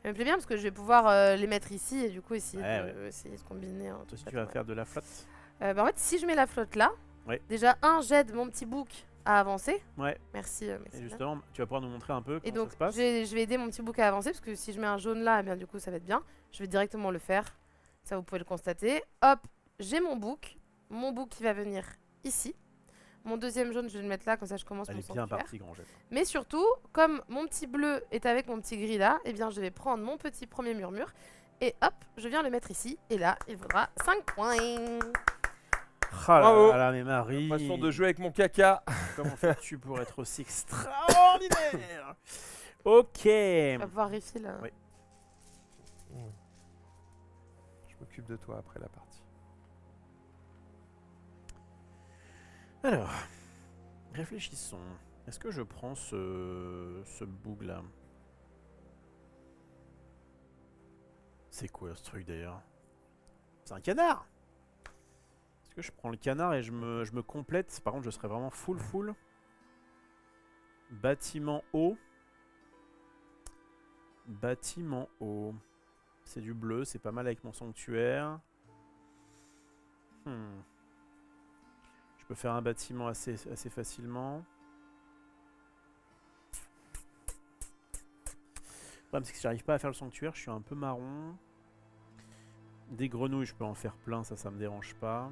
[SPEAKER 3] Elle me plaît bien parce que je vais pouvoir les mettre ici et du coup essayer,
[SPEAKER 2] Ouais,
[SPEAKER 3] essayer de combiner.
[SPEAKER 2] Toi aussi, tu vas faire de la flotte.
[SPEAKER 3] Bah, en fait, si je mets la flotte là,
[SPEAKER 2] Ouais.
[SPEAKER 3] déjà, j'aide mon petit bouc à avancer.
[SPEAKER 2] Ouais.
[SPEAKER 3] Merci.
[SPEAKER 2] Et
[SPEAKER 3] Messina.
[SPEAKER 2] justement, tu vas pouvoir nous montrer un peu
[SPEAKER 3] Et
[SPEAKER 2] comment
[SPEAKER 3] donc,
[SPEAKER 2] ça se passe.
[SPEAKER 3] je vais aider mon petit bouc à avancer parce que si je mets un jaune là, eh bien, du coup, ça va être bien. Je vais directement le faire. Ça, vous pouvez le constater. Hop, j'ai mon bouc. Mon bouc qui va venir ici. Mon deuxième jaune, je vais le mettre là, comme ça je commence
[SPEAKER 2] Elle
[SPEAKER 3] mon
[SPEAKER 2] est bien
[SPEAKER 3] sanctuaire.
[SPEAKER 2] partie, grand jet.
[SPEAKER 3] Mais surtout, comme mon petit bleu est avec mon petit gris là, eh bien, je vais prendre mon petit premier murmure. Et hop, je viens le mettre ici. Et là, il vaudra 5 points.
[SPEAKER 2] Ah
[SPEAKER 1] Bravo.
[SPEAKER 2] là là, mais Marie.
[SPEAKER 1] Façon de jouer avec mon caca.
[SPEAKER 2] Comment fais-tu pour être aussi extraordinaire? Ok.
[SPEAKER 3] On va pouvoir refill.
[SPEAKER 2] Oui.
[SPEAKER 1] Je m'occupe de toi après la partie.
[SPEAKER 2] Alors, réfléchissons. Est-ce que je prends ce boug là? C'est quoi ce truc d'ailleurs? C'est un canard! Est-ce que je prends le canard et je me complète? Par contre, je serais vraiment full. Bâtiment haut. Bâtiment haut. C'est du bleu, c'est pas mal avec mon sanctuaire. Je peux faire un bâtiment assez facilement. Le problème, c'est que si j'arrive pas à faire le sanctuaire, je suis un peu marron. Des grenouilles, je peux en faire plein, ça me dérange pas.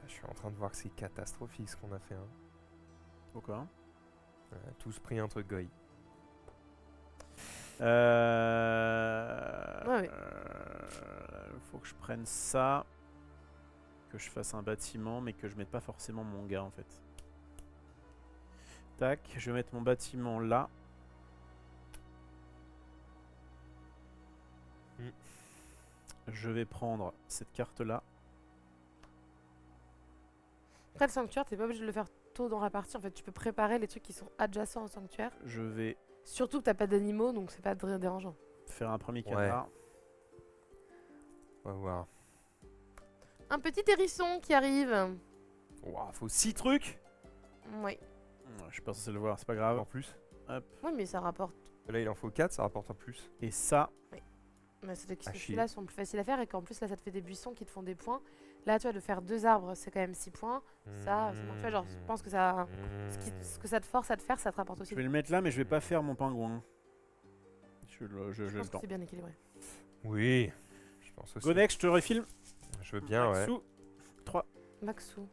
[SPEAKER 1] Je suis en train de voir que c'est catastrophique ce qu'on a fait. Hein.
[SPEAKER 2] Pourquoi?
[SPEAKER 1] On a tous pris un truc goy.
[SPEAKER 3] Ouais.
[SPEAKER 2] Faut que je prenne ça. Que je fasse un bâtiment, mais que je mette pas forcément mon gars en fait. Tac, je vais mettre mon bâtiment là. Je vais prendre cette carte là.
[SPEAKER 3] Après, le sanctuaire, t'es pas obligé de le faire tôt dans la partie. En fait, tu peux préparer les trucs qui sont adjacents au sanctuaire.
[SPEAKER 2] Je vais
[SPEAKER 3] Surtout que t'as pas d'animaux, donc c'est pas dérangeant.
[SPEAKER 2] faire un premier canard.
[SPEAKER 1] On va voir.
[SPEAKER 3] Un petit hérisson qui arrive.
[SPEAKER 1] Ouah, faut 6 trucs
[SPEAKER 3] Oui.
[SPEAKER 2] Je suis pas censé le voir, c'est pas grave.
[SPEAKER 1] en plus.
[SPEAKER 3] Oui, mais ça rapporte.
[SPEAKER 1] Là, il en faut 4, ça rapporte en plus.
[SPEAKER 2] Et ça,
[SPEAKER 3] Mais c'est que
[SPEAKER 1] À chier.
[SPEAKER 3] ceux-là sont plus faciles à faire et qu'en plus là ça te fait des buissons qui te font des points. Là tu vois de faire 2 arbres c'est quand même 6 points. Ça, c'est bon. Tu vois, genre je pense que ça, ce que ça te force à te faire ça te rapporte aussi.
[SPEAKER 2] je vais le mettre là, mais je vais pas faire mon pingouin. Je
[SPEAKER 3] Je
[SPEAKER 2] le
[SPEAKER 3] pense que
[SPEAKER 2] temps.
[SPEAKER 3] c'est bien équilibré.
[SPEAKER 1] Oui, je pense aussi.
[SPEAKER 2] Gonex, je te refilme.
[SPEAKER 1] Je veux bien, ouais.
[SPEAKER 2] Maxou,
[SPEAKER 3] Maxou.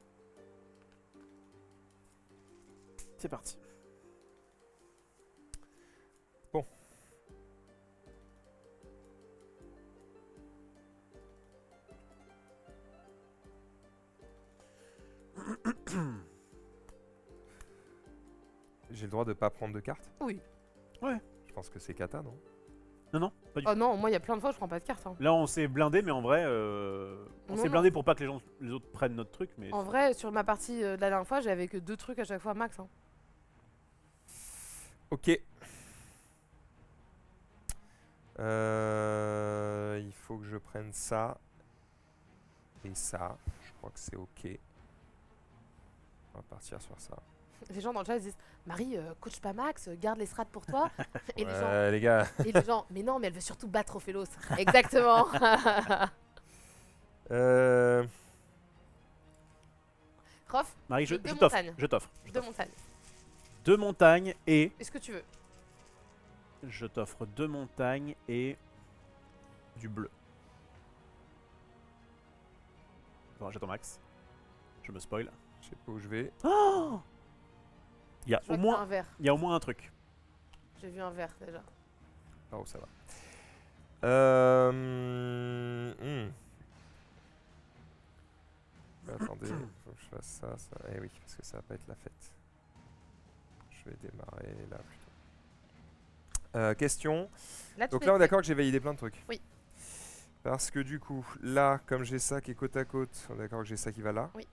[SPEAKER 2] c'est parti.
[SPEAKER 1] Bon. J'ai le droit de pas prendre de cartes?
[SPEAKER 3] Oui.
[SPEAKER 2] Ouais.
[SPEAKER 1] Je pense que c'est kata, non?
[SPEAKER 2] Non, pas du
[SPEAKER 3] Oh non, moi il y a plein de fois je prends pas de cartes. Hein.
[SPEAKER 2] Là, on s'est blindé, mais en vrai, on
[SPEAKER 3] Non,
[SPEAKER 2] s'est
[SPEAKER 3] non.
[SPEAKER 2] blindé pour pas que les autres prennent notre truc. Mais
[SPEAKER 3] En vrai sur ma partie de la dernière fois j'avais que 2 trucs à chaque fois max. Hein.
[SPEAKER 1] Ok. Il faut que je prenne ça. Et ça. Je crois que c'est ok. On va partir sur ça.
[SPEAKER 3] Les gens dans le chat ils disent Marie, coach pas Max, garde les strats pour toi. Et
[SPEAKER 1] Ouais, les gars.
[SPEAKER 3] les gens, mais non, mais elle veut surtout battre Ophélos. Exactement. Rof,
[SPEAKER 2] Marie,
[SPEAKER 3] deux
[SPEAKER 2] je t'offre.
[SPEAKER 3] montagnes.
[SPEAKER 2] Je t'offre.
[SPEAKER 3] 2 montagnes.
[SPEAKER 2] 2 montagnes et.
[SPEAKER 3] Est-ce que tu veux?
[SPEAKER 2] Je t'offre 2 montagnes et. Du bleu. Attends, j'attends Max. Je me spoil.
[SPEAKER 1] Je sais pas où je vais.
[SPEAKER 2] Oh il y a
[SPEAKER 3] Je vois
[SPEAKER 2] au
[SPEAKER 3] que t'as
[SPEAKER 2] moins.
[SPEAKER 3] un vert.
[SPEAKER 2] Il y a au moins un truc.
[SPEAKER 3] J'ai vu un vert déjà.
[SPEAKER 1] Par où ça va? Attendez, faut que je fasse ça, ça. Eh oui, parce que ça va pas être la fête. je vais démarrer là plutôt. Question.
[SPEAKER 3] Là, tu
[SPEAKER 1] Donc
[SPEAKER 3] fais
[SPEAKER 1] là, on est
[SPEAKER 3] tes-
[SPEAKER 1] d'accord que j'ai validé plein de trucs.
[SPEAKER 3] Oui.
[SPEAKER 1] Parce que du coup, là, comme j'ai ça qui est côte à côte, on est d'accord que j'ai ça qui va là.
[SPEAKER 3] Oui.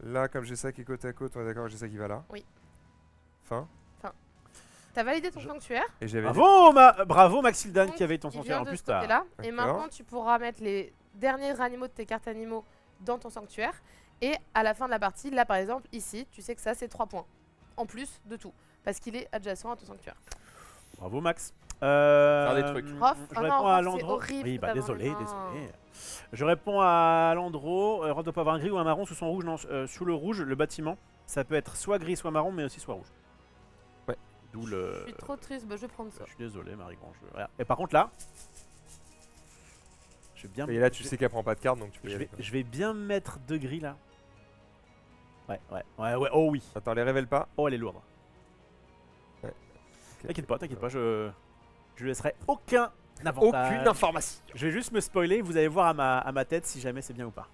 [SPEAKER 1] Là, comme j'ai ça qui est côte à côte, on est d'accord que j'ai ça qui va là.
[SPEAKER 3] Oui.
[SPEAKER 1] Fin.
[SPEAKER 3] T'as validé ton sanctuaire.
[SPEAKER 1] Et j'avais
[SPEAKER 2] Bravo Maxildan
[SPEAKER 3] Donc,
[SPEAKER 2] qui avait ton
[SPEAKER 3] il
[SPEAKER 2] sanctuaire.
[SPEAKER 3] vient
[SPEAKER 2] En
[SPEAKER 3] de
[SPEAKER 2] plus,
[SPEAKER 3] ce
[SPEAKER 2] t'as.
[SPEAKER 3] côté-là. Et
[SPEAKER 1] D'accord.
[SPEAKER 3] maintenant, tu pourras mettre les derniers animaux de tes cartes animaux dans ton sanctuaire. Et à la fin de la partie, là par exemple, ici, tu sais que ça c'est 3 points. En plus de tout. Parce qu'il est adjacent à ton sanctuaire.
[SPEAKER 2] Bravo Max.
[SPEAKER 1] des trucs.
[SPEAKER 3] Rof,
[SPEAKER 2] Je
[SPEAKER 3] oh non,
[SPEAKER 2] réponds à
[SPEAKER 3] Rof, c'est
[SPEAKER 2] Landro.
[SPEAKER 3] horrible
[SPEAKER 2] Oui,
[SPEAKER 3] que
[SPEAKER 2] bah
[SPEAKER 3] t'as dans les
[SPEAKER 2] désolé,
[SPEAKER 3] mains.
[SPEAKER 2] désolé. Je réponds à Landro. Rof doit pas avoir un gris ou un marron sous son rouge. Non, sous le rouge, le bâtiment, ça peut être soit gris, soit marron, mais aussi soit rouge.
[SPEAKER 1] Ouais.
[SPEAKER 2] D'où le.
[SPEAKER 3] Je suis trop triste, bah, je vais prendre ça.
[SPEAKER 2] Je suis désolé, Marie Grange. Regarde. Et par contre là, je vais bien.
[SPEAKER 1] Et là, tu sais qu'elle prend pas de carte, donc tu peux y
[SPEAKER 2] Je
[SPEAKER 1] aller.
[SPEAKER 2] vais, je vais bien mettre 2 gris là. Ouais. Oh oui.
[SPEAKER 1] Attends, les révèle pas.
[SPEAKER 2] Oh, elle est lourde.
[SPEAKER 1] Ok.
[SPEAKER 2] T'inquiète pas, je lui laisserai aucun avantage.
[SPEAKER 1] Aucune information.
[SPEAKER 2] Je vais juste me spoiler, vous allez voir à ma tête si jamais c'est bien ou pas.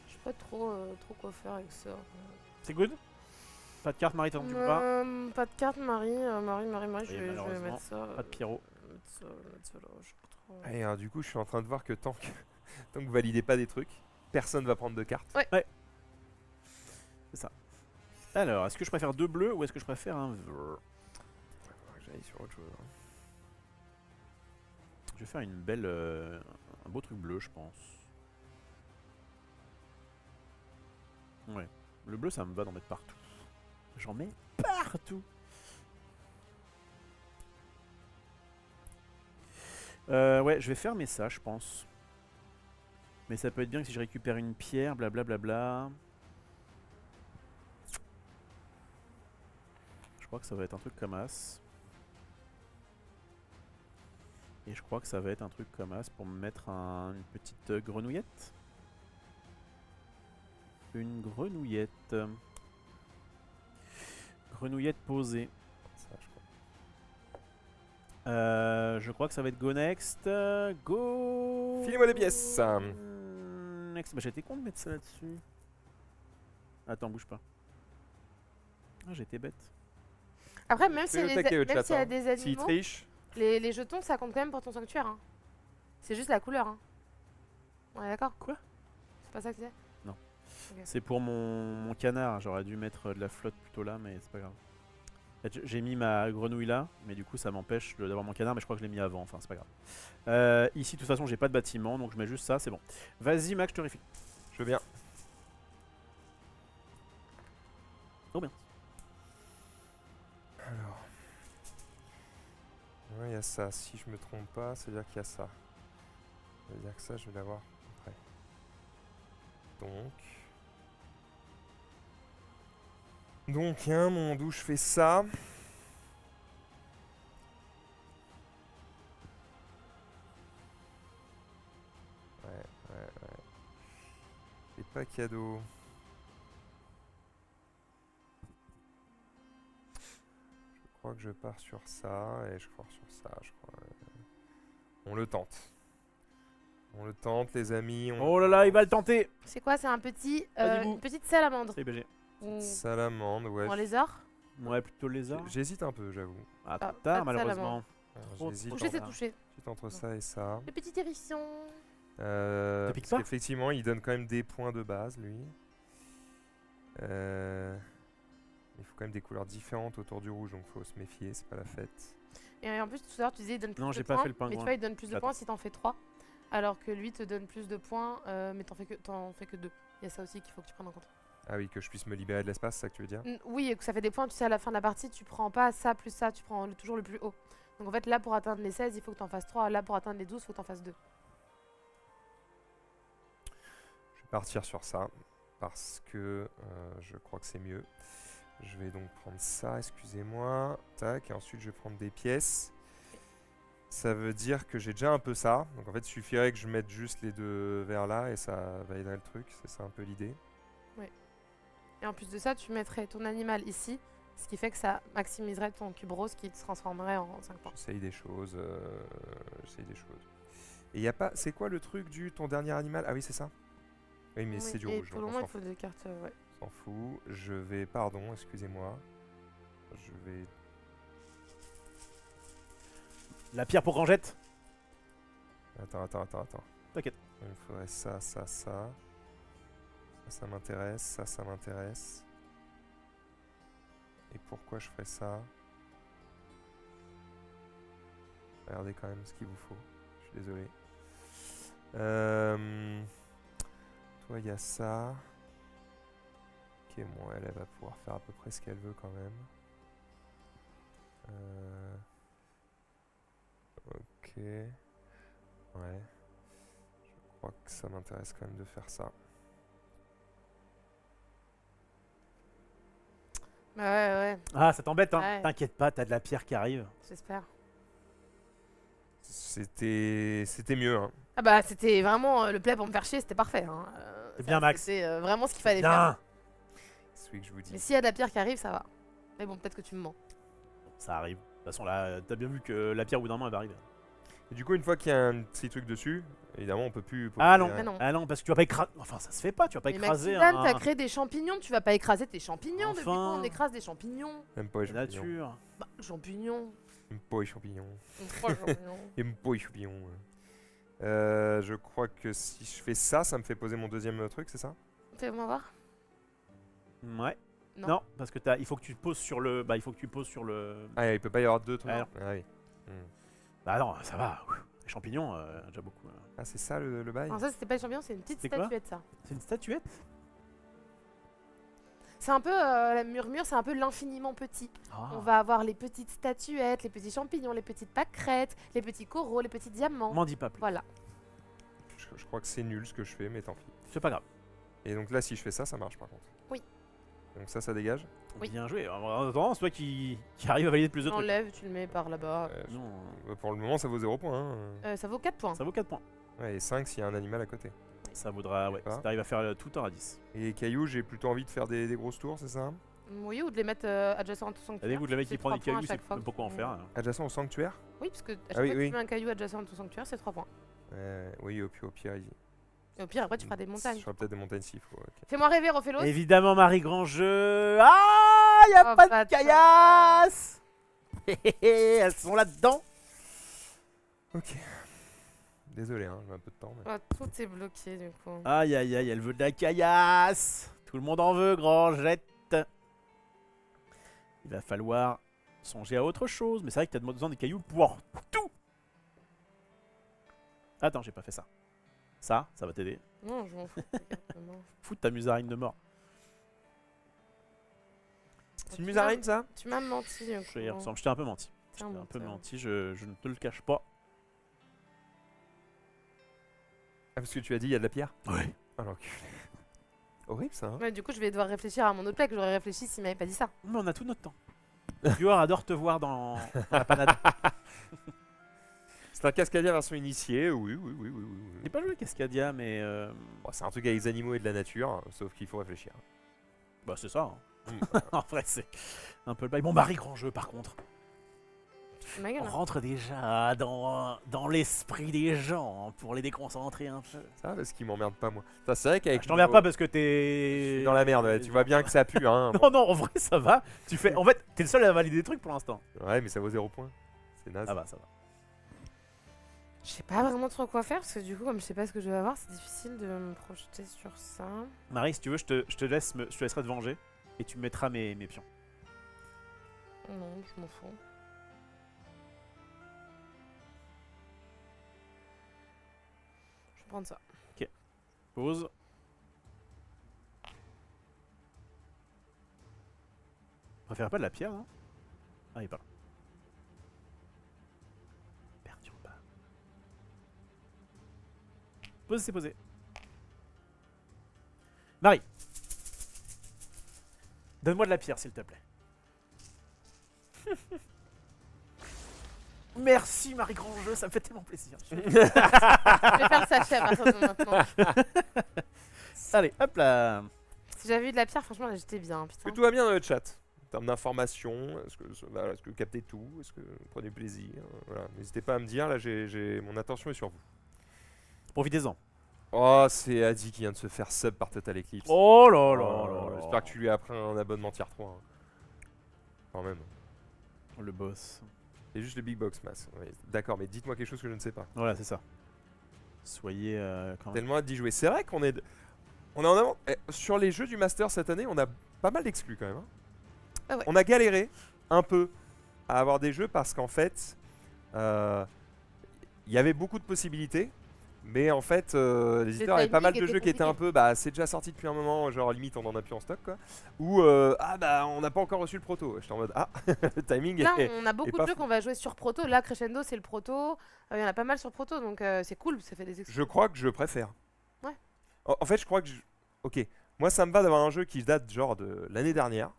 [SPEAKER 3] Je sais pas trop quoi faire avec ça.
[SPEAKER 2] C'est good? Pas de carte, Marie, t'en occupes pas?
[SPEAKER 3] Pas de carte, Marie. Marie, je
[SPEAKER 2] Oui,
[SPEAKER 3] vais
[SPEAKER 2] malheureusement,
[SPEAKER 3] mettre ça.
[SPEAKER 2] Pas de pyro.
[SPEAKER 3] Mettre ça là, je sais pas trop.
[SPEAKER 1] Et alors, du coup, je suis en train de voir que tant que, tant que vous validez pas des trucs, personne va prendre de cartes.
[SPEAKER 2] Alors, est-ce que je préfère 2 bleus ou est-ce que je préfère un vert?
[SPEAKER 1] Faudra que j'aille sur autre chose. Hein.
[SPEAKER 2] Je vais faire une belle, un beau truc bleu, je pense. Ouais. Le bleu, ça me va d'en mettre partout. J'en mets partout. Ouais, je vais fermer ça, je pense. Mais ça peut être bien que si je récupère une pierre, blablabla. Je crois que ça va être un truc comme As. Et je crois que ça va être un truc comme As pour me mettre une petite grenouillette. Une grenouillette. Grenouillette posée.
[SPEAKER 1] Ça, je crois.
[SPEAKER 2] Je crois que ça va être go next. Go.
[SPEAKER 1] Filez-moi les pièces.
[SPEAKER 2] Next. Bah, j'étais con de mettre ça là-dessus. Attends, bouge pas. Ah, j'étais bête.
[SPEAKER 3] Après, même
[SPEAKER 1] Fais
[SPEAKER 3] s'il
[SPEAKER 1] le
[SPEAKER 3] y,
[SPEAKER 1] taquet au
[SPEAKER 3] même
[SPEAKER 1] chat,
[SPEAKER 3] s'il y a
[SPEAKER 1] hein.
[SPEAKER 3] des
[SPEAKER 1] S'il
[SPEAKER 3] animaux,
[SPEAKER 1] triche,
[SPEAKER 3] les jetons ça compte quand même pour ton sanctuaire. Hein. C'est juste la couleur. Hein. On est d'accord?
[SPEAKER 2] Quoi?
[SPEAKER 3] C'est pas ça que c'est?
[SPEAKER 2] C'est pour mon canard. J'aurais dû mettre de la flotte plutôt là, mais c'est pas grave. En fait, j'ai mis ma grenouille là, mais du coup ça m'empêche d'avoir mon canard, mais je crois que je l'ai mis avant, enfin c'est pas grave. Ici de toute façon j'ai pas de bâtiment, donc je mets juste ça, c'est bon. Vas-y Max, je te réfie.
[SPEAKER 1] je veux bien.
[SPEAKER 2] Oh bien.
[SPEAKER 1] Alors. Ouais, il y a ça. Si je me trompe pas, ça veut dire qu'il y a ça. Ça veut dire que ça, je vais l'avoir après. Donc, il y a un monde où je fais ça. Ouais. C'est pas cadeau. Je crois que je pars sur ça et je pars sur ça, je crois. On le tente. On le tente, les amis.
[SPEAKER 2] Oh là là, il va le tenter.
[SPEAKER 3] C'est quoi? C'est un petit,
[SPEAKER 2] Vas-y,
[SPEAKER 3] une petite salamandre.
[SPEAKER 2] C'est BG.
[SPEAKER 3] Ou
[SPEAKER 1] Salamande, ouais.
[SPEAKER 3] un lézard.
[SPEAKER 2] Ouais, plutôt lézard.
[SPEAKER 1] J'hésite un peu, j'avoue.
[SPEAKER 2] Ah,
[SPEAKER 3] Ah,
[SPEAKER 2] trop
[SPEAKER 3] pas
[SPEAKER 2] tard
[SPEAKER 3] de
[SPEAKER 2] malheureusement. Trop
[SPEAKER 1] J'hésite
[SPEAKER 3] Toucher, c'est
[SPEAKER 2] tard.
[SPEAKER 3] toucher.
[SPEAKER 1] entre ça et ça.
[SPEAKER 3] Le petit hérisson.
[SPEAKER 2] pique
[SPEAKER 1] Parce
[SPEAKER 2] pas
[SPEAKER 1] qu'effectivement, il donne quand même des points de base, lui. Il faut quand même des couleurs différentes autour du rouge, donc faut se méfier, c'est pas la fête.
[SPEAKER 3] Et en plus, tout à l'heure, tu disais il donne plus
[SPEAKER 2] Non,
[SPEAKER 3] de
[SPEAKER 2] j'ai
[SPEAKER 3] points.
[SPEAKER 2] pas fait le
[SPEAKER 3] Mais
[SPEAKER 2] pingouin.
[SPEAKER 3] tu vois, il donne plus de
[SPEAKER 2] J'attends.
[SPEAKER 3] points si t'en fais 3. Alors que lui te donne plus de points, mais t'en fais que 2. Il y a ça aussi qu'il faut que tu prennes en compte.
[SPEAKER 1] Ah oui, que je puisse me libérer de l'espace, c'est ça que tu veux dire?
[SPEAKER 3] Oui, et que ça fait des points, tu sais, à la fin de la partie, tu prends pas ça plus ça, tu prends toujours le plus haut. Donc en fait, là, pour atteindre les 16, il faut que t'en fasses 3. Là, pour atteindre les 12, il faut que t'en fasses 2.
[SPEAKER 1] Je vais partir sur ça, parce que je crois que c'est mieux. Je vais donc prendre ça, excusez-moi. Tac, et ensuite je vais prendre des pièces. Ça veut dire que j'ai déjà un peu ça. Donc en fait, il suffirait que je mette juste les deux verres là et ça validerait le truc. C'est ça un peu l'idée.
[SPEAKER 3] Et en plus de ça, tu mettrais ton animal ici, ce qui fait que ça maximiserait ton cube rose qui se transformerait en 5 points.
[SPEAKER 1] J'essaye des choses. Et y a pas. C'est quoi le truc du ton dernier animal? Ah oui, c'est ça. Oui, mais c'est du
[SPEAKER 3] Et
[SPEAKER 1] rouge.
[SPEAKER 3] pour
[SPEAKER 1] donc
[SPEAKER 3] le
[SPEAKER 1] on
[SPEAKER 3] moment,
[SPEAKER 1] s'en
[SPEAKER 3] il faut des cartes. Ouais.
[SPEAKER 1] On s'en fout. Je vais... Pardon, excusez-moi. Je vais...
[SPEAKER 2] La pierre pour Grangette.
[SPEAKER 1] Attends.
[SPEAKER 2] T'inquiète.
[SPEAKER 1] Il me faudrait ça. Ça m'intéresse, ça m'intéresse. Et pourquoi je ferais ça? Regardez quand même ce qu'il vous faut. Je suis désolé. Toi, il y a ça. Ok, bon, elle va pouvoir faire à peu près ce qu'elle veut quand même. Ok. Ouais. Je crois que ça m'intéresse quand même de faire ça.
[SPEAKER 3] Bah ouais,
[SPEAKER 2] Ah, ça t'embête, hein.
[SPEAKER 3] Ouais.
[SPEAKER 2] T'inquiète pas, t'as de la pierre qui arrive.
[SPEAKER 3] j'espère.
[SPEAKER 1] C'était mieux, hein.
[SPEAKER 3] Ah bah c'était vraiment le play pour me faire chier, c'était parfait. Hein.
[SPEAKER 2] C'est bien, Max.
[SPEAKER 3] C'est vraiment ce qu'il fallait faire.
[SPEAKER 2] Bien.
[SPEAKER 1] C'est celui que je vous dis.
[SPEAKER 3] Mais s'il y a de la pierre qui arrive, ça va. Mais bon, peut-être que tu me mens.
[SPEAKER 2] Ça arrive. De toute façon, là, t'as bien vu que la pierre, au bout d'un moment, elle va arriver.
[SPEAKER 1] Et du coup, une fois qu'il y a un petit truc dessus, évidemment, on peut plus.
[SPEAKER 2] Ah non.
[SPEAKER 3] Mais non.
[SPEAKER 2] Ah non, parce que tu vas pas écraser. Enfin, ça se fait pas, tu vas pas
[SPEAKER 3] Mais
[SPEAKER 2] écraser
[SPEAKER 3] Maxime,
[SPEAKER 2] un.
[SPEAKER 3] t'as créé des champignons, tu vas pas écraser tes champignons. Depuis
[SPEAKER 2] Enfin.
[SPEAKER 3] quand on écrase des champignons?
[SPEAKER 1] Même pas les
[SPEAKER 2] La
[SPEAKER 1] champignons.
[SPEAKER 2] nature.
[SPEAKER 3] Bah, champignons.
[SPEAKER 1] Même pas les champignons.
[SPEAKER 3] Trois champignons.
[SPEAKER 1] Même pas les champignons. Je crois que si je fais ça, ça me fait poser mon deuxième truc, c'est ça?
[SPEAKER 3] Fais-moi voir.
[SPEAKER 2] Ouais.
[SPEAKER 3] Non.
[SPEAKER 2] Non, parce que il faut que tu te poses sur le. Bah, il faut que tu poses sur le.
[SPEAKER 1] Ah, il peut pas y avoir deux trucs.
[SPEAKER 2] Ah, non.
[SPEAKER 1] Ah oui.
[SPEAKER 2] Bah non, ça va. Les champignons, déjà beaucoup.
[SPEAKER 1] Ah, c'est ça le bail?
[SPEAKER 3] Non, ça c'était pas les champignons, c'est une petite
[SPEAKER 2] C'était quoi
[SPEAKER 3] statuette ça.
[SPEAKER 2] C'est une statuette.
[SPEAKER 3] C'est un peu, la murmure, c'est un peu l'infiniment petit.
[SPEAKER 2] Ah.
[SPEAKER 3] On va avoir les petites statuettes, les petits champignons, les petites pâquerettes, les petits coraux, les petits diamants.
[SPEAKER 2] M'en dis pas plus.
[SPEAKER 3] Voilà.
[SPEAKER 1] Je crois que c'est nul ce que je fais, mais tant pis.
[SPEAKER 2] C'est pas grave.
[SPEAKER 1] Et donc là, si je fais ça, ça marche par contre.
[SPEAKER 3] Oui.
[SPEAKER 1] Donc ça dégage.
[SPEAKER 3] Oui.
[SPEAKER 2] Bien joué. En attendant, c'est toi qui arrive à valider plus de trucs.
[SPEAKER 3] Enlève, tu le mets par là-bas.
[SPEAKER 2] Non,
[SPEAKER 1] Pour le moment, ça vaut 0 points. Hein.
[SPEAKER 3] Ça vaut 4 points.
[SPEAKER 2] ça vaut 4 points.
[SPEAKER 1] Ouais, et 5 s'il y a un animal à côté.
[SPEAKER 2] Ça vaudra, ouais,
[SPEAKER 1] Pas.
[SPEAKER 2] si t'arrives à faire tout en radis.
[SPEAKER 1] Et les cailloux, j'ai plutôt envie de faire des grosses tours, c'est ça?
[SPEAKER 3] Oui, ou de les mettre adjacents au sanctuaire.
[SPEAKER 2] T'as des goûts de la mec qui
[SPEAKER 3] C'est
[SPEAKER 2] prend des
[SPEAKER 3] 3 points à
[SPEAKER 2] cailloux, c'est
[SPEAKER 3] chaque fois
[SPEAKER 2] même
[SPEAKER 3] que
[SPEAKER 2] pas quoi en
[SPEAKER 3] tu-
[SPEAKER 2] faire.
[SPEAKER 1] Adjacent au sanctuaire?
[SPEAKER 3] Oui, parce que à chaque
[SPEAKER 1] Ah
[SPEAKER 3] fois
[SPEAKER 1] oui,
[SPEAKER 3] que
[SPEAKER 1] oui.
[SPEAKER 3] tu mets un caillou adjacent à ton sanctuaire, c'est 3 points.
[SPEAKER 1] Oui, au pire,
[SPEAKER 3] Et au pire, après, tu feras des montagnes.
[SPEAKER 1] Je ferai peut-être des montagnes s'il faut. ok.
[SPEAKER 3] Fais-moi rêver, Rophélos.
[SPEAKER 2] Évidemment, Marie Grandjeu. Ah, y a
[SPEAKER 3] Oh,
[SPEAKER 2] pas
[SPEAKER 3] pas
[SPEAKER 2] de
[SPEAKER 3] de
[SPEAKER 2] caillasses. Elles sont là-dedans.
[SPEAKER 1] Ok. Désolé, hein, j'ai un peu de temps. Mais...
[SPEAKER 3] Oh, tout est bloqué du coup.
[SPEAKER 2] Aïe, aïe, aïe, elle veut de la caillasse. Tout le monde en veut, Grangette. Il va falloir songer à autre chose. Mais c'est vrai que t'as besoin des cailloux pour tout. Attends, j'ai pas fait ça. Ça va t'aider.
[SPEAKER 3] Non, je m'en fous. exactement.
[SPEAKER 2] Foutre ta musarine de mort.
[SPEAKER 1] C'est une musarine ça?
[SPEAKER 3] Tu m'as menti. Du coup.
[SPEAKER 2] Je t'ai un peu menti.
[SPEAKER 3] T'es
[SPEAKER 2] Je
[SPEAKER 3] un
[SPEAKER 2] t'ai un peu
[SPEAKER 3] menteur.
[SPEAKER 2] menti, je ne te le cache pas.
[SPEAKER 1] Ah, parce que tu as dit il y a de la pierre?
[SPEAKER 2] Ouais.
[SPEAKER 1] Ah, l'enculé. Horrible ça, hein?
[SPEAKER 3] Ouais, du coup, je vais devoir réfléchir à mon autre play que j'aurais réfléchi s'il m'avait pas dit ça.
[SPEAKER 2] Mais on a tout notre temps. Viewer adore te voir dans la panade.
[SPEAKER 1] C'est un Cascadia version initiée, oui.
[SPEAKER 2] J'ai pas joué Cascadia, mais
[SPEAKER 1] Bon, c'est un truc avec les animaux et de la nature, hein, sauf qu'il faut réfléchir.
[SPEAKER 2] bah c'est ça. hein.
[SPEAKER 1] Mm.
[SPEAKER 2] En vrai, c'est un peu le bail. Bon, Marie Grand Jeu, par contre.
[SPEAKER 3] C'est ma gueule.
[SPEAKER 2] On
[SPEAKER 3] hein.
[SPEAKER 2] rentre déjà dans l'esprit des gens hein, pour les déconcentrer un peu.
[SPEAKER 1] Ça, parce qu'il m'emmerde pas moi. Ça, c'est vrai qu'avec
[SPEAKER 2] Je t'emmerde
[SPEAKER 1] nos-
[SPEAKER 2] pas parce que
[SPEAKER 1] Je
[SPEAKER 2] t'es
[SPEAKER 1] suis dans la merde, ouais, tu vois bien que ça pue, hein.
[SPEAKER 2] Non, non, en vrai, ça va. Tu fais. En fait, t'es le seul à valider des trucs pour l'instant.
[SPEAKER 1] Ouais, mais ça vaut 0 points. C'est naze.
[SPEAKER 2] Ça va, ça va.
[SPEAKER 3] Je sais pas vraiment trop quoi faire parce que du coup, comme je sais pas ce que je vais avoir, c'est difficile de me projeter sur ça.
[SPEAKER 2] Marie, si tu veux, je te laisserai te venger et tu me mettras mes pions.
[SPEAKER 3] Non, je m'en fous. Je vais prendre ça.
[SPEAKER 2] Pause. Je préfère pas de la pierre, hein. Ah, il est pas là. Perturbe pas. Pose, c'est posé. Marie. Donne-moi de la pierre, s'il te plaît. Merci, Marie Grandjeu, ça me fait tellement plaisir.
[SPEAKER 3] Je vais faire le sachet à partir de maintenant.
[SPEAKER 2] Allez, hop là.
[SPEAKER 3] Si j'avais eu de la pierre, franchement, là j'étais bien.
[SPEAKER 1] Est-ce que
[SPEAKER 3] Putain.
[SPEAKER 1] tout va bien dans le chat? En termes d'informations, est-ce que vous captez tout? Est-ce que vous prenez plaisir? Voilà. N'hésitez pas à me dire, là, mon attention est sur vous.
[SPEAKER 2] Profitez-en.
[SPEAKER 1] Oh, c'est Adi qui vient de se faire sub par Total Eclipse.
[SPEAKER 2] Oh là là là.
[SPEAKER 1] J'espère que tu lui as pris un abonnement tier 3. Hein. Quand même.
[SPEAKER 2] Le boss.
[SPEAKER 1] C'est juste le big box, Mas. Oui, d'accord, mais dites-moi quelque chose que je ne sais pas.
[SPEAKER 2] Voilà, c'est ça. Soyez quand même.
[SPEAKER 1] Tellement hâte d'y jouer. C'est vrai qu'on est en avant. Sur les jeux du Master cette année, on a pas mal d'exclus quand même. Hein.
[SPEAKER 3] Ah ouais.
[SPEAKER 1] On a galéré un peu à avoir des jeux parce qu'en fait, il y avait beaucoup de possibilités. Mais en fait, les éditeurs avaient pas mal de
[SPEAKER 3] timing
[SPEAKER 1] jeux
[SPEAKER 3] était
[SPEAKER 1] qui étaient un
[SPEAKER 3] compliqué.
[SPEAKER 1] peu, bah c'est déjà sorti depuis un moment, genre limite on en a plus en stock quoi. Ou ah bah on n'a pas encore reçu le proto. J'étais en mode ah le timing
[SPEAKER 3] Là,
[SPEAKER 1] est.
[SPEAKER 3] on a beaucoup
[SPEAKER 1] pas
[SPEAKER 3] de jeux
[SPEAKER 1] fou.
[SPEAKER 3] qu'on va jouer sur Proto. Là, Crescendo, c'est le Proto. Il y en a pas mal sur Proto, donc c'est cool, ça fait des
[SPEAKER 1] Je
[SPEAKER 3] exclus.
[SPEAKER 1] crois que je préfère.
[SPEAKER 3] Ouais.
[SPEAKER 1] En fait, je crois que ok, moi ça me va d'avoir un jeu qui date genre de l'année dernière.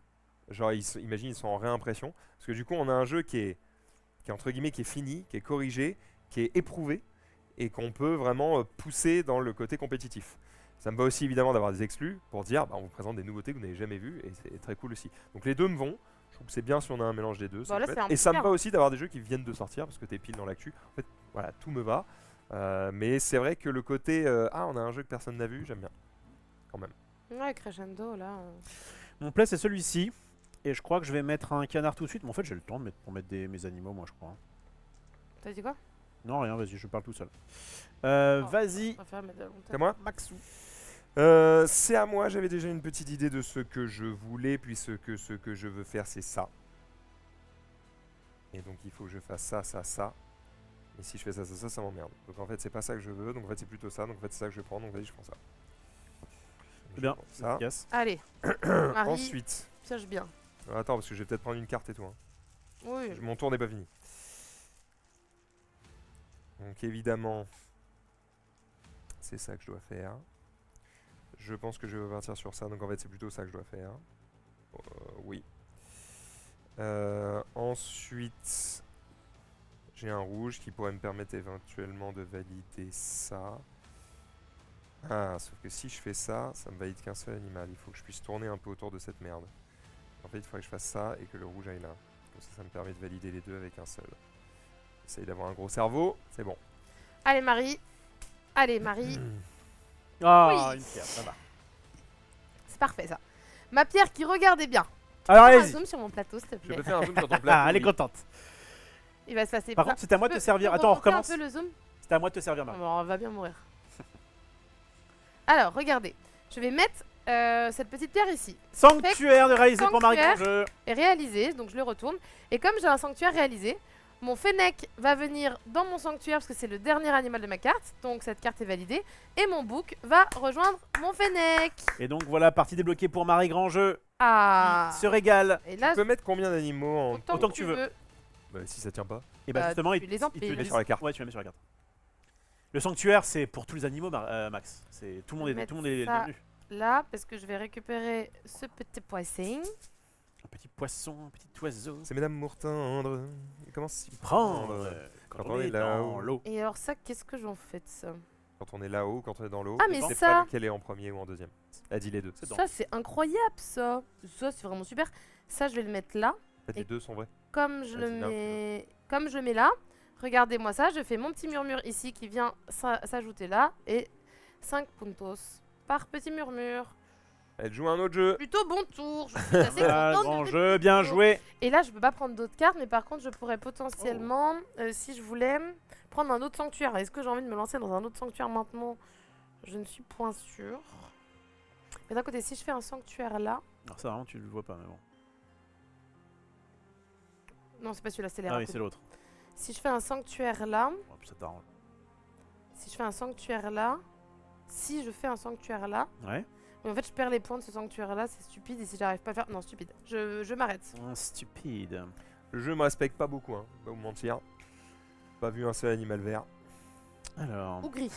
[SPEAKER 1] Genre imagine ils sont en réimpression parce que du coup on a un jeu qui est entre guillemets qui est fini, qui est corrigé, qui est éprouvé et qu'on peut vraiment pousser dans le côté compétitif. Ça me va aussi évidemment d'avoir des exclus pour dire bah, on vous présente des nouveautés que vous n'avez jamais vues et c'est très cool aussi. Donc les deux me vont. Je trouve que c'est bien si on a un mélange des deux.
[SPEAKER 3] Bah là,
[SPEAKER 1] chouette.
[SPEAKER 3] c'est un
[SPEAKER 1] Et ça me
[SPEAKER 3] super.
[SPEAKER 1] va aussi d'avoir des jeux qui viennent de sortir parce que t'es pile dans l'actu. En fait, voilà, tout me va. Mais c'est vrai que le côté ah on a un jeu que personne n'a vu, j'aime bien. Quand même.
[SPEAKER 3] Ouais, Crescendo, là.
[SPEAKER 2] Mon play c'est celui-ci. Et je crois que je vais mettre un canard tout de suite. Mais en fait, j'ai le temps de mettre, pour mettre mes animaux, moi, je crois.
[SPEAKER 3] T'as dit quoi?
[SPEAKER 2] Non, rien, vas-y, je parle tout seul.
[SPEAKER 3] Oh,
[SPEAKER 2] Vas-y,
[SPEAKER 3] je préfère mettre de la montagne.
[SPEAKER 1] C'est moi
[SPEAKER 2] Maxou.
[SPEAKER 1] C'est à moi, j'avais déjà une petite idée de ce que je voulais, puis ce que je veux faire, c'est ça. Et donc il faut que je fasse ça, ça, ça. Et si je fais ça, ça, ça m'emmerde. Donc en fait, c'est pas ça que je veux, donc en fait, c'est plutôt ça. Donc en fait, c'est ça que je prends, donc vas-y, je prends ça.
[SPEAKER 2] C'est
[SPEAKER 1] Je
[SPEAKER 2] bien,
[SPEAKER 1] prends ça.
[SPEAKER 2] yes.
[SPEAKER 3] Allez, Marie,
[SPEAKER 1] Ensuite.
[SPEAKER 3] pioche bien.
[SPEAKER 1] Attends, parce que je vais peut-être prendre une carte et tout. Hein.
[SPEAKER 3] Oui.
[SPEAKER 1] Mon tour n'est pas fini. Donc évidemment, c'est ça que je dois faire. Je pense que je vais partir sur ça, donc en fait c'est plutôt ça que je dois faire. Oui. Ensuite, j'ai un rouge qui pourrait me permettre éventuellement de valider ça. Ah, sauf que si je fais ça, ça me valide qu'un seul animal. Il faut que je puisse tourner un peu autour de cette merde. En fait, il faudrait que je fasse ça et que le rouge aille là. Comme ça me permet de valider les deux avec un seul. Essaye d'avoir un gros cerveau, c'est bon.
[SPEAKER 3] Allez, Marie. Allez, Marie.
[SPEAKER 2] Ah,
[SPEAKER 3] Oui.
[SPEAKER 2] une pierre, ça va.
[SPEAKER 3] C'est parfait, ça. Ma pierre qui regardait bien.
[SPEAKER 2] Alors,
[SPEAKER 3] Fais un
[SPEAKER 2] allez-y.
[SPEAKER 3] zoom sur mon plateau, s'il te
[SPEAKER 1] Je
[SPEAKER 3] plaît.
[SPEAKER 1] peux faire un zoom sur ton plateau.
[SPEAKER 2] Ah, elle est
[SPEAKER 1] oui.
[SPEAKER 2] contente.
[SPEAKER 3] Il va se passer.
[SPEAKER 2] Par contre, c'était à moi de te servir. Attends, on recommence.
[SPEAKER 3] un peu le zoom.
[SPEAKER 2] C'était à moi de te servir,
[SPEAKER 3] Non,
[SPEAKER 2] Marie.
[SPEAKER 3] mais on va bien mourir. Alors, regardez. Je vais mettre cette petite pierre ici.
[SPEAKER 2] Sanctuaire de réaliser pour Marie
[SPEAKER 3] Sanctuaire.
[SPEAKER 2] Grangeux.
[SPEAKER 3] Et réalisé, donc je le retourne. Et comme j'ai un sanctuaire réalisé, mon fennec va venir dans mon sanctuaire parce que c'est le dernier animal de ma carte. Donc cette carte est validée. Et mon bouc va rejoindre mon fennec.
[SPEAKER 2] Et donc voilà, partie débloquée pour Marie Grangeux.
[SPEAKER 3] Ah.
[SPEAKER 2] Se régale.
[SPEAKER 3] Et là,
[SPEAKER 1] Tu peux mettre combien d'animaux en...
[SPEAKER 2] autant que tu veux.
[SPEAKER 1] Bah, si ça tient pas.
[SPEAKER 2] Et bah
[SPEAKER 3] Bah,
[SPEAKER 2] justement,
[SPEAKER 3] tu les empiles.
[SPEAKER 2] te
[SPEAKER 1] Mets
[SPEAKER 2] dit-
[SPEAKER 1] sur la carte.
[SPEAKER 2] Ouais, tu les mets sur la carte. Le sanctuaire, c'est pour tous les animaux, Max. C'est tout le monde est,
[SPEAKER 3] Mettre
[SPEAKER 2] tout le monde est
[SPEAKER 3] ça.
[SPEAKER 2] bienvenu.
[SPEAKER 3] là, parce que je vais récupérer ce petit poisson.
[SPEAKER 2] Un petit poisson, un petit oiseau.
[SPEAKER 1] C'est Madame Mourtendre. Il commence à s'y
[SPEAKER 2] Prendre
[SPEAKER 1] quand on est là-haut.
[SPEAKER 2] dans l'eau.
[SPEAKER 3] Et alors ça, qu'est-ce que j'en fais de ça?
[SPEAKER 1] Quand on est là-haut, quand on est dans l'eau.
[SPEAKER 3] Ah, mais
[SPEAKER 1] c'est
[SPEAKER 3] ça-
[SPEAKER 1] pas lequel est en premier ou en deuxième. Elle dit les deux.
[SPEAKER 2] C'est dans
[SPEAKER 3] Ça, c'est incroyable, ça. Ça, c'est vraiment super. Ça, je vais le mettre là.
[SPEAKER 1] En fait, les
[SPEAKER 3] Et-
[SPEAKER 1] deux sont vrais.
[SPEAKER 3] Comme je le
[SPEAKER 1] Vas-y,
[SPEAKER 3] mets, comme je le mets là, regardez-moi ça, je fais mon petit murmure ici qui vient s'ajouter là et 5 puntos par petit murmure.
[SPEAKER 1] Elle joue à un autre jeu.
[SPEAKER 3] Plutôt bon tour, je suis assez
[SPEAKER 2] Ah,
[SPEAKER 3] contente
[SPEAKER 2] grand
[SPEAKER 3] de
[SPEAKER 2] jeu, bien joué.
[SPEAKER 3] Et là, je peux pas prendre d'autres cartes, mais par contre, je pourrais potentiellement, si je voulais, prendre un autre sanctuaire. Est-ce que j'ai envie de me lancer dans un autre sanctuaire maintenant? Je ne suis point sûre. Mais d'un côté, si je fais un sanctuaire là,
[SPEAKER 2] Alors ça vraiment tu le vois pas mais bon.
[SPEAKER 3] non, c'est pas celui-là, c'est les
[SPEAKER 2] Ah oui,
[SPEAKER 3] rapides.
[SPEAKER 2] c'est l'autre.
[SPEAKER 3] Si je fais un sanctuaire là,
[SPEAKER 2] Bon, puis ça t'arrange.
[SPEAKER 3] si je fais un sanctuaire là, si je fais un sanctuaire là,
[SPEAKER 2] Ouais.
[SPEAKER 3] mais en fait je perds les points de ce sanctuaire là, c'est stupide et si j'arrive pas à faire... Non, stupide. Je m'arrête.
[SPEAKER 2] Stupide.
[SPEAKER 1] Le jeu me respecte pas beaucoup, hein. Pas vous mentir. Pas vu un seul animal vert.
[SPEAKER 2] Alors.
[SPEAKER 3] Ou gris.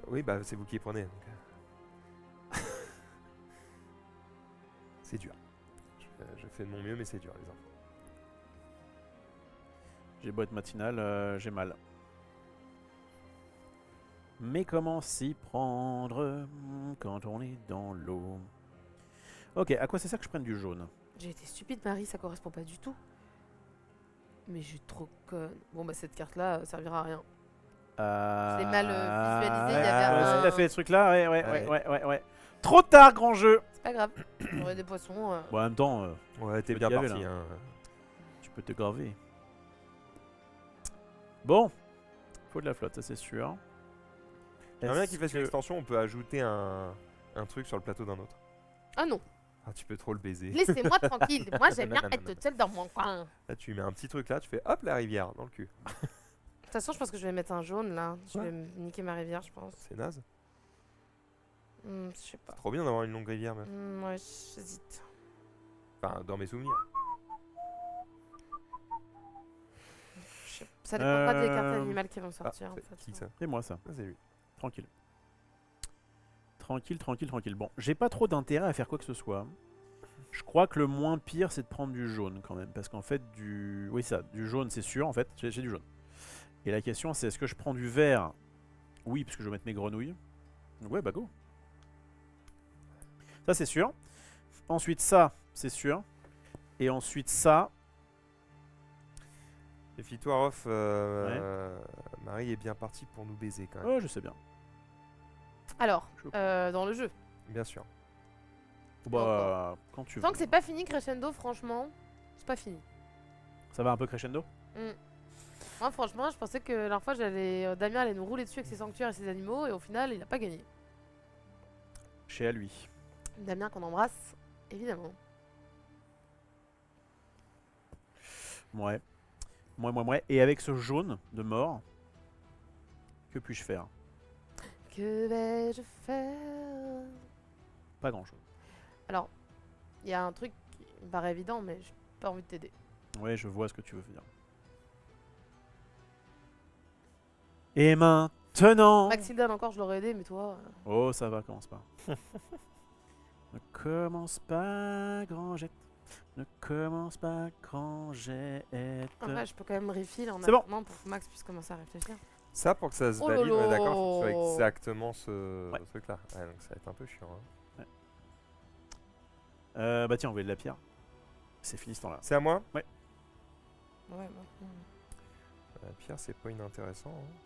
[SPEAKER 1] Oui, bah c'est vous qui les prenez. donc, c'est dur. Je fais de mon mieux, mais c'est dur, les enfants.
[SPEAKER 2] J'ai beau être matinal, j'ai mal. Mais comment s'y prendre quand on est dans l'eau? Ok, à quoi c'est ça que je prenne du jaune?
[SPEAKER 3] J'ai été stupide, Marie, ça correspond pas du tout. Mais j'ai trop conne. Bon, bah cette carte là servira à rien. Je l'ai mal visualisé, il y
[SPEAKER 2] ouais,
[SPEAKER 3] avait
[SPEAKER 2] tout à fait, ce truc-là,
[SPEAKER 1] Ouais.
[SPEAKER 2] ouais. Trop tard, grand jeu.
[SPEAKER 3] C'est pas grave, j'aurais des poissons.
[SPEAKER 2] Bon, en même temps,
[SPEAKER 1] Ouais, t'es
[SPEAKER 2] peux
[SPEAKER 1] bien
[SPEAKER 2] te gaver,
[SPEAKER 1] parti.
[SPEAKER 2] là.
[SPEAKER 1] Hein.
[SPEAKER 2] tu peux te graver. Bon, faut de la flotte, ça c'est sûr.
[SPEAKER 1] J'aimerais bien
[SPEAKER 2] Est-ce
[SPEAKER 1] qu'il fasse une
[SPEAKER 2] que-
[SPEAKER 1] extension, on peut ajouter un truc sur le plateau d'un autre.
[SPEAKER 3] Ah non,
[SPEAKER 1] Ah, tu peux trop le baiser.
[SPEAKER 3] laissez-moi tranquille. Moi j'aime bien
[SPEAKER 1] Non,
[SPEAKER 3] être
[SPEAKER 1] non,
[SPEAKER 3] toute seule dans mon coin.
[SPEAKER 1] Là, tu mets un petit truc là, tu fais hop la rivière dans le cul.
[SPEAKER 3] De toute façon, je pense que je vais mettre un jaune là. Je
[SPEAKER 1] Ouais.
[SPEAKER 3] vais me niquer ma rivière, je pense.
[SPEAKER 1] C'est naze.
[SPEAKER 3] Je sais pas.
[SPEAKER 1] Trop bien d'avoir une longue rivière, meuf.
[SPEAKER 3] Ouais, j'hésite.
[SPEAKER 1] Enfin, dans mes souvenirs.
[SPEAKER 3] Je sais pas. Ça dépendra des cartes
[SPEAKER 2] Euh,
[SPEAKER 3] animales qui vont
[SPEAKER 1] Ah,
[SPEAKER 3] sortir en
[SPEAKER 1] c'est
[SPEAKER 3] fait.
[SPEAKER 1] qui ça
[SPEAKER 2] C'est moi ça,
[SPEAKER 1] Ah, c'est lui.
[SPEAKER 2] tranquille. Tranquille. Bon, j'ai pas trop d'intérêt à faire quoi que ce soit. Je crois que le moins pire c'est de prendre du jaune quand même. Parce qu'en fait, oui, ça, du jaune c'est sûr en fait, j'ai du jaune. Et la question c'est est-ce que je prends du vert? Oui, parce que je vais mettre mes grenouilles. Donc ouais, bah go. Ça c'est sûr. Ensuite ça, c'est sûr. Et ensuite ça.
[SPEAKER 1] Méfie-toi, Rof. Marie est bien partie pour nous baiser quand même.
[SPEAKER 2] Oh, je sais bien.
[SPEAKER 3] Alors,
[SPEAKER 2] Je-
[SPEAKER 3] dans le jeu.
[SPEAKER 1] Bien sûr.
[SPEAKER 2] Bah, quand tu veux.
[SPEAKER 3] Tant que c'est pas fini Crescendo, franchement, c'est pas fini.
[SPEAKER 2] Ça va un peu crescendo.
[SPEAKER 3] Moi, franchement, je pensais que la dernière fois, Damien allait nous rouler dessus avec ses sanctuaires et ses animaux, et au final, il a pas gagné.
[SPEAKER 2] Chez à lui.
[SPEAKER 3] Damien qu'on embrasse, évidemment.
[SPEAKER 2] Ouais. Et avec ce jaune de mort, que puis-je faire?
[SPEAKER 3] Que vais-je faire?
[SPEAKER 2] Pas grand chose.
[SPEAKER 3] Alors, il y a un truc qui me paraît évident, mais j'ai pas envie de t'aider.
[SPEAKER 2] Ouais, je vois ce que tu veux dire. Et maintenant.
[SPEAKER 3] Maxildan encore, je l'aurais aidé, mais toi...
[SPEAKER 2] Oh, ça va, commence pas. Ne commence pas, grand jet. Ne commence pas, grand jet.
[SPEAKER 3] En vrai, je peux quand même refill en
[SPEAKER 2] C'est bon.
[SPEAKER 3] attendant pour que Max puisse commencer à réfléchir.
[SPEAKER 1] Ça, pour que ça se
[SPEAKER 3] Oh
[SPEAKER 1] valide, on est
[SPEAKER 3] lolo.
[SPEAKER 1] d'accord, faut que ce soit exactement ce
[SPEAKER 2] Ouais.
[SPEAKER 1] truc-là. Ouais, donc ça va être un peu chiant. Hein.
[SPEAKER 2] Bah tiens, on va de la pierre. C'est fini ce temps-là.
[SPEAKER 1] C'est à moi
[SPEAKER 3] Ouais, maintenant.
[SPEAKER 1] La pierre, c'est pas inintéressant. Hein.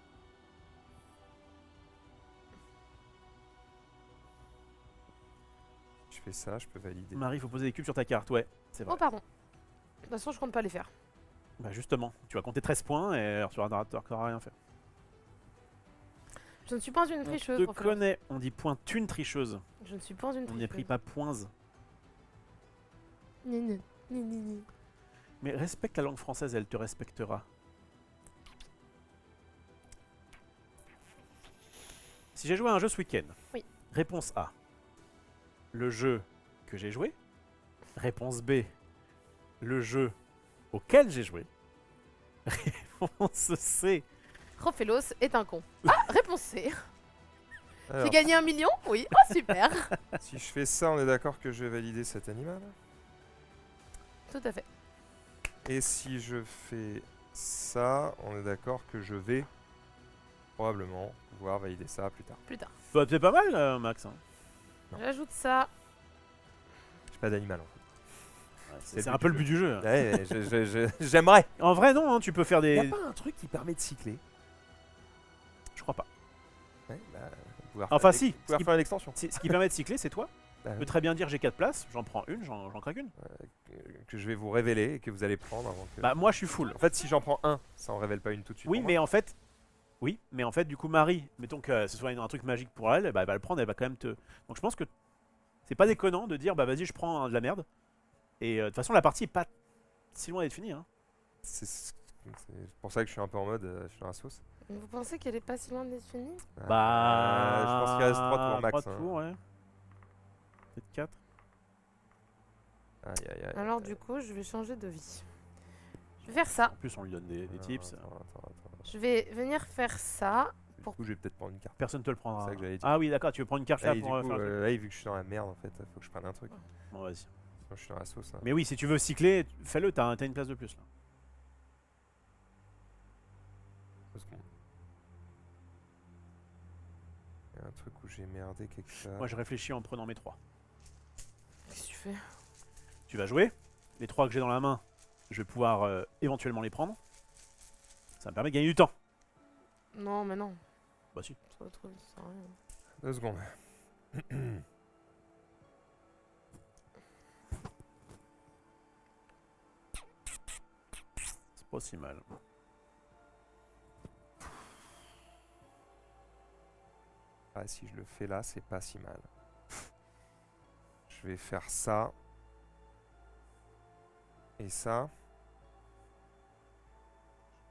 [SPEAKER 1] Je fais ça, je peux valider.
[SPEAKER 2] Marie, il faut poser des cubes sur ta carte, ouais. C'est vrai.
[SPEAKER 3] Oh, pardon. De toute façon, je compte pas les faire.
[SPEAKER 2] Bah justement, tu vas compter 13 points et alors tu n'auras rien fait.
[SPEAKER 3] Je ne suis pas une
[SPEAKER 2] On
[SPEAKER 3] tricheuse.
[SPEAKER 2] te
[SPEAKER 3] professeur.
[SPEAKER 2] connais, on dit pointune tricheuse.
[SPEAKER 3] Je ne suis pas une
[SPEAKER 2] On
[SPEAKER 3] tricheuse.
[SPEAKER 2] n'y a pris pas points.
[SPEAKER 3] Ni.
[SPEAKER 2] Mais respecte la langue française, elle te respectera. Si j'ai joué à un jeu ce week-end,
[SPEAKER 3] Oui.
[SPEAKER 2] Réponse A. Le jeu que j'ai joué. Réponse B. Le jeu auquel j'ai joué. Réponse C.
[SPEAKER 3] Rofelos est un con. Ah, réponse C. J'ai
[SPEAKER 1] Alors,
[SPEAKER 3] gagné 1 million? Oui. Oh, super.
[SPEAKER 1] si je fais ça, on est d'accord que je vais valider cet animal.
[SPEAKER 3] Tout à fait.
[SPEAKER 1] Et si je fais ça, on est d'accord que je vais probablement pouvoir valider ça plus tard.
[SPEAKER 3] Plus tard.
[SPEAKER 2] Bah, c'est pas mal, Max. Hein.
[SPEAKER 1] Non.
[SPEAKER 3] J'ajoute ça.
[SPEAKER 1] J'ai pas d'animal en fait.
[SPEAKER 2] C'est un peu le but du jeu.
[SPEAKER 1] Ouais, j'aimerais.
[SPEAKER 2] En vrai, non, hein, tu peux faire
[SPEAKER 1] Y a
[SPEAKER 2] des.
[SPEAKER 1] pas un truc qui permet de cycler?
[SPEAKER 2] Je crois pas.
[SPEAKER 1] Ouais, bah, pouvoir
[SPEAKER 2] Enfin,
[SPEAKER 1] faire
[SPEAKER 2] si,
[SPEAKER 1] une- pouvoir
[SPEAKER 2] ce qui-
[SPEAKER 1] faire une extension.
[SPEAKER 2] Ce qui permet de cycler, c'est toi.
[SPEAKER 1] Bah,
[SPEAKER 2] Tu peux très bien dire j'ai 4 places, j'en prends une, j'en craque une.
[SPEAKER 1] que je vais vous révéler et que vous allez prendre avant que.
[SPEAKER 2] Bah, moi je suis full.
[SPEAKER 1] En fait, si j'en prends un, ça en révèle pas une tout de suite.
[SPEAKER 2] Oui,
[SPEAKER 1] pour
[SPEAKER 2] mais en fait. Oui, mais en fait, du coup, Marie, mettons que ce soit un truc magique pour elle, bah, elle va le prendre, elle va quand même te. Donc je pense que c'est pas déconnant de dire bah vas-y, je prends de la merde. Et de toute façon, la partie est pas si loin d'être finie. Hein.
[SPEAKER 1] C'est pour ça que je suis un peu en mode, je suis dans la sauce.
[SPEAKER 3] Vous pensez qu'elle est pas si loin d'être finie?
[SPEAKER 2] Bah.
[SPEAKER 1] je pense qu'il reste 3 tours max.
[SPEAKER 2] 3
[SPEAKER 1] hein.
[SPEAKER 2] tours, ouais. Peut-être 4.
[SPEAKER 1] Aïe, aïe, aïe,
[SPEAKER 3] Alors,
[SPEAKER 1] aïe.
[SPEAKER 3] du coup, je vais changer de vie. Je vais faire ça.
[SPEAKER 2] En plus, on lui donne des
[SPEAKER 1] Non,
[SPEAKER 2] tips.
[SPEAKER 1] attends.
[SPEAKER 3] Je vais venir faire ça.
[SPEAKER 1] Du
[SPEAKER 3] Pour-
[SPEAKER 1] coup, je vais peut-être prendre une carte.
[SPEAKER 2] Personne te le prendra.
[SPEAKER 1] C'est ça que j'allais dire.
[SPEAKER 2] Ah oui, d'accord, tu veux prendre une carte
[SPEAKER 1] Là,
[SPEAKER 2] là
[SPEAKER 1] et du
[SPEAKER 2] pour
[SPEAKER 1] coup,
[SPEAKER 2] faire un truc.
[SPEAKER 1] là, vu que je suis dans la merde, en fait, faut que je prenne un truc.
[SPEAKER 2] Bon, vas-y.
[SPEAKER 1] Sinon, je suis dans la sauce. Hein.
[SPEAKER 2] Mais oui, si tu veux cycler, fais-le, t'as une place de plus là.
[SPEAKER 1] Parce qu'on- Il y a un truc où j'ai merdé quelque chose.
[SPEAKER 2] Moi, je réfléchis en prenant mes 3.
[SPEAKER 3] Qu'est-ce que tu fais?
[SPEAKER 2] Tu vas jouer. Les 3 que j'ai dans la main, je vais pouvoir éventuellement les prendre. Ça me permet de gagner du temps.
[SPEAKER 3] Non, mais non.
[SPEAKER 2] Bah si.
[SPEAKER 3] Ça va trop vite, ça sert à rien.
[SPEAKER 1] 2 secondes.
[SPEAKER 2] C'est pas si mal.
[SPEAKER 1] Ah, si je le fais là, c'est pas si mal. Je vais faire ça. Et ça.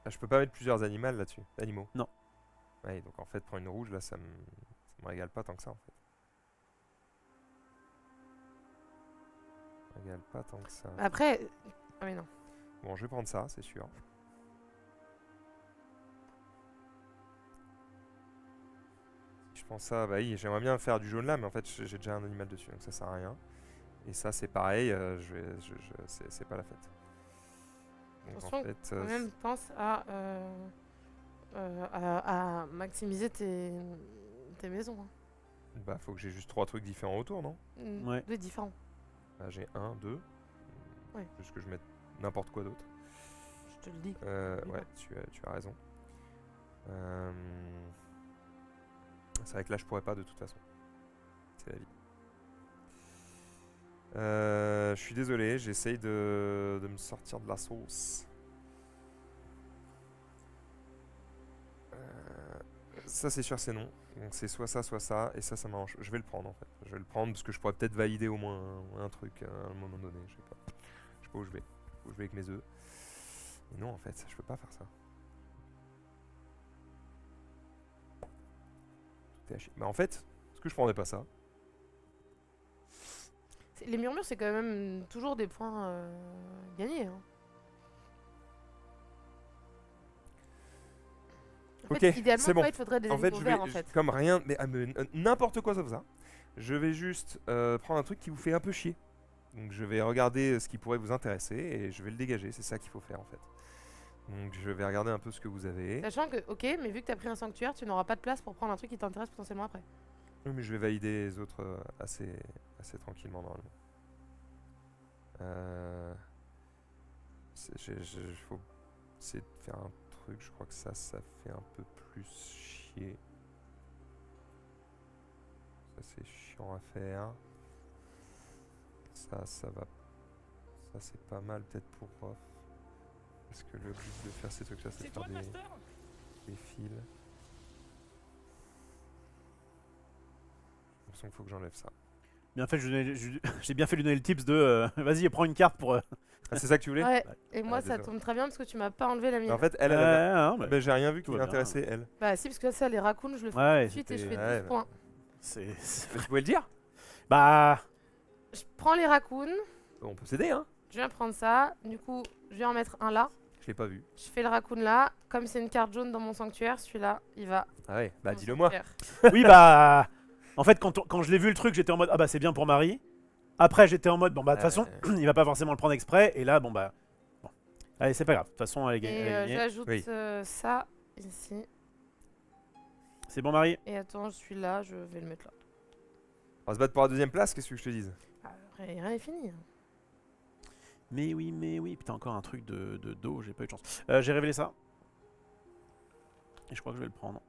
[SPEAKER 1] Ah, je peux pas mettre plusieurs animaux là-dessus. Animaux.
[SPEAKER 2] Non.
[SPEAKER 1] Ouais, donc en fait, prendre une rouge, là, ça me régale pas tant que ça, en fait. Ça me régale pas tant que ça.
[SPEAKER 3] Après. Ah, mais non.
[SPEAKER 1] Bon, je vais prendre ça, c'est sûr. Si je prends ça, bah oui, j'aimerais bien faire du jaune là, mais en fait, j'ai déjà un animal dessus, donc ça sert à rien. Et ça, c'est pareil, c'est pas la fête. Donc
[SPEAKER 3] Attention,
[SPEAKER 1] en fait,
[SPEAKER 3] quand même, pense à maximiser tes maisons. Hein.
[SPEAKER 1] bah, faut que j'ai juste 3 trucs différents autour, non?
[SPEAKER 2] Ouais.
[SPEAKER 3] Deux différents.
[SPEAKER 1] Bah, j'ai 1, 2.
[SPEAKER 3] Ouais.
[SPEAKER 1] Juste que je mette n'importe quoi d'autre.
[SPEAKER 3] Je te le dis.
[SPEAKER 1] Ouais, tu as raison. C'est vrai que là, je pourrais pas de toute façon. C'est la vie. Je suis désolé, j'essaye de me sortir de la sauce. Ça, c'est sûr, c'est non. Donc, c'est soit ça, et ça m'arrange. Je vais le prendre en fait. Je vais le prendre parce que je pourrais peut-être valider au moins un truc à un moment donné. Je sais pas. Je sais pas où je vais. Où je vais avec mes œufs. Mais non, en fait, je peux pas faire ça. Tout est haché. Bah, en fait, est-ce que je prendrais pas ça?
[SPEAKER 3] Les murmures, c'est quand même toujours des points gagnés. Hein. En
[SPEAKER 1] Ok,
[SPEAKER 3] fait, idéalement,
[SPEAKER 1] c'est bon.
[SPEAKER 3] toi, il te faudrait des
[SPEAKER 1] En fait,
[SPEAKER 3] animaux
[SPEAKER 1] je
[SPEAKER 3] verts,
[SPEAKER 1] vais,
[SPEAKER 3] en fait.
[SPEAKER 1] comme rien, mais n'importe quoi sauf ça. Je vais juste prendre un truc qui vous fait un peu chier. Donc je vais regarder ce qui pourrait vous intéresser et je vais le dégager. C'est ça qu'il faut faire en fait. Donc je vais regarder un peu ce que vous avez.
[SPEAKER 3] Sachant que, ok, mais vu que t'as pris un sanctuaire, tu n'auras pas de place pour prendre un truc qui t'intéresse potentiellement après.
[SPEAKER 1] Oui, mais je vais valider les autres assez tranquillement normalement. Faut essayer de faire un truc. Je crois que ça fait un peu plus chier. Ça c'est chiant à faire. Ça va. Ça c'est pas mal peut-être pour Rof. Parce que le but de faire ces trucs là c'est de faire des fils. J'ai l'impression qu'il faut que j'enlève ça.
[SPEAKER 2] Bien fait, j'ai bien fait lui donner le tips de vas-y, prends une carte pour.
[SPEAKER 1] Ah, c'est ça que tu voulais?
[SPEAKER 3] Ouais, et moi,
[SPEAKER 1] Ah,
[SPEAKER 3] ça
[SPEAKER 1] désolé.
[SPEAKER 3] tombe très bien parce que tu m'as pas enlevé la mienne.
[SPEAKER 1] En fait, elle avait.
[SPEAKER 2] non, mais
[SPEAKER 1] Ben, j'ai rien vu qui
[SPEAKER 2] tout va bien.
[SPEAKER 1] l'intéressait, elle.
[SPEAKER 3] Bah, si, parce que ça, les raccoons, je le fais
[SPEAKER 2] Ouais,
[SPEAKER 3] tout de suite et je fais
[SPEAKER 2] c'était-
[SPEAKER 3] 12
[SPEAKER 1] Ouais, bah.
[SPEAKER 3] points.
[SPEAKER 2] c'est.
[SPEAKER 1] Mais tu pouvais le dire?
[SPEAKER 2] Bah.
[SPEAKER 3] Je prends les raccoons,
[SPEAKER 1] On peut s'aider, hein?
[SPEAKER 3] je viens prendre ça, du coup, je vais en mettre un là.
[SPEAKER 1] Je l'ai pas vu.
[SPEAKER 3] Je fais le raccoon là, comme c'est une carte jaune dans mon sanctuaire, celui-là, il va.
[SPEAKER 1] Ah ouais, bah
[SPEAKER 3] dans mon
[SPEAKER 1] dis-le moi.
[SPEAKER 3] sanctuaire.
[SPEAKER 2] Oui, bah. En fait, quand je l'ai vu le truc, j'étais en mode ah bah c'est bien pour Marie. Après, j'étais en mode bon bah de toute façon, il va pas forcément le prendre exprès. Et là, bon bah. Bon. Allez, c'est pas grave. De toute façon, elle est
[SPEAKER 3] Et
[SPEAKER 2] gagnée.
[SPEAKER 3] j'ajoute
[SPEAKER 1] Oui.
[SPEAKER 3] ça ici.
[SPEAKER 2] C'est bon, Marie?
[SPEAKER 3] Et attends, je suis là, je vais le mettre là.
[SPEAKER 1] On va se battre pour la deuxième place, qu'est-ce que je te dise?
[SPEAKER 3] Ah, rien n'est fini. hein.
[SPEAKER 2] Mais oui. Putain, encore un truc de dos, j'ai pas eu de chance. J'ai révélé ça. Et je crois que je vais le prendre.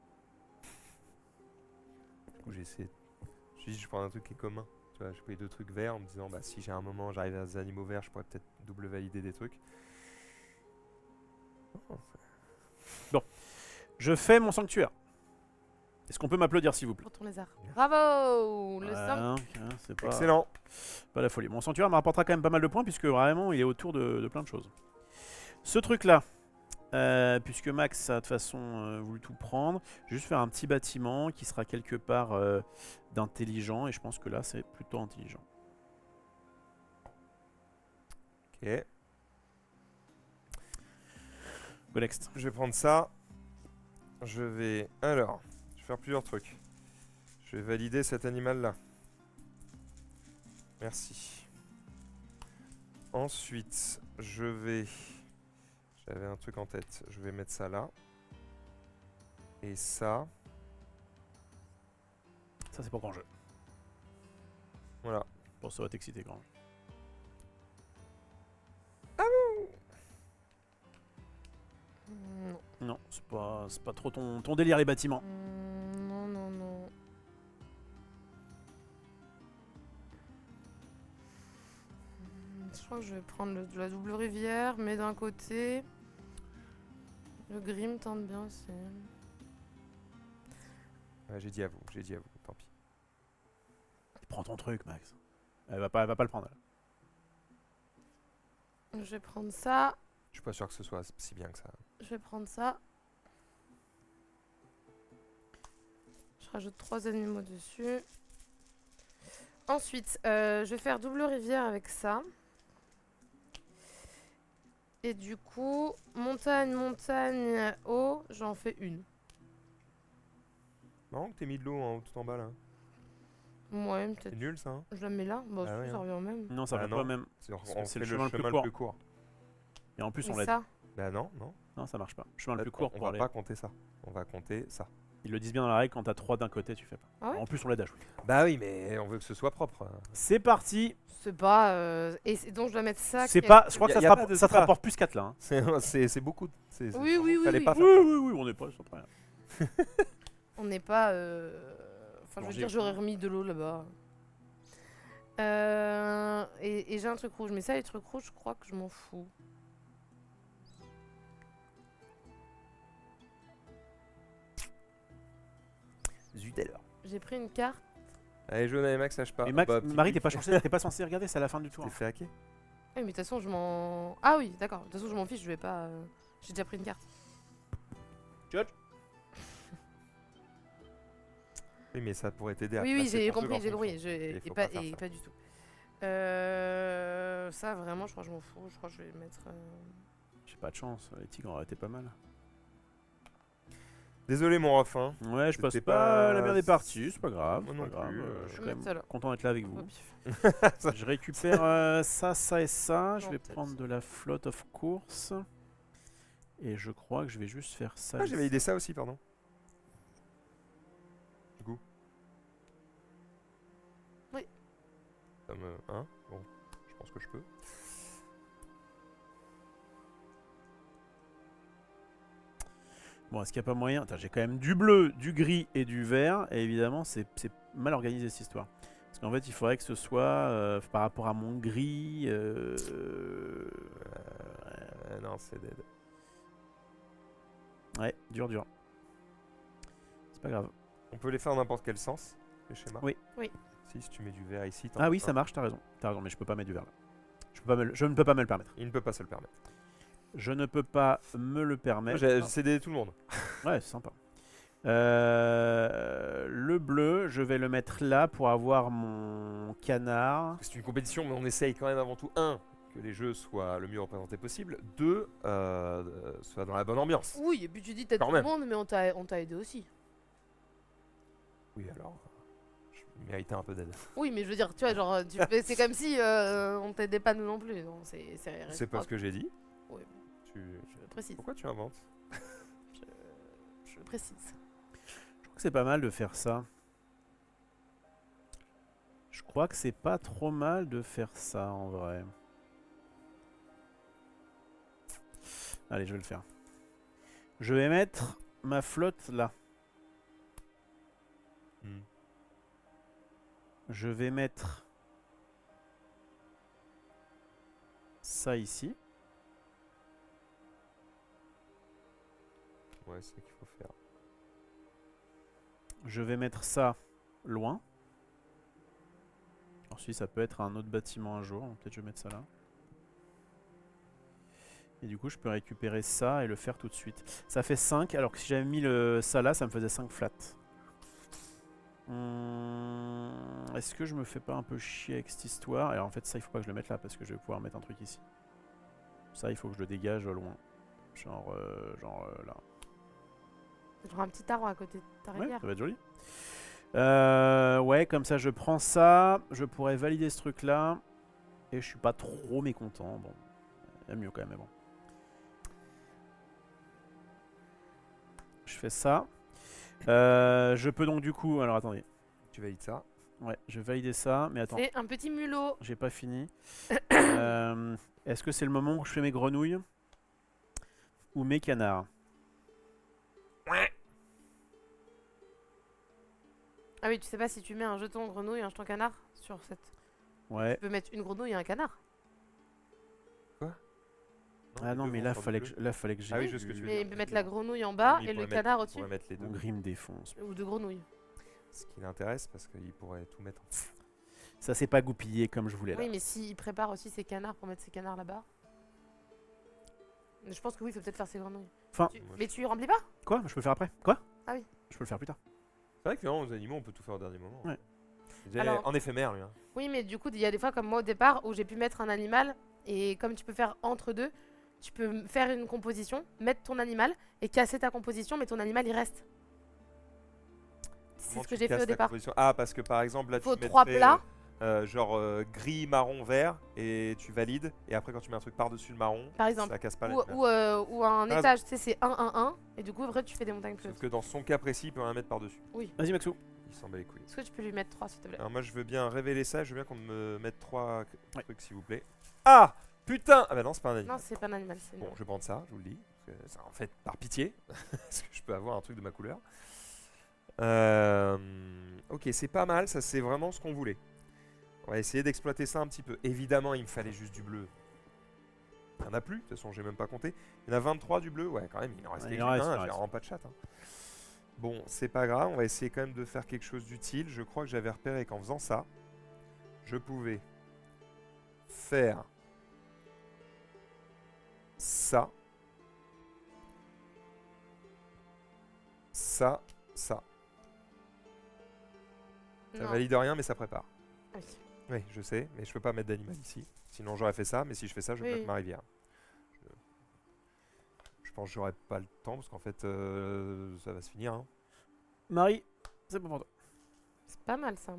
[SPEAKER 1] Du coup, j'ai essayé. Je dis, je prends un truc qui est commun. Tu vois, j'ai pris 2 trucs verts en me disant, bah si j'ai un moment, j'arrive à des animaux verts, je pourrais peut-être double valider des trucs. Oh,
[SPEAKER 2] Je fais mon sanctuaire. Est-ce qu'on peut m'applaudir, s'il vous plaît?
[SPEAKER 3] Pour ton lézard. Bravo Le
[SPEAKER 2] Voilà,
[SPEAKER 3] 5.
[SPEAKER 2] hein, c'est pas,
[SPEAKER 1] excellent.
[SPEAKER 2] pas la folie. Mon sanctuaire me rapportera quand même pas mal de points, puisque vraiment, il est autour de plein de choses. Ce truc-là, puisque Max a de toute façon voulu tout prendre, je vais juste faire un petit bâtiment qui sera quelque part d'intelligent, et je pense que là, c'est plutôt intelligent.
[SPEAKER 1] Ok.
[SPEAKER 2] Go next.
[SPEAKER 1] Je vais prendre ça. Je vais. Alors, je vais faire plusieurs trucs. Je vais valider cet animal-là. Merci. Ensuite, je vais. J'avais un truc en tête. Je vais mettre ça là. Et ça.
[SPEAKER 2] Ça, c'est pour grand jeu.
[SPEAKER 1] Voilà.
[SPEAKER 2] Bon, ça va t'exciter quand même.
[SPEAKER 3] Non.
[SPEAKER 2] Non, C'est pas trop ton délire, les bâtiments.
[SPEAKER 3] Non, non, non. Je crois que je vais prendre la double rivière, mais d'un côté, le gris me tente bien aussi.
[SPEAKER 1] Ouais, j'ai dit à vous, tant pis.
[SPEAKER 2] Prends ton truc, Max. Elle va pas le prendre.
[SPEAKER 3] Je vais prendre ça,
[SPEAKER 1] Je suis pas sûr que ce soit si bien que ça.
[SPEAKER 3] je vais prendre ça. Je rajoute 3 animaux dessus. Ensuite, je vais faire double rivière avec ça. Et du coup, montagne, montagne, eau, j'en fais une.
[SPEAKER 1] Marrant que t'aies mis de l'eau tout en bas là.
[SPEAKER 3] Ouais,
[SPEAKER 1] C'est
[SPEAKER 3] peut-être.
[SPEAKER 1] nul ça. Hein.
[SPEAKER 3] Je la mets là. Bah,
[SPEAKER 1] Ah ouais,
[SPEAKER 3] ça
[SPEAKER 1] hein.
[SPEAKER 3] revient au même.
[SPEAKER 2] Non, ça
[SPEAKER 1] Ah
[SPEAKER 2] va
[SPEAKER 1] non.
[SPEAKER 2] pas même.
[SPEAKER 1] On
[SPEAKER 2] que
[SPEAKER 1] fait
[SPEAKER 2] c'est
[SPEAKER 1] le
[SPEAKER 2] le chemin
[SPEAKER 1] chemin
[SPEAKER 2] le
[SPEAKER 1] le
[SPEAKER 2] plus
[SPEAKER 1] plus court.
[SPEAKER 2] Et en plus,
[SPEAKER 3] Mais
[SPEAKER 2] on l'a.
[SPEAKER 3] ça,
[SPEAKER 1] Bah non, non.
[SPEAKER 2] Non, ça marche pas. Chemin le
[SPEAKER 1] Là,
[SPEAKER 2] plus court
[SPEAKER 1] on
[SPEAKER 2] pour
[SPEAKER 1] va
[SPEAKER 2] aller.
[SPEAKER 1] pas compter ça. On va compter ça.
[SPEAKER 2] Ils le disent bien dans la règle, quand t'as 3 d'un côté, tu fais pas.
[SPEAKER 3] Ah ouais
[SPEAKER 2] En plus, on l'aide à jouer.
[SPEAKER 1] Bah oui, mais on veut que ce soit propre.
[SPEAKER 2] C'est parti.
[SPEAKER 3] c'est pas. Donc je dois mettre ça.
[SPEAKER 2] C'est
[SPEAKER 3] qui est-
[SPEAKER 2] pas. Je crois
[SPEAKER 1] Y
[SPEAKER 2] que
[SPEAKER 1] a-
[SPEAKER 2] ça
[SPEAKER 1] y
[SPEAKER 2] te
[SPEAKER 1] a pas de
[SPEAKER 2] ça te
[SPEAKER 1] ça.
[SPEAKER 2] rapporte plus 4 là. Hein.
[SPEAKER 1] C'est beaucoup.
[SPEAKER 3] Oui, oui,
[SPEAKER 1] Fallait
[SPEAKER 3] oui,
[SPEAKER 1] pas
[SPEAKER 3] oui.
[SPEAKER 1] faire ça.
[SPEAKER 2] Oui, on est pas. C'est pas grave.
[SPEAKER 3] On n'est pas. Enfin, je veux
[SPEAKER 2] Manger.
[SPEAKER 3] dire, j'aurais remis de l'eau là-bas. Et j'ai un truc rouge. Mais ça, les trucs rouges, je crois que je m'en fous.
[SPEAKER 1] Zut alors.
[SPEAKER 3] J'ai pris une carte.
[SPEAKER 1] Allez, Jaune et Max, lâche pas.
[SPEAKER 2] Mais Max,
[SPEAKER 1] Bah, petit
[SPEAKER 2] Marie,
[SPEAKER 1] clic.
[SPEAKER 2] t'es pas censé regarder, c'est à la fin du tour.
[SPEAKER 1] T'es fait hacker.
[SPEAKER 3] Ah oui, mais de toute façon, je m'en. Ah oui, d'accord. De toute façon, je m'en fiche. Je vais pas. J'ai déjà pris une carte.
[SPEAKER 2] Judge.
[SPEAKER 1] Oui, mais ça pourrait t'aider à.
[SPEAKER 3] Oui, oui,
[SPEAKER 1] placer
[SPEAKER 3] j'ai
[SPEAKER 1] ton truc
[SPEAKER 3] compris,
[SPEAKER 1] en
[SPEAKER 3] j'ai compris.
[SPEAKER 1] fonction.
[SPEAKER 3] Et
[SPEAKER 1] faut
[SPEAKER 3] pas,
[SPEAKER 1] pas faire
[SPEAKER 3] et
[SPEAKER 1] ça.
[SPEAKER 3] pas du tout. Ça, vraiment, je crois que je m'en fous. Je crois que je vais mettre.
[SPEAKER 2] J'ai pas de chance, les tigres auraient été pas mal.
[SPEAKER 1] Désolé, mon ref. Hein.
[SPEAKER 2] Ouais, je passe
[SPEAKER 1] C'était
[SPEAKER 2] pas
[SPEAKER 1] pas-
[SPEAKER 2] la meilleure des parties, c'est pas grave.
[SPEAKER 1] Moi
[SPEAKER 2] c'est
[SPEAKER 1] non
[SPEAKER 2] pas grave,
[SPEAKER 1] plus,
[SPEAKER 2] je suis
[SPEAKER 3] Je
[SPEAKER 2] quand
[SPEAKER 3] vais
[SPEAKER 2] même
[SPEAKER 3] mettre ça là.
[SPEAKER 2] content d'être là avec vous.
[SPEAKER 3] Au pif.
[SPEAKER 2] Je récupère ça et ça. Je
[SPEAKER 3] Non,
[SPEAKER 2] vais
[SPEAKER 3] peut-être.
[SPEAKER 2] prendre de la flotte of course. Et je crois que je vais juste faire ça.
[SPEAKER 1] Ah, j'avais idée ça aussi, pardon. Du coup.
[SPEAKER 3] Oui.
[SPEAKER 1] Ça me. Hein. Bon, je pense que je peux.
[SPEAKER 2] Bon, est-ce qu'il n'y a pas moyen? Attends, j'ai quand même du bleu, du gris et du vert. Et évidemment, c'est mal organisé cette histoire. Parce qu'en fait, il faudrait que ce soit par rapport à mon gris.
[SPEAKER 1] Non, c'est dead.
[SPEAKER 2] Ouais, dur. C'est pas grave.
[SPEAKER 1] On peut les faire dans n'importe quel sens, les schémas.
[SPEAKER 2] Oui.
[SPEAKER 3] Oui.
[SPEAKER 1] Si tu mets du vert ici. t'en
[SPEAKER 2] Ah
[SPEAKER 1] as
[SPEAKER 2] oui,
[SPEAKER 1] pas.
[SPEAKER 2] ça marche, t'as raison. T'as raison, mais je peux pas mettre du vert là. Je ne peux pas me le permettre.
[SPEAKER 1] Il ne peut pas se le permettre.
[SPEAKER 2] Je ne peux pas me le permettre.
[SPEAKER 1] J'ai cédé tout le monde.
[SPEAKER 2] Ouais, c'est sympa. Le bleu, je vais le mettre là pour avoir mon canard.
[SPEAKER 1] C'est une compétition, mais on essaye quand même avant tout, un, que les jeux soient le mieux représentés possible, deux, soient dans la bonne ambiance.
[SPEAKER 3] Oui, et puis tu dis t'aides
[SPEAKER 1] Quand
[SPEAKER 3] tout le
[SPEAKER 1] même.
[SPEAKER 3] monde, mais on t'a aidé aussi.
[SPEAKER 1] Oui, alors, je méritais un peu d'aide.
[SPEAKER 3] Oui, mais je veux dire, tu vois, genre, c'est comme si on t'aidait pas nous non plus. Non, c'est
[SPEAKER 1] C'est pas ce que j'ai dit.
[SPEAKER 3] Oui.
[SPEAKER 1] Tu...
[SPEAKER 3] Je précise.
[SPEAKER 1] Pourquoi tu inventes?
[SPEAKER 3] Je précise.
[SPEAKER 2] Je crois que c'est pas mal de faire ça. Je crois que c'est pas trop mal de faire ça en vrai. Allez, je vais le faire. Je vais mettre ma flotte là.
[SPEAKER 1] Hmm.
[SPEAKER 2] Je vais mettre ça ici.
[SPEAKER 1] Ouais, c'est ce qu'il faut faire.
[SPEAKER 2] Je vais mettre ça loin. Ensuite, ça peut être un autre bâtiment un jour. Peut-être je vais mettre ça là. Et du coup, je peux récupérer ça et le faire tout de suite. Ça fait 5, alors que si j'avais mis ça là, ça me faisait 5 flats. Est-ce que je me fais pas un peu chier avec cette histoire? Alors en fait, ça, il faut pas que je le mette là parce que je vais pouvoir mettre un truc ici. Ça, il faut que je le dégage loin. Genre là.
[SPEAKER 3] Genre un petit arbre à côté de ta
[SPEAKER 2] Ouais,
[SPEAKER 3] rivière.
[SPEAKER 2] ça va être joli. Ouais, comme ça, je prends ça. Je pourrais valider ce truc-là. Et je suis pas trop mécontent. Bon, il y a mieux quand même, mais bon. Je fais ça. Je peux donc du coup... Alors attendez.
[SPEAKER 1] Tu valides ça.
[SPEAKER 2] Ouais, je vais valider ça. Mais attends,
[SPEAKER 3] C'est un petit mulot.
[SPEAKER 2] j'ai pas fini. Est-ce que c'est le moment où je fais mes grenouilles? Ou mes canards?
[SPEAKER 3] Ah oui, tu sais pas si tu mets un jeton grenouille et un jeton canard sur cette.
[SPEAKER 2] Ouais.
[SPEAKER 3] Tu peux mettre une grenouille et un canard.
[SPEAKER 2] Ah
[SPEAKER 1] les
[SPEAKER 2] non,
[SPEAKER 1] deux
[SPEAKER 2] mais
[SPEAKER 1] vont
[SPEAKER 2] là,
[SPEAKER 1] sur
[SPEAKER 2] fallait
[SPEAKER 1] du
[SPEAKER 2] que,
[SPEAKER 1] bleu.
[SPEAKER 2] là, fallait que j'ai.
[SPEAKER 1] Ah oui, je sais ce que tu veux
[SPEAKER 3] Mais il
[SPEAKER 1] dire.
[SPEAKER 3] peut mettre la grenouille en bas
[SPEAKER 1] Il
[SPEAKER 3] et le
[SPEAKER 1] pourrait
[SPEAKER 3] canard
[SPEAKER 1] il
[SPEAKER 3] au-dessus.
[SPEAKER 1] pourrait mettre les deux.
[SPEAKER 2] Mon grime défonce.
[SPEAKER 3] Ou deux grenouilles.
[SPEAKER 1] Ce qui l'intéresse parce qu'il pourrait tout mettre en.
[SPEAKER 2] Ça s'est pas goupillé comme je voulais là.
[SPEAKER 3] Oui, mais s'il prépare aussi ses canards pour mettre ses canards là-bas. Je pense que oui, il faut peut-être faire ses grenouilles.
[SPEAKER 2] Enfin,
[SPEAKER 3] Mais tu remplis pas?
[SPEAKER 2] quoi? Je peux le faire après? Quoi?
[SPEAKER 3] Ah oui.
[SPEAKER 2] Je peux le faire plus tard.
[SPEAKER 1] C'est vrai que non, aux animaux, on peut tout faire au dernier moment.
[SPEAKER 2] Ouais.
[SPEAKER 1] Déjà,
[SPEAKER 3] Alors-
[SPEAKER 1] en éphémère, lui. Hein.
[SPEAKER 3] Oui, mais du coup, il y a des fois comme moi au départ où j'ai pu mettre un animal et comme tu peux faire entre deux, tu peux faire une composition, mettre ton animal et casser ta composition, mais ton animal il reste. C'est
[SPEAKER 1] Comment
[SPEAKER 3] ce que
[SPEAKER 1] tu
[SPEAKER 3] j'ai fait
[SPEAKER 1] casses
[SPEAKER 3] au
[SPEAKER 1] la
[SPEAKER 3] départ.
[SPEAKER 1] composition Ah, parce que par exemple, là,
[SPEAKER 3] Faut
[SPEAKER 1] tu
[SPEAKER 3] 3
[SPEAKER 1] mettrais,
[SPEAKER 3] plats.
[SPEAKER 1] genre gris, marron, vert, et tu valides. Et après, quand tu mets un truc par-dessus le marron,
[SPEAKER 3] Par exemple.
[SPEAKER 1] ça casse pas
[SPEAKER 3] Ou,
[SPEAKER 1] l'animal.
[SPEAKER 3] ou un
[SPEAKER 1] T'as
[SPEAKER 3] étage, tu sais, c'est 1-1-1. Et du coup, après, tu fais des montagnes plus
[SPEAKER 1] Sauf
[SPEAKER 3] hautes.
[SPEAKER 1] que dans son cas précis, il peut rien mettre par-dessus.
[SPEAKER 2] Vas-y, Maxou.
[SPEAKER 1] Il s'en bat les couilles.
[SPEAKER 3] Est-ce que tu peux lui mettre 3 s'il te plaît?
[SPEAKER 1] Alors moi, je veux bien révéler ça. Je veux bien qu'on me mette 3
[SPEAKER 2] Ouais.
[SPEAKER 1] trucs, s'il vous plaît. Ah Putain Ah bah non, c'est pas un animal.
[SPEAKER 3] Non, c'est pas un animal, c'est une-
[SPEAKER 1] Bon, je vais prendre ça, je vous le dis. Parce que c'est en fait, par pitié. Est-ce que je peux avoir un truc de ma couleur Ok, c'est pas mal. Ça, c'est vraiment ce qu'on voulait. On va essayer d'exploiter ça un petit peu. Évidemment, il me fallait juste du bleu. Il n'y en a plus, de toute façon, j'ai même pas compté. Il y en a 23 du bleu, ouais, quand même, il en reste
[SPEAKER 2] Ouais, il
[SPEAKER 1] quelques-uns,
[SPEAKER 2] en reste, il en
[SPEAKER 1] j'ai
[SPEAKER 2] reste.
[SPEAKER 1] vraiment pas de chat. Hein. Bon, c'est pas grave, on va essayer quand même de faire quelque chose d'utile. Je crois que j'avais repéré qu'en faisant ça, je pouvais faire ça, ça. Ça
[SPEAKER 3] Non.
[SPEAKER 1] valide rien, mais ça prépare.
[SPEAKER 3] Ah oui.
[SPEAKER 1] Oui, je sais, mais je peux pas mettre d'animal ici. Sinon, j'aurais fait ça, mais si je fais ça, je
[SPEAKER 3] Oui.
[SPEAKER 1] bloque ma rivière. Je pense que j'aurais pas le temps, parce qu'en fait, ça va se finir. Hein.
[SPEAKER 2] Marie, c'est bon pour toi.
[SPEAKER 3] C'est pas mal ça.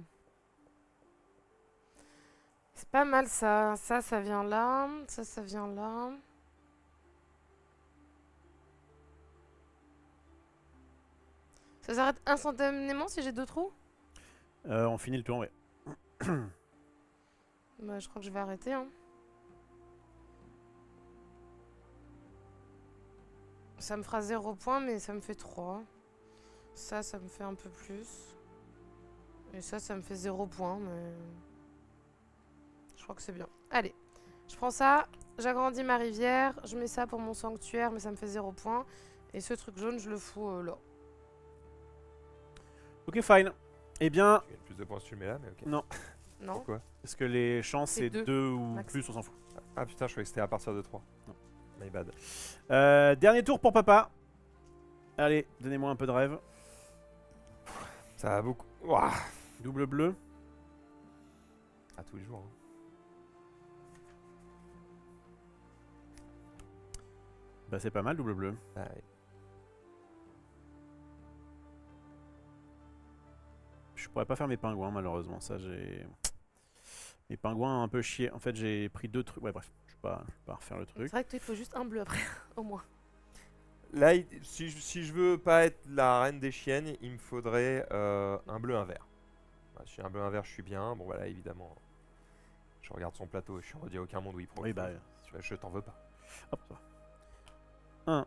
[SPEAKER 3] C'est pas mal ça. Ça vient là. Ça vient là. Ça s'arrête instantanément si j'ai 2 trous?
[SPEAKER 2] On finit le tour, ouais.
[SPEAKER 3] Bah, je crois que je vais arrêter. Hein. Ça me fera 0 point, mais ça me fait 3. Ça me fait un peu plus. Et ça me fait 0 point, mais... Je crois que c'est bien. Allez, je prends ça, j'agrandis ma rivière, je mets ça pour mon sanctuaire, mais ça me fait 0 point. Et ce truc jaune, je le fous là.
[SPEAKER 2] Ok, fine. Eh bien,
[SPEAKER 1] Tu gagnes plus de points si tu le mets là, mais ok.
[SPEAKER 2] Non.
[SPEAKER 3] Non?
[SPEAKER 1] Pourquoi
[SPEAKER 2] est-ce que les chances
[SPEAKER 3] C'est
[SPEAKER 2] c'est
[SPEAKER 3] deux,
[SPEAKER 2] 2 ou
[SPEAKER 3] max.
[SPEAKER 2] plus, on s'en fout.
[SPEAKER 1] Ah putain, je croyais que c'était à partir de 3.
[SPEAKER 2] Non.
[SPEAKER 1] My bad.
[SPEAKER 2] Dernier tour pour papa. Allez, donnez-moi un peu de rêve.
[SPEAKER 1] Ça va beaucoup. Ouah.
[SPEAKER 2] Double bleu.
[SPEAKER 1] À tous les jours. Hein.
[SPEAKER 2] Bah c'est pas mal, double bleu.
[SPEAKER 1] Ah, ouais.
[SPEAKER 2] Je pourrais pas faire mes pingouins malheureusement, ça j'ai... Mes pingouins ont un peu chié. En fait j'ai pris 2 trucs. Ouais bref, je vais pas refaire le
[SPEAKER 3] C'est
[SPEAKER 2] truc.
[SPEAKER 3] vrai que toi, il te faut juste un bleu après, au moins.
[SPEAKER 1] Là, si je veux pas être la reine des chiennes, il me faudrait un bleu, un vert. Voilà, si j'ai un bleu, un vert, je suis bien. Bon, voilà, évidemment. Je regarde son plateau et je suis redit à aucun monde où il prend.
[SPEAKER 2] Oui bah...
[SPEAKER 1] Je t'en veux pas.
[SPEAKER 2] Hop, ça va. 1,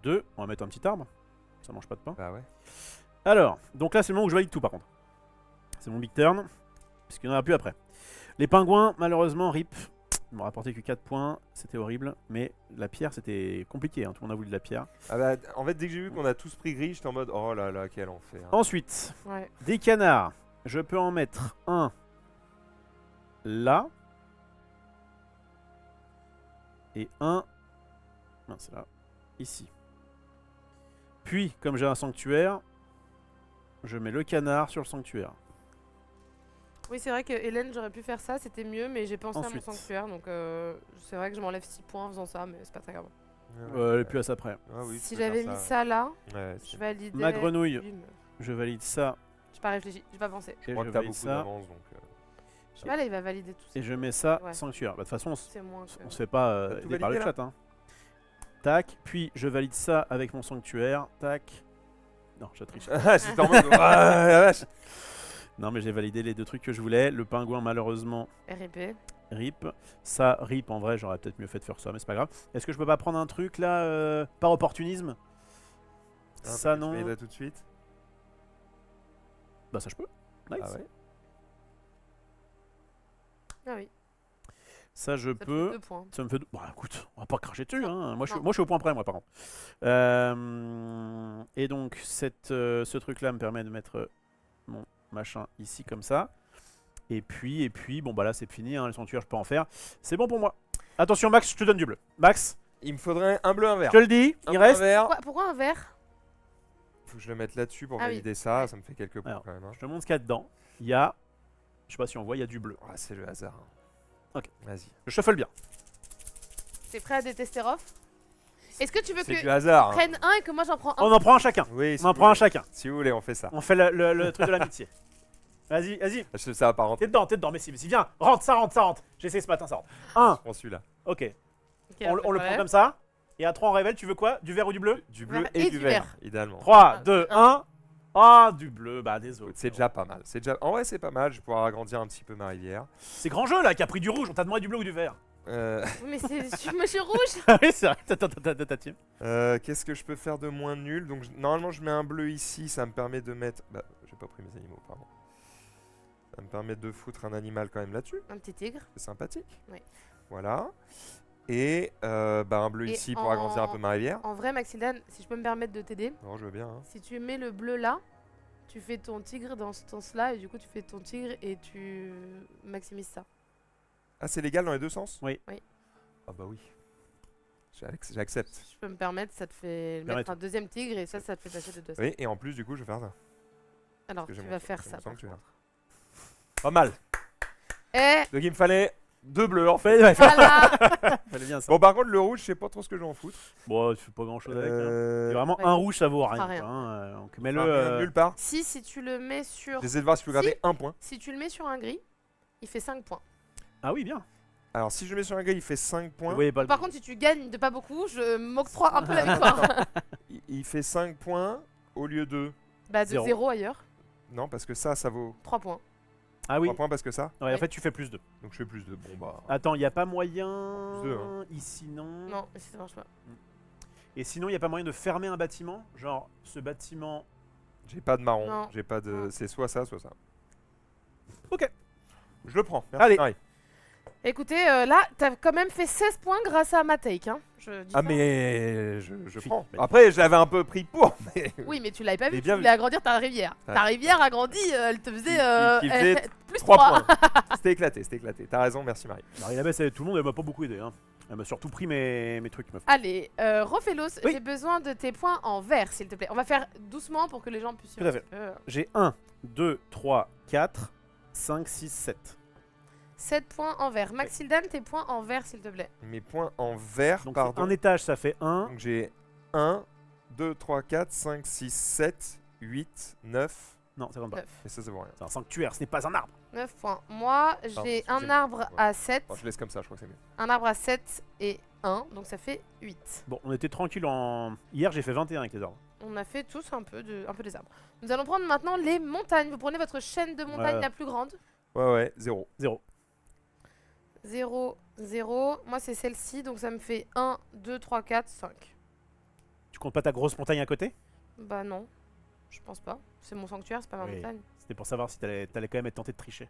[SPEAKER 2] 2, on va mettre un petit arbre. Ça mange pas de pain.
[SPEAKER 1] Bah ouais.
[SPEAKER 2] Alors, donc là c'est le moment où je valide tout par contre. C'est mon big turn. Parce qu'il n'y en aura plus après. Les pingouins, malheureusement, rip. Ils m'ont rapporté que 4 points. C'était horrible. Mais la pierre, c'était compliqué. Hein. Tout le monde a voulu de la pierre.
[SPEAKER 1] Ah bah, en fait, dès que j'ai vu qu'on a tous pris gris, j'étais en mode oh là là, quel enfer.
[SPEAKER 2] Ensuite,
[SPEAKER 3] Ouais.
[SPEAKER 2] des canards. Je peux en mettre un là. Et un... Mince, là. Ici. Puis, comme j'ai un sanctuaire, je mets le canard sur le sanctuaire.
[SPEAKER 3] Oui, c'est vrai que Hélène, j'aurais pu faire ça, c'était mieux, mais j'ai pensé
[SPEAKER 2] Ensuite.
[SPEAKER 3] à mon sanctuaire, donc c'est vrai que je m'enlève 6 points en faisant ça, mais c'est pas très grave.
[SPEAKER 2] Et puis à ça après.
[SPEAKER 1] Ah oui, tu
[SPEAKER 3] Si
[SPEAKER 1] peux faire
[SPEAKER 3] j'avais mis ça là,
[SPEAKER 1] Ouais,
[SPEAKER 3] je validais.
[SPEAKER 2] Ma grenouille.
[SPEAKER 3] Lui, mais
[SPEAKER 2] Je valide ça.
[SPEAKER 3] J'ai pas réfléchi, j'ai pas pensé.
[SPEAKER 1] je
[SPEAKER 2] Et
[SPEAKER 1] crois
[SPEAKER 2] je
[SPEAKER 1] que t'as
[SPEAKER 2] valide
[SPEAKER 1] beaucoup
[SPEAKER 2] ça.
[SPEAKER 1] d'avance donc.
[SPEAKER 3] Je sais pas, là, il va valider tout ça.
[SPEAKER 2] Et je mets ça
[SPEAKER 3] Ouais.
[SPEAKER 2] sanctuaire. Bah, de toute façon,
[SPEAKER 3] C'est moins que...
[SPEAKER 2] on se fait pas
[SPEAKER 1] T'as tout
[SPEAKER 2] aider par le
[SPEAKER 1] validé, là
[SPEAKER 2] chat. Hein. Tac. Puis je valide ça avec mon sanctuaire. Tac. Non, je triche.
[SPEAKER 1] Ah, c'était en mode. Ah, la vache.
[SPEAKER 2] Non, mais j'ai validé les 2 trucs que je voulais. Le pingouin, malheureusement,
[SPEAKER 3] RIP.
[SPEAKER 2] rip. Ça, rip, en vrai, j'aurais peut-être mieux fait de faire ça, mais c'est pas grave. Est-ce que je peux pas prendre un truc là par opportunisme?
[SPEAKER 1] Ah,
[SPEAKER 2] Ça,
[SPEAKER 1] tu
[SPEAKER 2] non.
[SPEAKER 1] mets là tout de suite.
[SPEAKER 2] Bah ça je peux. Nice.
[SPEAKER 1] Ah ouais.
[SPEAKER 3] Ah oui,
[SPEAKER 2] Ça je
[SPEAKER 3] ça te
[SPEAKER 2] peux.
[SPEAKER 3] fait 2 points.
[SPEAKER 2] Ça me fait. Bah écoute, on va pas cracher dessus. Hein. Moi, je
[SPEAKER 3] Non.
[SPEAKER 2] suis au point près, moi, par contre. Et donc, ce truc-là me permet de mettre mon machin ici, comme ça. Et puis, bon, bah là, c'est fini. Hein, le sanctuaire, je peux en faire. C'est bon pour moi. Attention, Max, je te donne du bleu. Max,
[SPEAKER 1] Il me faudrait un bleu, un
[SPEAKER 2] je
[SPEAKER 1] vert.
[SPEAKER 2] te le dis,
[SPEAKER 1] Un
[SPEAKER 2] il
[SPEAKER 1] bleu, un
[SPEAKER 2] reste.
[SPEAKER 1] vert.
[SPEAKER 3] Pourquoi un vert?
[SPEAKER 1] Faut que je le mette là-dessus pour
[SPEAKER 3] Ah oui.
[SPEAKER 1] valider ça. Ça me fait quelques points
[SPEAKER 2] Alors,
[SPEAKER 1] quand même. Hein.
[SPEAKER 2] Je te montre ce qu'il y a dedans. Il y a. Je sais pas si on voit, il y a du bleu.
[SPEAKER 1] Ah, c'est le hasard.
[SPEAKER 2] Ok.
[SPEAKER 1] Vas-y.
[SPEAKER 2] Je shuffle bien.
[SPEAKER 3] T'es prêt à détester Rof? Est-ce que tu veux
[SPEAKER 1] C'est
[SPEAKER 3] que
[SPEAKER 1] du hasard.
[SPEAKER 3] je
[SPEAKER 1] hein.
[SPEAKER 3] prenne un et que moi j'en prends un?
[SPEAKER 2] On en prend un chacun.
[SPEAKER 1] Oui, si
[SPEAKER 2] On en
[SPEAKER 1] vous
[SPEAKER 2] prend un
[SPEAKER 1] voulez.
[SPEAKER 2] chacun.
[SPEAKER 1] Si vous voulez, on fait ça.
[SPEAKER 2] On fait le truc de l'amitié. Vas-y, vas-y.
[SPEAKER 1] Ça va pas rentrer.
[SPEAKER 2] T'es dedans, mais si, viens, rentre, ça rentre. J'ai essayé ce matin, ça rentre. Un,
[SPEAKER 1] Je prends celui-là.
[SPEAKER 2] ok.
[SPEAKER 3] Ok,
[SPEAKER 2] On le prend comme ça. Et à 3, on révèle, tu veux quoi? Du vert ou du bleu?
[SPEAKER 1] Du bleu
[SPEAKER 3] Vert
[SPEAKER 1] et du vert, idéalement.
[SPEAKER 2] 3,
[SPEAKER 3] Ah,
[SPEAKER 2] 2,
[SPEAKER 3] un.
[SPEAKER 2] 1. Ah, du bleu, bah désolé.
[SPEAKER 1] C'est déjà pas mal. C'est déjà. En vrai, c'est pas mal. Je vais pouvoir agrandir un petit peu ma rivière.
[SPEAKER 2] C'est grand jeu là qui a pris du rouge, on t'a demandé du bleu ou du vert.
[SPEAKER 3] Oui, mais je suis rouge.
[SPEAKER 2] Ah oui, c'est vrai, ta team.
[SPEAKER 1] Qu'est-ce que je peux faire de moins nul? Donc normalement, je mets un bleu ici. Ça me permet de mettre. Bah, j'ai pas pris mes animaux, pardon. Ça me permet de foutre un animal quand même là-dessus.
[SPEAKER 3] Un petit tigre.
[SPEAKER 1] C'est sympathique.
[SPEAKER 3] Oui.
[SPEAKER 1] Voilà. Et bah, un bleu
[SPEAKER 3] Et
[SPEAKER 1] ici pour agrandir un peu ma rivière.
[SPEAKER 3] En vrai, Maxildan, si je peux me permettre de t'aider,
[SPEAKER 1] Non, je veux bien. Hein.
[SPEAKER 3] si tu mets le bleu là, tu fais ton tigre dans ce sens-là et du coup tu fais ton tigre et tu maximises ça.
[SPEAKER 1] Ah, c'est légal dans les deux sens?
[SPEAKER 2] Oui.
[SPEAKER 3] Oui.
[SPEAKER 1] Ah bah oui. J'accepte.
[SPEAKER 3] Si je peux me permettre, ça te fait
[SPEAKER 2] Permets
[SPEAKER 3] mettre un deuxième tigre et ça te fait passer de 2.
[SPEAKER 1] Oui, et en plus, du coup, je vais faire ça.
[SPEAKER 3] Alors
[SPEAKER 1] que
[SPEAKER 3] tu
[SPEAKER 1] j'ai
[SPEAKER 3] vas
[SPEAKER 1] mon-
[SPEAKER 3] faire
[SPEAKER 1] j'ai
[SPEAKER 3] ça.
[SPEAKER 1] mon
[SPEAKER 3] par
[SPEAKER 1] sanctuaire.
[SPEAKER 3] contre.
[SPEAKER 1] Pas mal.
[SPEAKER 3] Eh
[SPEAKER 1] Donc il me fallait deux bleus en fait.
[SPEAKER 2] Ouais,
[SPEAKER 3] voilà.
[SPEAKER 2] fallait bien ça.
[SPEAKER 1] Bon, par contre, le rouge, je sais pas trop ce que je vais en foutre.
[SPEAKER 2] Bon, tu fais pas grand chose avec. Hein.
[SPEAKER 1] Euh,
[SPEAKER 2] Et vraiment,
[SPEAKER 3] ouais.
[SPEAKER 2] un rouge ça vaut rien.
[SPEAKER 3] fera rien.
[SPEAKER 2] quoi, hein, donc
[SPEAKER 1] enfin,
[SPEAKER 2] mets-le.
[SPEAKER 1] nulle part.
[SPEAKER 3] Si tu le mets sur
[SPEAKER 1] J'essaie de voir si je peux garder un point.
[SPEAKER 3] si tu le mets sur un gris, il fait 5 points.
[SPEAKER 2] Ah oui, bien.
[SPEAKER 1] Alors, si je mets sur un gars, il fait 5 points.
[SPEAKER 2] Vous voyez pas le-
[SPEAKER 3] Par contre, si tu gagnes de pas beaucoup, je m'octroie un peu la victoire.
[SPEAKER 1] Il fait 5 points au lieu de.
[SPEAKER 3] Bah de
[SPEAKER 2] Zéro.
[SPEAKER 3] 0 ailleurs,
[SPEAKER 1] Non, parce que ça vaut
[SPEAKER 3] 3 points.
[SPEAKER 2] Ah oui.
[SPEAKER 1] 3 points parce que ça.
[SPEAKER 2] Ouais, en fait, tu fais plus de.
[SPEAKER 1] Donc je fais plus de. Bon bah.
[SPEAKER 2] Attends, y a pas moyen.
[SPEAKER 1] Plus deux, hein.
[SPEAKER 2] Ici non.
[SPEAKER 3] Non, ça marche pas.
[SPEAKER 2] Et sinon, y a pas moyen de fermer un bâtiment. Genre, ce bâtiment.
[SPEAKER 1] J'ai pas de marron.
[SPEAKER 3] Non.
[SPEAKER 1] J'ai pas de.
[SPEAKER 3] Non.
[SPEAKER 1] C'est soit ça, soit ça.
[SPEAKER 2] Ok.
[SPEAKER 1] Je le prends. Merci,
[SPEAKER 2] Allez.
[SPEAKER 1] Marie.
[SPEAKER 3] Écoutez, là, t'as quand même fait 16 points grâce à ma take. Hein. Je dis
[SPEAKER 1] Ah
[SPEAKER 3] ça.
[SPEAKER 1] mais je
[SPEAKER 2] Fi-
[SPEAKER 1] prends.
[SPEAKER 2] bah,
[SPEAKER 1] Après, je l'avais un peu pris pour. Mais...
[SPEAKER 3] Oui, mais tu l'avais pas
[SPEAKER 1] Mais
[SPEAKER 3] vu,
[SPEAKER 1] bien
[SPEAKER 3] tu voulais agrandir ta rivière.
[SPEAKER 1] Ouais.
[SPEAKER 3] Ta rivière agrandie, elle te faisait
[SPEAKER 1] Qui faisait
[SPEAKER 3] plus
[SPEAKER 1] 3
[SPEAKER 3] 3.
[SPEAKER 1] points. C'était éclaté, c'était éclaté. T'as raison, merci Marie.
[SPEAKER 2] Marie Labesse, tout le monde, elle m'a pas beaucoup aidé. Hein. Elle m'a surtout pris mes trucs, meuf.
[SPEAKER 3] Allez, Rofelos,
[SPEAKER 2] Oui.
[SPEAKER 3] j'ai besoin de tes points en vert, s'il te plaît. On va faire doucement pour que les gens puissent
[SPEAKER 2] Tout à
[SPEAKER 3] suivre
[SPEAKER 2] fait.
[SPEAKER 3] un petit peu.
[SPEAKER 2] J'ai 1, 2, 3, 4, 5, 6, 7.
[SPEAKER 3] 7 points en vert. Maxildan, tes points en vert, s'il te plaît.
[SPEAKER 1] Mes points en vert,
[SPEAKER 2] Donc
[SPEAKER 1] pardon.
[SPEAKER 2] un étage, ça fait 1.
[SPEAKER 1] Donc j'ai 1, 2, 3, 4, 5, 6, 7, 8, 9.
[SPEAKER 2] Non, ça compte pas.
[SPEAKER 3] 9.
[SPEAKER 1] Et ça vaut rien.
[SPEAKER 2] C'est un sanctuaire, ce n'est pas un arbre.
[SPEAKER 3] 9 points. Moi, j'ai un
[SPEAKER 1] excusez-moi.
[SPEAKER 3] arbre
[SPEAKER 1] Ouais.
[SPEAKER 3] à 7.
[SPEAKER 1] Bon, je laisse comme ça, je crois que c'est mieux.
[SPEAKER 3] Un arbre à 7 et 1, donc ça fait 8.
[SPEAKER 2] Bon, on était tranquille en. Hier, j'ai fait 21 avec les arbres.
[SPEAKER 3] On a fait tous un peu des arbres. Nous allons prendre maintenant les montagnes. Vous prenez votre chaîne de montagnes
[SPEAKER 2] Ouais.
[SPEAKER 3] la plus grande.
[SPEAKER 1] Ouais, 0.
[SPEAKER 2] 0.
[SPEAKER 3] 0, 0. Moi, c'est celle-ci, donc ça me fait 1, 2, 3, 4, 5.
[SPEAKER 2] Tu comptes pas ta grosse montagne à côté?
[SPEAKER 3] Bah non, je pense pas. C'est mon sanctuaire, c'est pas ma
[SPEAKER 2] Oui.
[SPEAKER 3] montagne.
[SPEAKER 2] C'était pour savoir si t'allais quand même être tenté de tricher.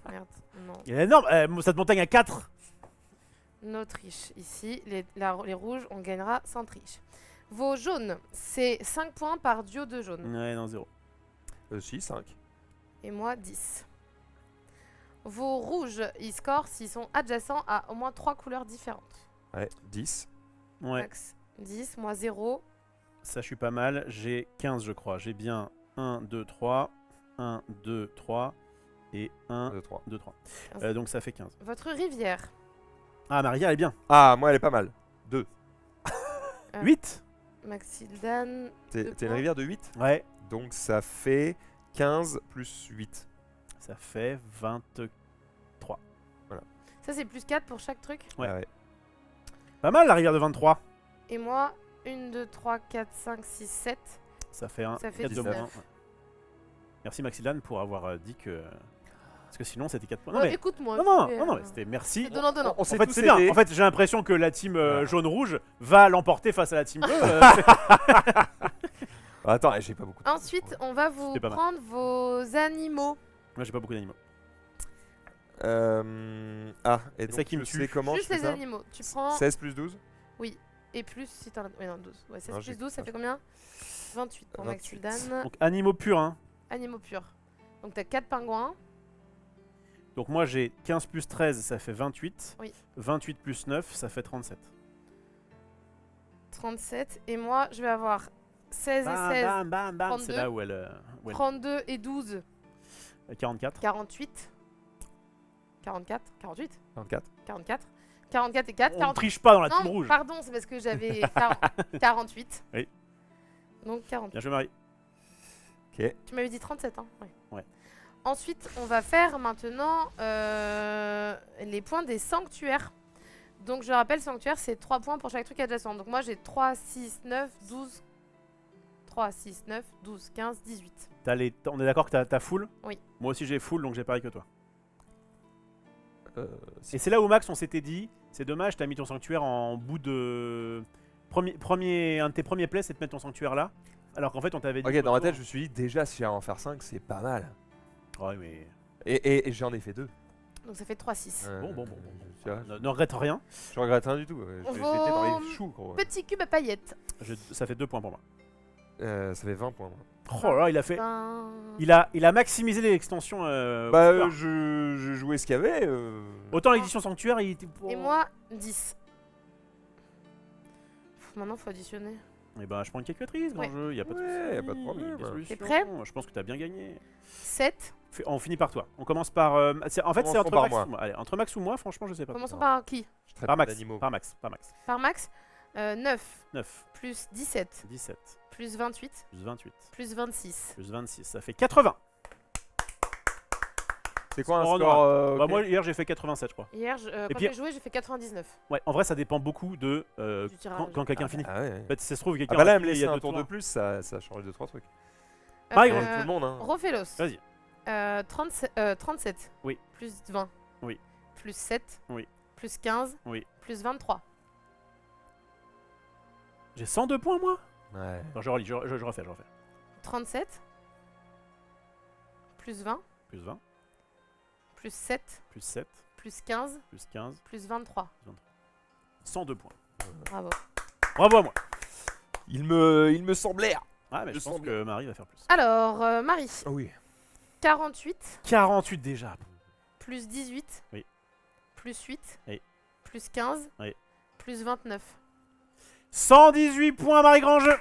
[SPEAKER 3] Merde, non.
[SPEAKER 2] Il est énorme, cette montagne à 4.
[SPEAKER 3] No triche. Ici, les rouges, on gagnera sans triche. Vos jaunes, c'est 5 points par duo de jaunes.
[SPEAKER 2] Ouais, non, 0.
[SPEAKER 1] Si, 5.
[SPEAKER 3] Et moi, 10. Vos rouges, ils scorent s'ils sont adjacents à au moins 3 couleurs différentes.
[SPEAKER 1] Ouais, 10.
[SPEAKER 2] Ouais,
[SPEAKER 3] Max, 10, moi 0.
[SPEAKER 2] ça, je suis pas mal. J'ai 15, je crois. J'ai bien 1, 2, 3. 1, 2, 3. Et 1,
[SPEAKER 1] 2, 3.
[SPEAKER 2] 2, 3.
[SPEAKER 3] 15.
[SPEAKER 2] Donc ça fait 15.
[SPEAKER 3] Votre rivière,
[SPEAKER 2] Ah, ma rivière, elle est bien.
[SPEAKER 1] Ah, moi, elle est pas mal. 2.
[SPEAKER 2] 8.
[SPEAKER 3] Maxildan,
[SPEAKER 1] T'es
[SPEAKER 3] Deux
[SPEAKER 1] une
[SPEAKER 3] points.
[SPEAKER 1] rivière de 8.
[SPEAKER 2] Ouais.
[SPEAKER 1] Donc ça fait 15 plus 8.
[SPEAKER 2] Ça fait 20.
[SPEAKER 3] ça c'est plus 4 pour chaque truc.
[SPEAKER 2] Ouais.
[SPEAKER 1] Ah ouais.
[SPEAKER 2] Pas mal, la rivière de 23.
[SPEAKER 3] Et moi, 1, 2, 3, 4, 5, 6, 7.
[SPEAKER 2] Ça fait 1.
[SPEAKER 3] Ça fait
[SPEAKER 2] 4 de
[SPEAKER 3] 19.
[SPEAKER 2] moins. Ouais. Merci Maxildan pour avoir dit que. Parce que sinon, c'était 4 points.
[SPEAKER 3] Oh,
[SPEAKER 2] Non, mais.
[SPEAKER 3] écoute-moi.
[SPEAKER 2] Non, c'était merci.
[SPEAKER 3] C'est donnant, donnant.
[SPEAKER 1] On
[SPEAKER 2] En
[SPEAKER 1] s'est
[SPEAKER 2] fait,
[SPEAKER 1] tous
[SPEAKER 2] c'est bien.
[SPEAKER 1] aidés.
[SPEAKER 2] En fait, j'ai l'impression que la team
[SPEAKER 1] Voilà.
[SPEAKER 2] jaune-rouge va l'emporter face à la team bleue.
[SPEAKER 1] Attends, j'ai pas beaucoup de
[SPEAKER 3] Ensuite, on va vous
[SPEAKER 2] C'était pas mal.
[SPEAKER 3] prendre vos animaux.
[SPEAKER 2] Moi, j'ai pas beaucoup d'animaux.
[SPEAKER 1] Ah, et
[SPEAKER 2] C'est
[SPEAKER 1] donc
[SPEAKER 2] ça qui me
[SPEAKER 1] je
[SPEAKER 2] tue.
[SPEAKER 1] sais comment
[SPEAKER 3] Juste
[SPEAKER 1] je fais
[SPEAKER 3] les
[SPEAKER 1] ça.
[SPEAKER 3] animaux. Tu prends
[SPEAKER 1] 16 plus 12
[SPEAKER 3] et plus si t'en as. Oui, non, 12. Ouais, 16
[SPEAKER 1] Non,
[SPEAKER 3] plus
[SPEAKER 1] j'ai-
[SPEAKER 3] 12, ça
[SPEAKER 1] ah,
[SPEAKER 3] fait combien 28 pour
[SPEAKER 1] 28.
[SPEAKER 3] Maxildan.
[SPEAKER 2] Donc, animaux purs, hein.
[SPEAKER 3] Animaux purs. Donc t'as 4 pingouins.
[SPEAKER 2] Donc, moi, j'ai 15 plus 13, ça fait 28.
[SPEAKER 3] Oui.
[SPEAKER 2] 28 plus 9, ça fait 37.
[SPEAKER 3] 37. Et moi, je vais avoir 16 et
[SPEAKER 2] Bam,
[SPEAKER 3] 16.
[SPEAKER 2] bam, bam, bam. C'est
[SPEAKER 3] 32.
[SPEAKER 2] là où où
[SPEAKER 3] 32 et 12.
[SPEAKER 2] 44.
[SPEAKER 3] 48. 44. 48.
[SPEAKER 1] 24.
[SPEAKER 3] 44. 44 et 4.
[SPEAKER 2] On ne triche pas dans la team
[SPEAKER 3] Non,
[SPEAKER 2] rouge.
[SPEAKER 3] pardon, c'est parce que j'avais 48.
[SPEAKER 2] Oui.
[SPEAKER 3] Donc 48.
[SPEAKER 2] Bien joué, Marie.
[SPEAKER 1] Ok.
[SPEAKER 3] Tu m'avais dit 37, hein?
[SPEAKER 2] Ouais.
[SPEAKER 3] Ensuite, on va faire maintenant les points des sanctuaires. Donc je rappelle, sanctuaire, c'est 3 points pour chaque truc adjacent. Donc moi, j'ai 3, 6, 9, 12... 3, 6, 9, 12, 15, 18.
[SPEAKER 2] On est d'accord que t'as full?
[SPEAKER 3] Oui.
[SPEAKER 2] Moi aussi, j'ai full, donc j'ai pareil que toi.
[SPEAKER 1] Si-
[SPEAKER 2] Et c'est là où, Max, on s'était dit, c'est dommage, t'as mis ton sanctuaire en bout de... un de tes premiers plays, c'est de mettre ton sanctuaire là. Alors qu'en fait, on t'avait dit...
[SPEAKER 1] Ok, dans ma tête, je
[SPEAKER 2] je...
[SPEAKER 1] me suis dit déjà si à en faire 5, c'est pas mal.
[SPEAKER 2] Ouais, mais...
[SPEAKER 1] Et j'en ai fait 2.
[SPEAKER 3] Donc ça fait 3, 6.
[SPEAKER 2] Bon.
[SPEAKER 1] Tu vois,
[SPEAKER 2] Ne regrette rien.
[SPEAKER 1] je regrette rien du tout. J'étais dans
[SPEAKER 3] Vos
[SPEAKER 1] les choux, gros.
[SPEAKER 3] Petit cube à paillettes.
[SPEAKER 2] Ça fait 2 points pour moi.
[SPEAKER 1] Ça fait 20 points. Moi.
[SPEAKER 2] Oh là, il a fait...
[SPEAKER 3] Ben,
[SPEAKER 2] Il a maximisé les extensions.
[SPEAKER 1] Bah,
[SPEAKER 2] couleurs.
[SPEAKER 1] je jouais ce qu'il y avait.
[SPEAKER 2] Autant l'édition sanctuaire, il était...
[SPEAKER 3] Et moi, 10. Maintenant, faut additionner.
[SPEAKER 2] Et ben, je prends une calculatrice dans
[SPEAKER 3] Ouais.
[SPEAKER 2] le jeu, y a pas de
[SPEAKER 1] Ouais,
[SPEAKER 2] souci,
[SPEAKER 1] y a pas de problème.
[SPEAKER 2] des solutions.
[SPEAKER 3] T'es prêt?
[SPEAKER 2] Je pense que t'as bien gagné.
[SPEAKER 3] 7.
[SPEAKER 2] On finit par toi. On commence par... en fait, c'est
[SPEAKER 1] Commençons
[SPEAKER 2] entre
[SPEAKER 1] par
[SPEAKER 2] Max
[SPEAKER 1] moi.
[SPEAKER 2] ou moi. Allez, entre Max ou moi, franchement, je sais pas.
[SPEAKER 3] Commençons par qui?
[SPEAKER 1] Je traite
[SPEAKER 2] Par
[SPEAKER 1] pas
[SPEAKER 2] Max.
[SPEAKER 1] d'animaux.
[SPEAKER 2] Par Max. Par Max.
[SPEAKER 3] Par Max. 9
[SPEAKER 2] 9,
[SPEAKER 3] plus 17
[SPEAKER 2] 17,
[SPEAKER 3] plus 28
[SPEAKER 2] plus 28,
[SPEAKER 3] plus 26.
[SPEAKER 2] plus 26, ça fait 80.
[SPEAKER 1] C'est quoi un
[SPEAKER 2] On
[SPEAKER 1] score
[SPEAKER 2] Bah,
[SPEAKER 1] ok.
[SPEAKER 2] moi, hier, j'ai fait 87, je crois.
[SPEAKER 3] Hier, quand
[SPEAKER 2] puis-
[SPEAKER 3] j'ai joué, j'ai fait 99.
[SPEAKER 2] Ouais, en vrai, ça dépend beaucoup de
[SPEAKER 3] Du tirage.
[SPEAKER 2] quand quelqu'un finit.
[SPEAKER 1] Ah ouais.
[SPEAKER 2] En fait, si ça se trouve,
[SPEAKER 1] Ah
[SPEAKER 2] quelqu'un
[SPEAKER 1] bah là,
[SPEAKER 2] a
[SPEAKER 1] elle me
[SPEAKER 2] fini, il
[SPEAKER 1] laisser
[SPEAKER 2] y a
[SPEAKER 1] un
[SPEAKER 2] deux
[SPEAKER 1] tour de
[SPEAKER 2] tours.
[SPEAKER 1] plus, ça change 2-3 trucs.
[SPEAKER 2] Marie,
[SPEAKER 1] Pour
[SPEAKER 2] Grande.
[SPEAKER 1] tout le monde, hein.
[SPEAKER 3] Rofelos.
[SPEAKER 2] Vas-y.
[SPEAKER 3] 37.
[SPEAKER 2] Oui.
[SPEAKER 3] Plus 20.
[SPEAKER 2] Oui.
[SPEAKER 3] Plus 7.
[SPEAKER 2] Oui.
[SPEAKER 3] Plus 15.
[SPEAKER 2] Oui.
[SPEAKER 3] Plus 23.
[SPEAKER 2] J'ai 102 points, moi.
[SPEAKER 1] Ouais.
[SPEAKER 2] Non, je relis, je refais.
[SPEAKER 3] 37. Plus 20.
[SPEAKER 2] Plus 20,
[SPEAKER 3] Plus 7.
[SPEAKER 2] plus 7,
[SPEAKER 3] Plus 15.
[SPEAKER 2] plus 15,
[SPEAKER 3] Plus 23.
[SPEAKER 2] 102 points.
[SPEAKER 3] Bravo.
[SPEAKER 2] Bravo à moi.
[SPEAKER 1] Il me semblait.
[SPEAKER 2] Ah, mais je
[SPEAKER 1] Je
[SPEAKER 2] pense
[SPEAKER 1] sens
[SPEAKER 2] que Marie va faire plus.
[SPEAKER 3] Alors, Marie.
[SPEAKER 1] Ah oui.
[SPEAKER 3] 48.
[SPEAKER 2] 48 déjà.
[SPEAKER 3] Plus 18.
[SPEAKER 2] Oui.
[SPEAKER 3] Plus 8.
[SPEAKER 2] Oui.
[SPEAKER 3] Plus 15.
[SPEAKER 2] Oui.
[SPEAKER 3] Plus 29.
[SPEAKER 2] 118 points, Marie Grandjeu.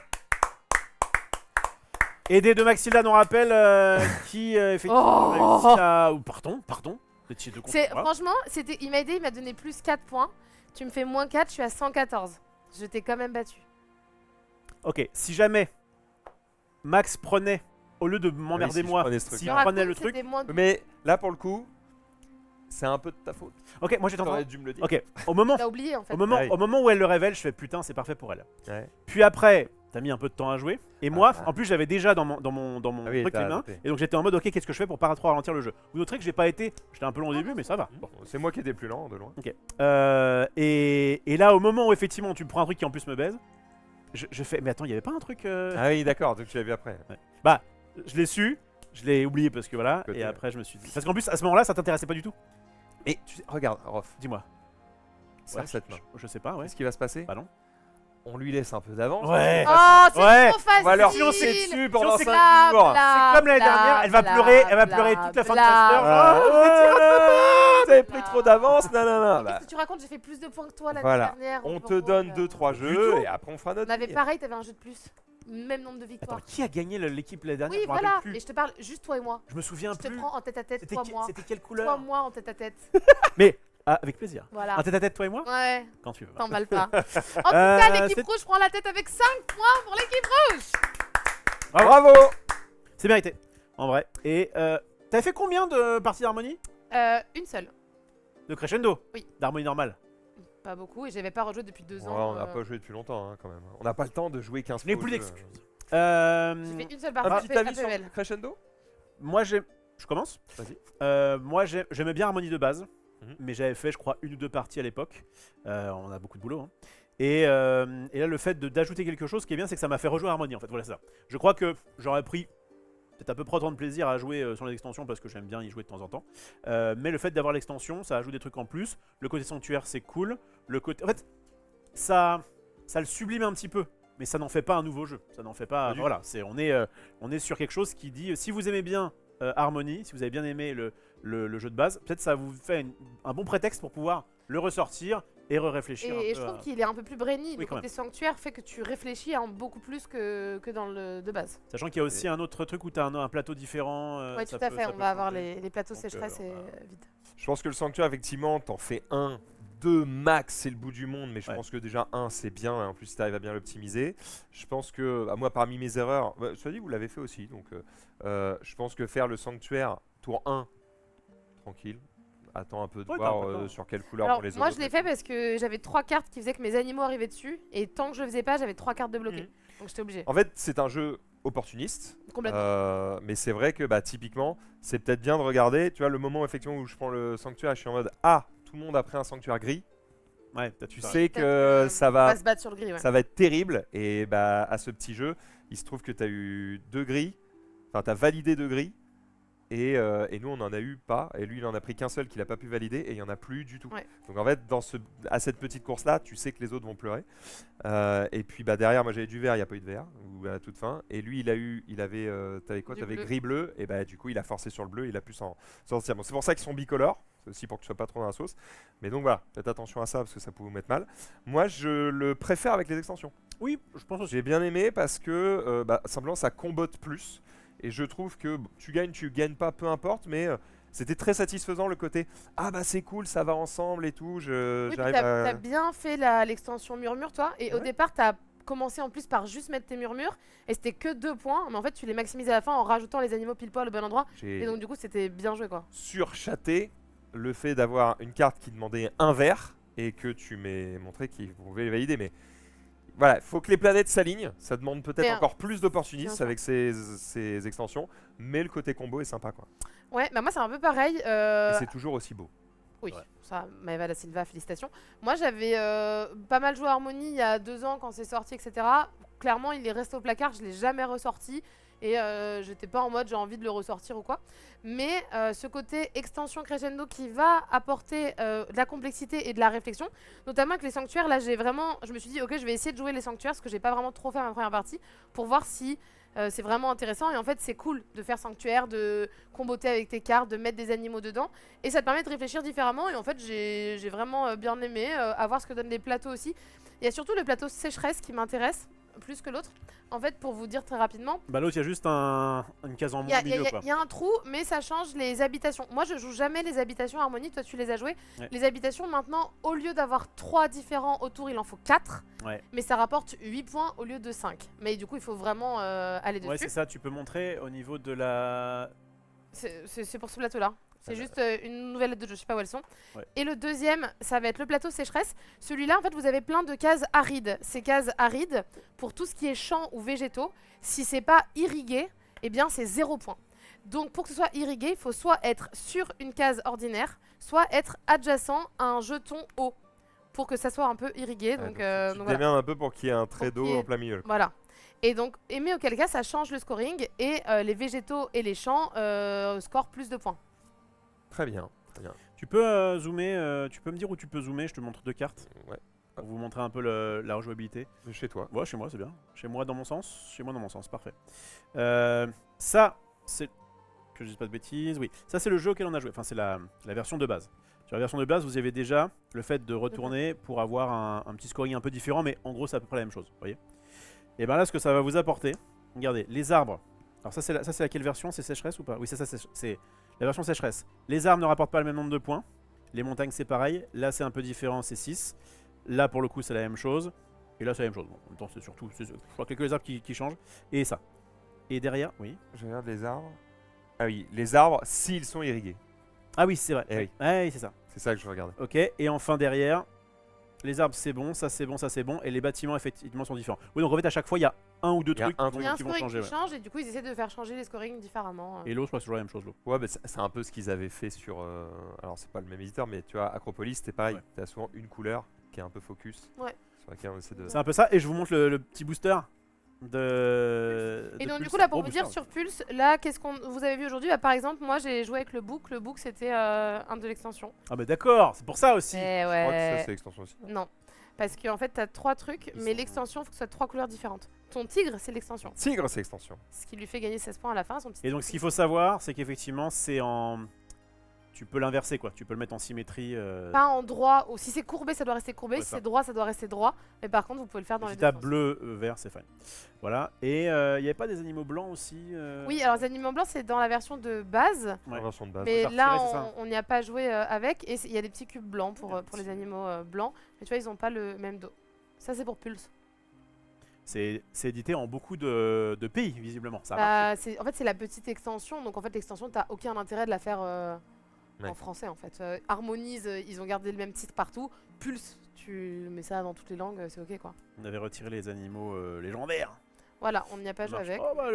[SPEAKER 2] Aidé de Maxildan, on rappelle, qui effectivement
[SPEAKER 3] Oh
[SPEAKER 2] réussit à... ou pardon. C'est de
[SPEAKER 3] C'est,
[SPEAKER 2] contre moi.
[SPEAKER 3] franchement, il m'a aidé, il m'a donné plus 4 points. Tu me fais moins 4, je suis à 114. Je t'ai quand même battu.
[SPEAKER 2] Ok, si jamais Max prenait, au lieu de m'emmerder
[SPEAKER 1] si je
[SPEAKER 2] moi,
[SPEAKER 1] prenais ce truc.
[SPEAKER 2] s'il
[SPEAKER 3] Je
[SPEAKER 2] prenait
[SPEAKER 3] raconte,
[SPEAKER 2] le truc...
[SPEAKER 3] c'était moins de-
[SPEAKER 1] Mais là, pour le coup, c'est un peu de ta faute.
[SPEAKER 2] Ok, moi j'étais en train...
[SPEAKER 1] T'aurais dû me le dire.
[SPEAKER 2] Ok, au moment,
[SPEAKER 3] T'as oublié en fait.
[SPEAKER 1] Ouais.
[SPEAKER 2] au moment où elle le révèle, je fais putain, c'est parfait pour elle.
[SPEAKER 1] Ouais.
[SPEAKER 2] Puis après, t'as mis un peu de temps à jouer. Et moi,
[SPEAKER 1] Ah.
[SPEAKER 2] en plus, j'avais déjà dans mon
[SPEAKER 1] Ah oui,
[SPEAKER 2] truc
[SPEAKER 1] t'as
[SPEAKER 2] les mains.
[SPEAKER 1] adapté.
[SPEAKER 2] Et donc j'étais en mode, ok, qu'est-ce que je fais pour pas trop ralentir le jeu. Vous noterez que j'ai pas été. J'étais un peu long au début, mais ça va.
[SPEAKER 1] Bon, c'est moi qui étais plus lent de loin.
[SPEAKER 2] Et là, au moment où effectivement tu me prends un truc qui en plus me baise, je fais, mais attends, il y avait pas un truc.
[SPEAKER 1] Ah oui, d'accord, donc tu l'as vu après.
[SPEAKER 2] Je l'ai su, je l'ai oublié parce que voilà.
[SPEAKER 1] Côté,
[SPEAKER 2] Et
[SPEAKER 1] ouais.
[SPEAKER 2] après, je me suis dit. Parce qu'en plus, à ce moment-là, ça t'intéressait pas du tout.
[SPEAKER 1] Et tu sais, regarde, Rof,
[SPEAKER 2] Dis-moi.
[SPEAKER 1] serre
[SPEAKER 2] Ouais,
[SPEAKER 1] cette main.
[SPEAKER 2] je sais pas, ouais.
[SPEAKER 1] Qu'est-ce qui va se passer?
[SPEAKER 2] Bah non.
[SPEAKER 1] On lui laisse un peu d'avance.
[SPEAKER 2] Ouais.
[SPEAKER 3] Oh, c'est
[SPEAKER 2] Ouais.
[SPEAKER 3] trop facile.
[SPEAKER 1] On va leur
[SPEAKER 2] Sinon,
[SPEAKER 1] pisser dessus pendant
[SPEAKER 2] sinon, c'est
[SPEAKER 1] 5
[SPEAKER 3] Bla,
[SPEAKER 1] jours.
[SPEAKER 3] bla,
[SPEAKER 2] C'est comme l'année
[SPEAKER 3] bla,
[SPEAKER 2] dernière, elle va
[SPEAKER 3] bla,
[SPEAKER 2] pleurer
[SPEAKER 3] bla,
[SPEAKER 2] toute la fin de
[SPEAKER 3] bla,
[SPEAKER 2] master.
[SPEAKER 1] bla.
[SPEAKER 2] Oh, vous étiez un peu-
[SPEAKER 1] Vous avez pris trop d'avance, non, non, non.
[SPEAKER 3] Qu'est-ce que tu racontes? J'ai fait plus de points que toi l'année
[SPEAKER 1] Voilà.
[SPEAKER 3] dernière.
[SPEAKER 1] On te
[SPEAKER 3] Euro,
[SPEAKER 1] donne
[SPEAKER 3] là.
[SPEAKER 1] 2-3
[SPEAKER 2] Du
[SPEAKER 1] jeux
[SPEAKER 2] tout.
[SPEAKER 1] et après on fera notre.
[SPEAKER 3] On avait
[SPEAKER 1] vie.
[SPEAKER 3] pareil, t'avais un jeu de plus. Même nombre de
[SPEAKER 2] Attends,
[SPEAKER 3] victoires.
[SPEAKER 2] qui a gagné l'équipe l'année dernière?
[SPEAKER 3] Oui,
[SPEAKER 2] Je me
[SPEAKER 3] voilà.
[SPEAKER 2] rappelle
[SPEAKER 3] Et
[SPEAKER 2] plus.
[SPEAKER 3] je te parle juste toi et moi.
[SPEAKER 2] Je me souviens
[SPEAKER 3] Je te
[SPEAKER 2] plus.
[SPEAKER 3] prends en tête à tête, toi, moi.
[SPEAKER 2] C'était quelle
[SPEAKER 3] Toi,
[SPEAKER 2] couleur?
[SPEAKER 3] moi, en tête à tête.
[SPEAKER 2] Mais avec plaisir.
[SPEAKER 3] Voilà.
[SPEAKER 2] Un tête à tête, toi et moi?
[SPEAKER 3] Ouais,
[SPEAKER 2] Quand tu veux.
[SPEAKER 3] t'emballes pas. En tout cas, l'équipe
[SPEAKER 2] c'est-
[SPEAKER 3] rouge prend la tête avec 5 points pour l'équipe rouge.
[SPEAKER 1] Bravo.
[SPEAKER 2] C'est mérité, en vrai. Et t'avais fait combien de parties d'harmonie?
[SPEAKER 3] Une seule.
[SPEAKER 2] De crescendo?
[SPEAKER 3] Oui.
[SPEAKER 2] D'harmonie normale?
[SPEAKER 3] Pas beaucoup et j'avais pas rejoué depuis 2
[SPEAKER 1] Ouais,
[SPEAKER 3] ans.
[SPEAKER 1] on n'a pas joué depuis longtemps hein, quand même. On n'a pas le temps de jouer 15
[SPEAKER 2] Je n'ai
[SPEAKER 1] fois au
[SPEAKER 2] plus
[SPEAKER 1] jeu.
[SPEAKER 2] d'excuses.
[SPEAKER 3] J'ai fait une seule
[SPEAKER 1] Un
[SPEAKER 3] partie.
[SPEAKER 1] petit avis sur
[SPEAKER 3] APL.
[SPEAKER 1] Crescendo?
[SPEAKER 2] Moi, je commence.
[SPEAKER 1] Vas-y.
[SPEAKER 2] Moi, j'aimais bien Harmonie de base,
[SPEAKER 1] Mhm.
[SPEAKER 2] mais j'avais fait, je crois, 1 ou 2 parties à l'époque. On a beaucoup de boulot. Hein. Et là, le fait d'ajouter quelque chose, ce qui est bien, c'est que ça m'a fait rejouer Harmony en fait. Voilà, c'est ça. Je crois que j'aurais pris peut-être à peu près autant de plaisir à jouer sur les extensions parce que j'aime bien y jouer de temps en temps. Mais le fait d'avoir l'extension, ça ajoute des trucs en plus. Le côté sanctuaire, c'est cool. En fait, ça le sublime un petit peu. Mais ça n'en fait pas un nouveau jeu. Ça n'en fait pas. Voilà, on est sur quelque chose qui dit si vous aimez bien Harmony, si vous avez bien aimé le jeu de base, peut-être ça vous fait un bon prétexte pour pouvoir le ressortir et réfléchir.
[SPEAKER 3] Et je trouve qu'il est un peu plus brainy.
[SPEAKER 2] Oui,
[SPEAKER 3] Le côté sanctuaire fait que tu réfléchis beaucoup plus que dans le de base.
[SPEAKER 2] Sachant qu'il y a aussi un autre truc où tu as un plateau différent.
[SPEAKER 3] Oui, tout à fait. On va avoir les plateaux sécheresse et vide.
[SPEAKER 1] Je pense que le sanctuaire, effectivement, t'en fais 1, 2 max, c'est le bout du monde, mais je pense que déjà 1 c'est bien, et en plus tu arrives à bien l'optimiser. Je pense que, moi parmi mes erreurs, soit dit vous l'avez fait aussi, donc je pense que faire le sanctuaire tour 1, tranquille, attends un peu de voir sur quelle couleur
[SPEAKER 3] Alors,
[SPEAKER 1] pour les autres.
[SPEAKER 3] moi je l'ai fait parce que j'avais 3 cartes qui faisaient que mes animaux arrivaient dessus, et tant que je le faisais pas, j'avais 3 cartes de bloquées. Donc j'étais obligée.
[SPEAKER 1] En fait, c'est un jeu opportuniste, mais c'est vrai que typiquement, c'est peut-être bien de regarder, tu vois, le moment effectivement où je prends le sanctuaire, je suis en mode tout le monde a pris un sanctuaire gris.
[SPEAKER 2] Ouais,
[SPEAKER 1] tu sais que ça va
[SPEAKER 3] se battre sur le gris,
[SPEAKER 1] ça va être terrible, et à ce petit jeu, il se trouve que tu as eu 2 gris, enfin tu as validé 2 gris. Et nous on en a eu pas, et lui il en a pris qu'un seul qu'il a pas pu valider, et il y en a plus du tout. Donc en fait à cette petite course là, tu sais que les autres vont pleurer. Et puis derrière, moi j'avais du vert, il n'y a pas eu de vert, ou à la toute fin. Et lui t'avais quoi? T'avais gris bleu, et du coup il a forcé sur le bleu, il a pu s'en sortir. Bon, c'est pour ça qu'ils sont bicolores, c'est aussi pour que tu sois pas trop dans la sauce. Mais donc voilà, faites attention à ça parce que ça peut vous mettre mal. Moi je le préfère avec les extensions.
[SPEAKER 2] Oui, je pense aussi.
[SPEAKER 1] J'ai bien aimé parce que simplement ça combote plus. Et je trouve que tu gagnes pas, peu importe, mais c'était très satisfaisant le côté c'est cool, ça va ensemble et tout.
[SPEAKER 3] T'as bien fait l'extension murmure toi, et au départ t'as commencé en plus par juste mettre tes murmures, et c'était que 2 points, mais en fait tu les maximises à la fin en rajoutant les animaux pile poil au bon endroit, et donc du coup c'était bien joué quoi.
[SPEAKER 1] Surchaté le fait d'avoir une carte qui demandait un vert et que tu m'as montré qu'il pouvait les valider, mais voilà, il faut que les planètes s'alignent, ça demande peut-être encore plus d'opportunisme avec ces extensions, mais le côté combo est sympa quoi.
[SPEAKER 3] Ouais, moi c'est un peu pareil.
[SPEAKER 1] Et c'est toujours aussi beau.
[SPEAKER 3] Oui, ça, Maëva da Silva, félicitations. Moi j'avais pas mal joué à Harmony il y a 2 ans quand c'est sorti, etc. Clairement il est resté au placard, je l'ai jamais ressorti. Et j'étais pas en mode j'ai envie de le ressortir ou quoi. Mais ce côté extension crescendo qui va apporter de la complexité et de la réflexion, notamment avec les sanctuaires, là je me suis dit ok je vais essayer de jouer les sanctuaires, parce que j'ai pas vraiment trop fait ma première partie, pour voir si c'est vraiment intéressant. Et en fait c'est cool de faire sanctuaire, de comboter avec tes cartes, de mettre des animaux dedans, et ça te permet de réfléchir différemment. Et en fait j'ai vraiment bien aimé, à voir ce que donnent les plateaux aussi. Il y a surtout le plateau sécheresse qui m'intéresse plus que l'autre. En fait, pour vous dire très rapidement,
[SPEAKER 2] l'autre il y a juste une case en moins au milieu quoi.
[SPEAKER 3] Il y a un trou, mais ça change les habitations. Moi je joue jamais les habitations Harmony, toi tu les as jouées. Les habitations maintenant, au lieu d'avoir 3 différents autour, il en faut 4. Mais ça rapporte 8 points au lieu de 5. Mais du coup il faut vraiment aller dessus.
[SPEAKER 2] Ouais c'est ça, tu peux montrer au niveau de la...
[SPEAKER 3] C'est pour ce plateau là. C'est juste une nouvelle lettre de jeu, je sais pas où elles sont. Et le deuxième, ça va être le plateau sécheresse. Celui-là, en fait, vous avez plein de cases arides. Ces cases arides, pour tout ce qui est champs ou végétaux, si c'est pas irrigué, eh bien c'est 0 point. Donc pour que ce soit irrigué, il faut soit être sur une case ordinaire, soit être adjacent à un jeton eau, pour que ça soit un peu irrigué. Donc,
[SPEAKER 1] tu démerdes un peu pour qu'il y ait un trait d'eau en plein milieu.
[SPEAKER 3] Voilà. Et donc, mais auquel cas, ça change le scoring, et les végétaux et les champs scorent plus de points.
[SPEAKER 1] Très bien, très bien.
[SPEAKER 2] Tu peux zoomer, tu peux me dire où tu peux zoomer, je te montre 2 cartes.
[SPEAKER 1] Ouais.
[SPEAKER 2] Pour vous montrer un peu la rejouabilité.
[SPEAKER 1] Chez toi.
[SPEAKER 2] Ouais, chez moi c'est bien. Chez moi dans mon sens, parfait. Ça, c'est... Que je dise pas de bêtises, oui. Ça c'est le jeu auquel on a joué, enfin c'est la version de base. Sur la version de base, vous avez déjà le fait de retourner pour avoir un petit scoring un peu différent, mais en gros c'est à peu près la même chose, vous voyez. Et bien là, ce que ça va vous apporter, regardez, les arbres. Alors ça c'est laquelle version? C'est sécheresse ou pas? Oui, c'est ça, c'est la version sécheresse. Les arbres ne rapportent pas le même nombre de points. Les montagnes c'est pareil. Là c'est un peu différent, c'est 6. Là pour le coup c'est la même chose. Et là c'est la même chose. Bon, en même temps c'est surtout, je crois que les arbres qui changent. Et ça. Et derrière, oui.
[SPEAKER 1] Je regarde les arbres. Ah oui, les arbres s'ils sont irrigués.
[SPEAKER 2] Ah oui c'est vrai.
[SPEAKER 1] Oui.
[SPEAKER 2] Ouais, c'est ça.
[SPEAKER 1] C'est ça que je regardais.
[SPEAKER 2] Ok, et enfin derrière, les arbres c'est bon, ça c'est bon, ça c'est bon. Et les bâtiments effectivement sont différents. Oui, donc en fait à chaque fois il y a un ou deux trucs qui vont changer.
[SPEAKER 3] Qui change, et du coup ils essaient de faire changer les scorings différemment.
[SPEAKER 2] Et l'eau, je crois que c'est toujours la même chose.
[SPEAKER 1] Ouais, mais c'est un peu ce qu'ils avaient fait sur... alors c'est pas le même éditeur, mais tu vois, Acropolis c'était pareil. T'as souvent une couleur qui est un peu focus sur laquelle on essaie de.
[SPEAKER 2] C'est un peu ça. Et je vous montre le petit booster de.
[SPEAKER 3] Et
[SPEAKER 2] de
[SPEAKER 3] donc du
[SPEAKER 2] Pulse.
[SPEAKER 3] coup là pour
[SPEAKER 2] Gros
[SPEAKER 3] vous dire
[SPEAKER 2] booster.
[SPEAKER 3] sur Pulse, là qu'est-ce qu'on vous avez vu aujourd'hui? Bah, par exemple moi j'ai joué avec le book c'était un de l'extension.
[SPEAKER 2] Ah, bah d'accord, c'est pour ça aussi.
[SPEAKER 3] Eh
[SPEAKER 1] Je crois que ça,
[SPEAKER 3] ouais.
[SPEAKER 1] c'est l'extension aussi.
[SPEAKER 3] Non. Parce qu'en fait t'as 3 trucs,
[SPEAKER 2] Ils
[SPEAKER 3] mais
[SPEAKER 2] sont-
[SPEAKER 3] l'extension faut que ce soit 3 couleurs différentes. Ton tigre c'est l'extension.
[SPEAKER 1] Tigre, c'est l'extension.
[SPEAKER 3] Ce qui lui fait gagner 16 points à la fin, son petit
[SPEAKER 2] Et donc ce qu'il faut savoir, c'est qu'effectivement, c'est en. Tu peux l'inverser quoi. Tu peux le mettre en symétrie.
[SPEAKER 3] pas en droit, ou si c'est courbé ça doit rester courbé,
[SPEAKER 2] Ouais,
[SPEAKER 3] si
[SPEAKER 2] ça.
[SPEAKER 3] c'est droit ça doit rester droit. Mais par contre vous pouvez le faire dans les
[SPEAKER 2] Si
[SPEAKER 3] deux
[SPEAKER 2] t'as
[SPEAKER 3] sens.
[SPEAKER 2] bleu, vert, c'est fine. Voilà. Et il n'y avait pas des animaux blancs aussi
[SPEAKER 3] Oui, alors les animaux blancs c'est dans la version de base.
[SPEAKER 2] Ouais.
[SPEAKER 1] En version de base.
[SPEAKER 3] Mais
[SPEAKER 2] faut faire
[SPEAKER 3] là,
[SPEAKER 2] retirer, c'est ça.
[SPEAKER 3] on n'y a pas joué avec. Et il y a des petits cubes blancs pour les
[SPEAKER 2] Merci.
[SPEAKER 3] animaux blancs. Mais tu vois, ils n'ont pas le même dos. Ça, c'est pour Pulse.
[SPEAKER 2] C'est édité en beaucoup de pays, visiblement. Ça marche.
[SPEAKER 3] En fait, c'est la petite extension. Donc, en fait, l'extension, tu n'as aucun intérêt de la faire
[SPEAKER 1] Ouais.
[SPEAKER 3] en français. En fait. Harmonise, ils ont gardé le même titre partout. Pulse, tu mets ça dans toutes les langues, c'est ok quoi.
[SPEAKER 2] On avait retiré les animaux légendaires.
[SPEAKER 3] Voilà, on n'y a pas
[SPEAKER 2] Ça
[SPEAKER 3] joué
[SPEAKER 2] marche.
[SPEAKER 3] avec.
[SPEAKER 2] Oh bah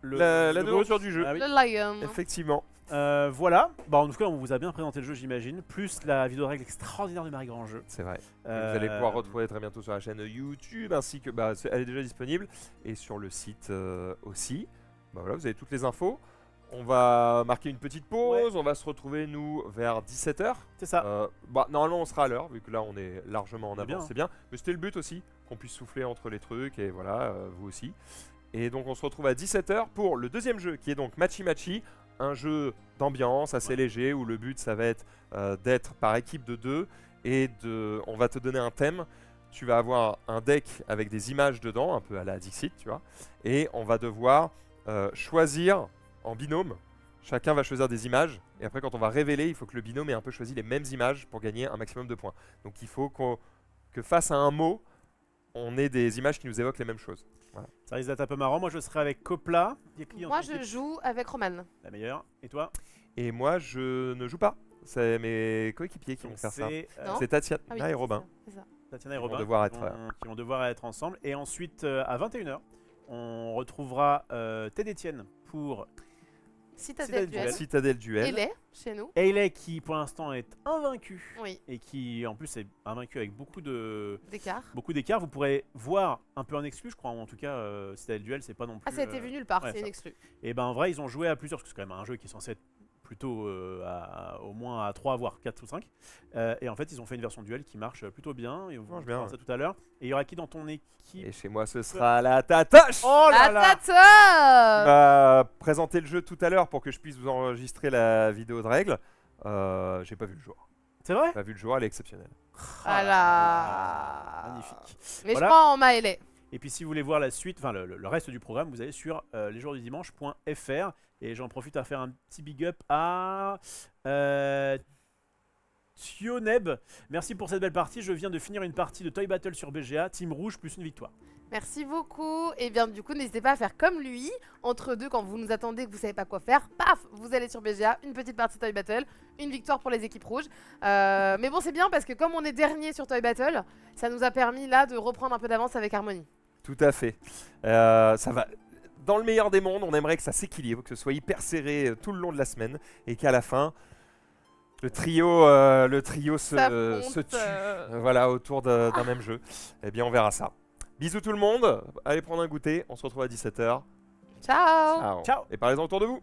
[SPEAKER 2] le
[SPEAKER 1] La
[SPEAKER 2] le
[SPEAKER 1] nourriture
[SPEAKER 2] goat.
[SPEAKER 1] du jeu.
[SPEAKER 2] Ah oui.
[SPEAKER 3] Le Lion.
[SPEAKER 1] Effectivement.
[SPEAKER 2] Voilà. Bah, en tout cas, on vous a bien présenté le jeu, j'imagine. Plus la vidéo de règles extraordinaire de Marie Grandjeu.
[SPEAKER 1] C'est vrai. Et vous allez pouvoir retrouver très bientôt sur la chaîne YouTube ainsi que elle est déjà disponible et sur le site aussi. Bah voilà, vous avez toutes les infos. On va marquer une petite pause, on va se retrouver nous vers 17h.
[SPEAKER 2] C'est ça.
[SPEAKER 1] Normalement on sera à l'heure vu que là on est largement en
[SPEAKER 2] C'est bien,
[SPEAKER 1] avance,
[SPEAKER 2] hein.
[SPEAKER 1] c'est bien. Mais c'était le but aussi, qu'on puisse souffler entre les trucs et voilà, vous aussi. Et donc on se retrouve à 17h pour le deuxième jeu qui est donc Matchy Matchy, un jeu d'ambiance assez léger où le but ça va être d'être par équipe de 2 et on va te donner un thème. Tu vas avoir un deck avec des images dedans, un peu à la Dixit, tu vois. Et on va devoir choisir en binôme. Chacun va choisir des images. Et après, quand on va révéler, il faut que le binôme ait un peu choisi les mêmes images pour gagner un maximum de points. Donc il faut que face à un mot, on ait des images qui nous évoquent les mêmes choses.
[SPEAKER 2] Ça risque d'être un peu marrant. Moi, je serai avec Copla. Il y a qui en
[SPEAKER 3] Moi,
[SPEAKER 2] équipe
[SPEAKER 3] je joue avec Roman.
[SPEAKER 2] La meilleure. Et toi?
[SPEAKER 1] Et moi, je ne joue pas. C'est mes coéquipiers qui vont faire ça.
[SPEAKER 2] C'est
[SPEAKER 3] Non.
[SPEAKER 1] C'est Tatiana
[SPEAKER 3] Ah oui,
[SPEAKER 1] et Robin.
[SPEAKER 3] c'est ça.
[SPEAKER 2] Tatiana et
[SPEAKER 1] Ils vont
[SPEAKER 2] Robin
[SPEAKER 1] devoir
[SPEAKER 2] qui
[SPEAKER 1] être,
[SPEAKER 2] vont devoir être ensemble. Et ensuite, à 21h, on retrouvera Ted Etienne pour
[SPEAKER 3] Citadel Duel.
[SPEAKER 1] Citadel Duel.
[SPEAKER 3] Il est chez nous.
[SPEAKER 2] Ailey qui, pour l'instant, est invaincu.
[SPEAKER 3] Oui,
[SPEAKER 2] Et qui, en plus, est invaincu avec beaucoup
[SPEAKER 3] d'écart.
[SPEAKER 2] d'écart. Vous pourrez voir un peu en exclu, je crois. En tout cas, Citadel Duel, c'est pas non plus.
[SPEAKER 3] Ah, ça a été vu nulle part,
[SPEAKER 2] ouais,
[SPEAKER 3] c'est
[SPEAKER 2] ça.
[SPEAKER 3] une exclue.
[SPEAKER 2] Et ben en vrai, ils ont joué à plusieurs, parce que c'est quand même un jeu qui est censé être plutôt au moins à 3, voire 4 ou 5. Et en fait, ils ont fait une version duel qui marche plutôt bien. Et on
[SPEAKER 1] Marche
[SPEAKER 2] verra
[SPEAKER 1] bien,
[SPEAKER 2] ça tout à l'heure. Et il y aura qui dans ton équipe?
[SPEAKER 1] Et chez moi, ce sera la Tatoche
[SPEAKER 2] Oh là là!
[SPEAKER 1] qui
[SPEAKER 3] Tata
[SPEAKER 1] va présenter le jeu tout à l'heure pour que je puisse vous enregistrer la vidéo de règles. J'ai pas vu le jour.
[SPEAKER 2] C'est vrai?
[SPEAKER 1] Pas vu le jour, elle est exceptionnelle.
[SPEAKER 3] Voilà.
[SPEAKER 2] Magnifique.
[SPEAKER 3] Mais
[SPEAKER 2] Voilà.
[SPEAKER 3] je crois en Maëlé.
[SPEAKER 2] Et puis si vous voulez voir la suite, enfin le reste du programme, vous allez sur lesjoursdudimanche.fr. Et j'en profite à faire un petit big up à Tioneb. Merci pour cette belle partie. Je viens de finir une partie de Toy Battle sur BGA. Team rouge plus une victoire.
[SPEAKER 3] Merci beaucoup. Et bien du coup, n'hésitez pas à faire comme lui. Entre deux, quand vous nous attendez que vous savez pas quoi faire, paf, vous allez sur BGA, une petite partie Toy Battle, une victoire pour les équipes rouges. Mais bon, c'est bien parce que comme on est dernier sur Toy Battle, ça nous a permis là de reprendre un peu d'avance avec Harmony.
[SPEAKER 1] Tout à fait. Ça va. Dans le meilleur des mondes, on aimerait que ça s'équilibre, que ce soit hyper serré tout le long de la semaine et qu'à la fin, le trio se tue voilà, autour d'un même jeu. Eh bien, on verra ça. Bisous tout le monde. Allez prendre un goûter. On se retrouve à 17h.
[SPEAKER 3] Ciao.
[SPEAKER 2] Ciao.
[SPEAKER 1] Et parlez-en autour de vous.